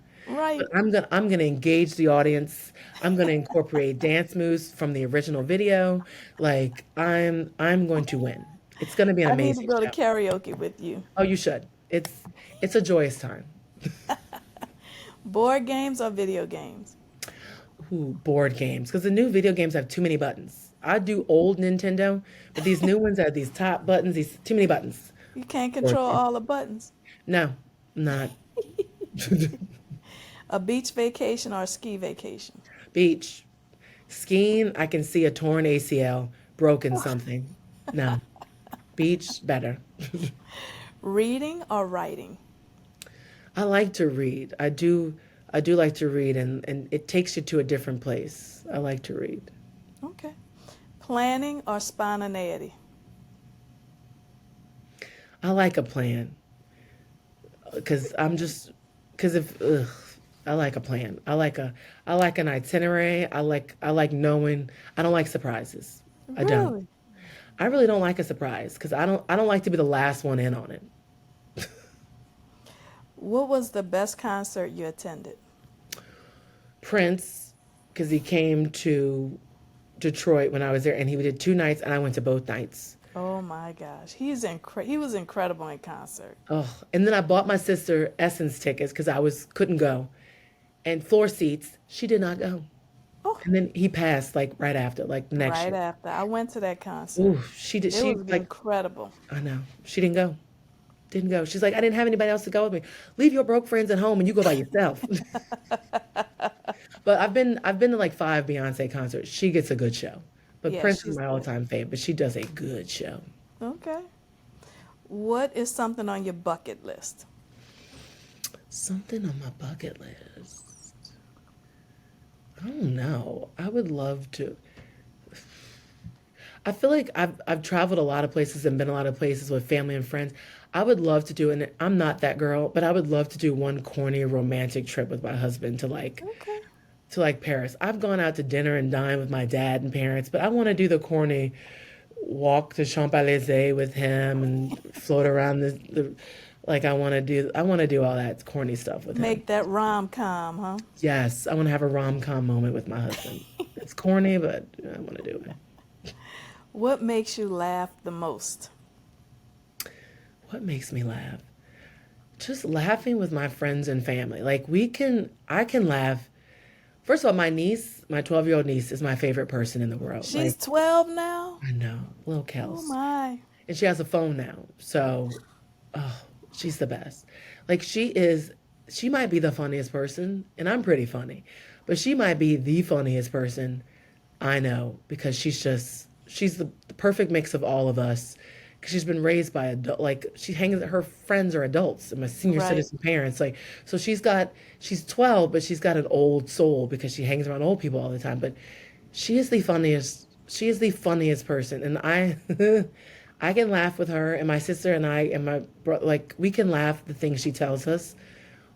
but Right. I'm gonna engage the audience. I'm gonna incorporate dance moves from the original video. Like I'm going to win. It's gonna be an I need to amazing go to show. karaoke with you. Oh, you should. It's a joyous time. Board games or video games? Ooh, board games. Because the new video games have too many buttons. I do old Nintendo, but these new ones have these top buttons, these too many buttons. You can't Board control game. all the buttons. No, not. A beach vacation or a ski vacation? Beach. Skiing, I can see a torn ACL, broken something. No. Beach, better. Reading or writing? I like to read. I do like to read and it takes you to a different place. I like to read. Okay. Planning or spontaneity? I like a plan. Because I'm just because if ugh, I like a plan. I like an itinerary. I like knowing. I don't like surprises. I don't. Really? I really don't like a surprise because I don't like to be the last one in on it. What was the best concert you attended? Prince, because he came to Detroit when I was there, and he did 2 nights, and I went to both nights. Oh my gosh. He was incredible in concert. Oh, and then I bought my sister Essence tickets because I was couldn't go, and floor seats. She did not go. Oh, And then he passed like right after, like the next right year. after. I went to that concert. Ooh, she did. It She was like, incredible. I know. She didn't go. Didn't go. She's like, I didn't have anybody else to go with me. Leave your broke friends at home and you go by yourself. But I've been to like five Beyonce concerts. She gets a good show. But Yeah, Prince is she's my good. all-time favorite, but she does a good show. Okay. What is something on your bucket list? Something on my bucket list. I don't know. I would love to. I feel like I've traveled a lot of places and been a lot of places with family and friends. I would love to do, and I'm not that girl, but I would love to do one corny romantic trip with my husband Okay. to like Paris. I've gone out to dinner and dine with my dad and parents, but I want to do the corny walk to Champs-Élysées with him and float around the like I want to do all that corny stuff with him. Make that rom-com, huh? Yes, I want to have a rom-com moment with my husband. It's corny, but I want to do it. What makes you laugh the most? What makes me laugh? Just laughing with my friends and family. Like I can laugh. First of all, my niece, my 12-year-old niece is my favorite person in the world. She's Like, 12 now? I know, little Oh Kels. my. And she has a phone now. So, oh, she's the best. Like she might be the funniest person, and I'm pretty funny, but she might be the funniest person I know because she's the perfect mix of all of us. Because she's been raised by adult, like she hangs. Her friends are adults, and my senior Right. citizen parents. Like, so she's 12, but she's got an old soul because she hangs around old people all the time. But she is the funniest. She is the funniest person, and I, I can laugh with her, and my sister and I and my bro. Like we can laugh the things she tells us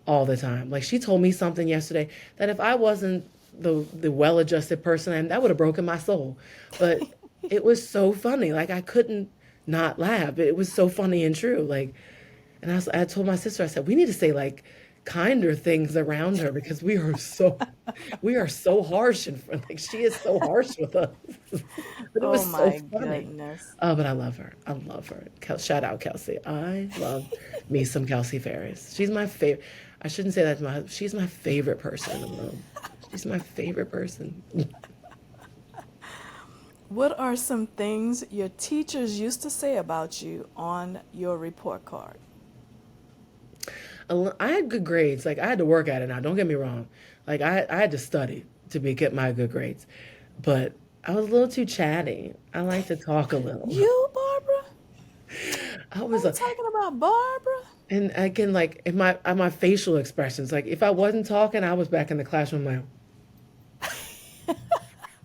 all the time. Like she told me something yesterday that if I wasn't the well-adjusted person, and that would have broken my soul. But it was so funny. Like I couldn't not laugh. It was so funny and true. Like, and I told my sister, I said, we need to say like kinder things around her because we are so harsh and like she is so harsh with us. But it Oh was so my funny. goodness. Oh, but I love her. I love her. Shout out Kelsey. I love me some Kelsey Farris. She's my favorite. I shouldn't say that to my. She's my favorite person in the world. She's my favorite person. What are some things your teachers used to say about you on your report card? I had good grades. Like I had to work at it now. Don't get me wrong. Like I had to study to get my good grades, but I was a little too chatty. I like to talk a little. You, Barbara? I Are was you a, talking about Barbara? and again, like in my facial expressions. Like if I wasn't talking, I was back in the classroom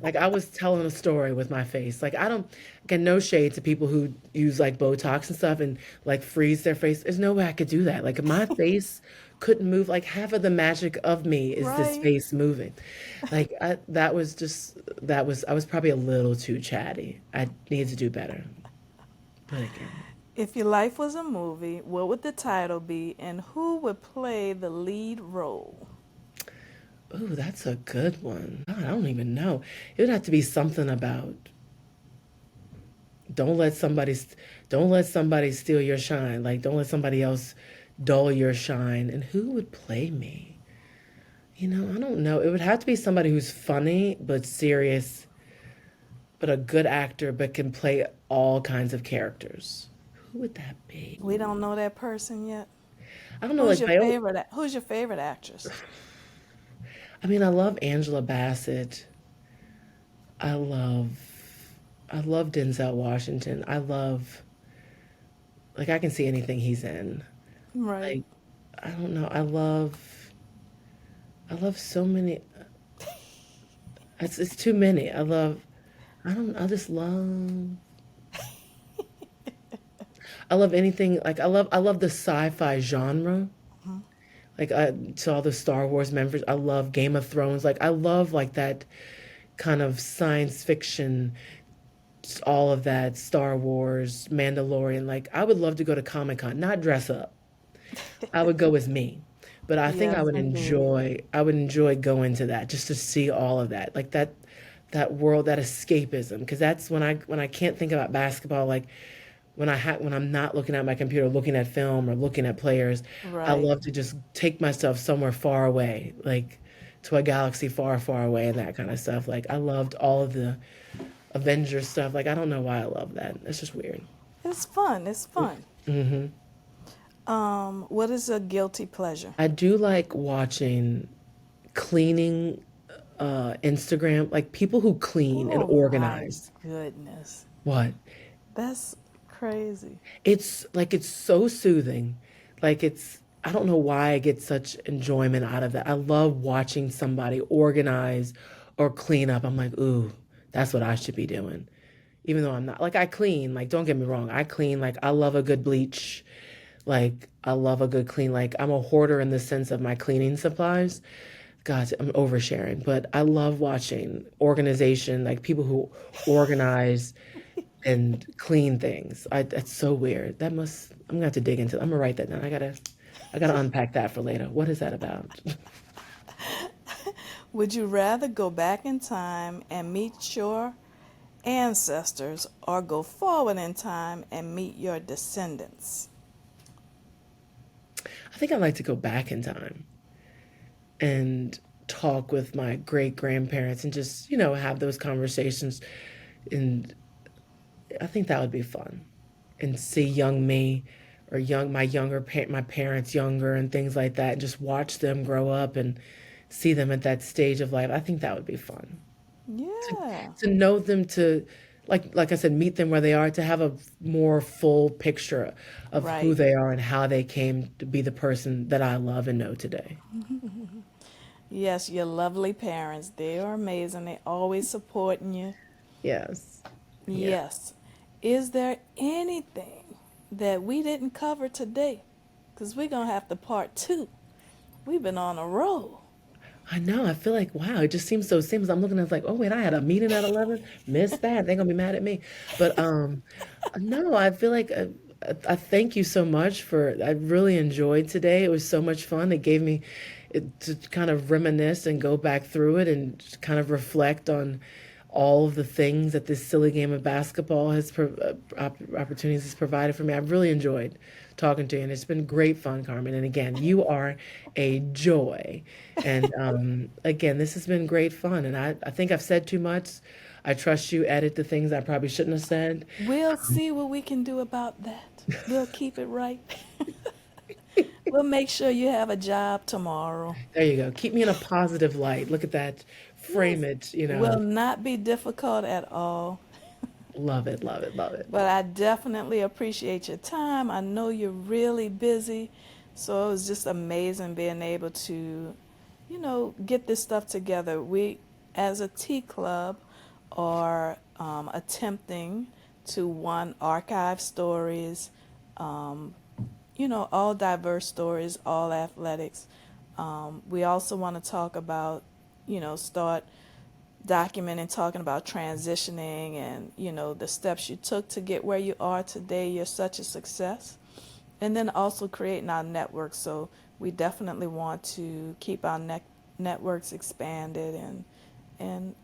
like I was telling a story with my face. Like I don't get no shade to people who use like Botox and stuff and like freeze their face. There's no way I could do that. Like my face couldn't move. Like half of the magic of me is this Right. face moving. Like I was probably a little too chatty. I need to do better. But again, If your life was a movie, what would the title be and who would play the lead role? ooh, that's a good one. God, I don't even know. It would have to be something about don't let somebody don't let somebody steal your shine. Like don't let somebody else dull your shine. And who would play me? I don't know. It would have to be somebody who's funny but serious, but a good actor but can play all kinds of characters. Who would that be? We don't know that person yet. I don't know, like Who's your favorite actress? I mean, I love Angela Bassett. I love I love Denzel Washington. Like I can see anything he's in. Right. Like I don't know. I love so many. It's too many. I don't I just love I love anything like I love the sci-fi genre. Like I saw the Star Wars members. I love Game of Thrones. Like I love like that kind of science fiction, all of that Star Wars, Mandalorian. Like I would love to go to Comic Con, not dress up. I would go as me. But I think Yes, indeed. I would enjoy going to that just to see all of that. Like that world, that escapism. Because that's when I can't think about basketball, like when I'm not looking at my computer, looking at film or looking at players, I Right. love to just take myself somewhere far away. Like to a galaxy far, far away and that kind of stuff. Like I loved all of the Avengers stuff. Like I don't know why I love that. It's just weird. It's fun. It's fun. Hmm. What is a guilty pleasure? I do like watching cleaning Instagram, like people who clean and Oh my organize. goodness. What? That's crazy. It's like it's so soothing. Like it's I don't know why I get such enjoyment out of that. I love watching somebody organize or clean up. I'm like, ooh, that's what I should be doing. Even though I'm not like I clean, like don't get me wrong, I clean like I love a good bleach. Like I love a good clean. Like I'm a hoarder in the sense of my cleaning supplies. God, I'm oversharing, but I love watching organization, like people who organize and clean things. That's so weird. I'm gonna have to dig into it. I'm gonna write that down. I gotta unpack that for later. What is that about? Would you rather go back in time and meet your ancestors or go forward in time and meet your descendants? I think I'd like to go back in time and talk with my great grandparents and just, have those conversations. And I think that would be fun. And see young me or my parents younger and things like that, and just watch them grow up and see them at that stage of life. I think that would be fun. Yeah. To know them, to like I said, meet them where they are, to have a more full picture of who Right. they are and how they came to be the person that I love and know today. Yes, your lovely parents. They are amazing. They always supporting you. Yes. Yeah. Yes. Is there anything that we didn't cover today? Because we're going to have to part two. We've been on a roll. I know. I feel like, wow, it just seems so seamless. I'm looking at it like, oh wait, I had a meeting at 11. Missed that. They're gonna be mad at me. But no, I feel like I thank you so much for. I really enjoyed today. It was so much fun. It gave me to kind of reminisce and go back through it and just kind of reflect on all of the things that this silly game of basketball opportunities has provided for me. I've really enjoyed talking to you, and it's been great fun, Carmen. And again, you are a joy. And again, this has been great fun. And I think I've said too much. I trust you edit the things I probably shouldn't have said. We'll see what we can do about that. We'll keep it right. We'll make sure you have a job tomorrow. There you go. Keep me in a positive light. Look at that. Frame it, Will not be difficult at all. Love it, love it, love it. But I definitely appreciate your time. I know you're really busy. So it was just amazing being able to, get this stuff together. We, as a Tea Club, are attempting to, one, archive stories, all diverse stories, all athletics. We also want to talk about, start documenting, talking about transitioning and, the steps you took to get where you are today. You're such a success. And then also creating our network. So we definitely want to keep our networks expanded and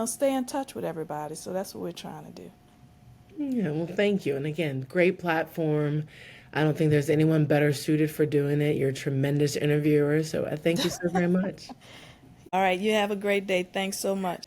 stay in touch with everybody. So that's what we're trying to do. Yeah, well, thank you. And again, great platform. I don't think there's anyone better suited for doing it. You're a tremendous interviewer. So I thank you so very much. All right, you have a great day. Thanks so much.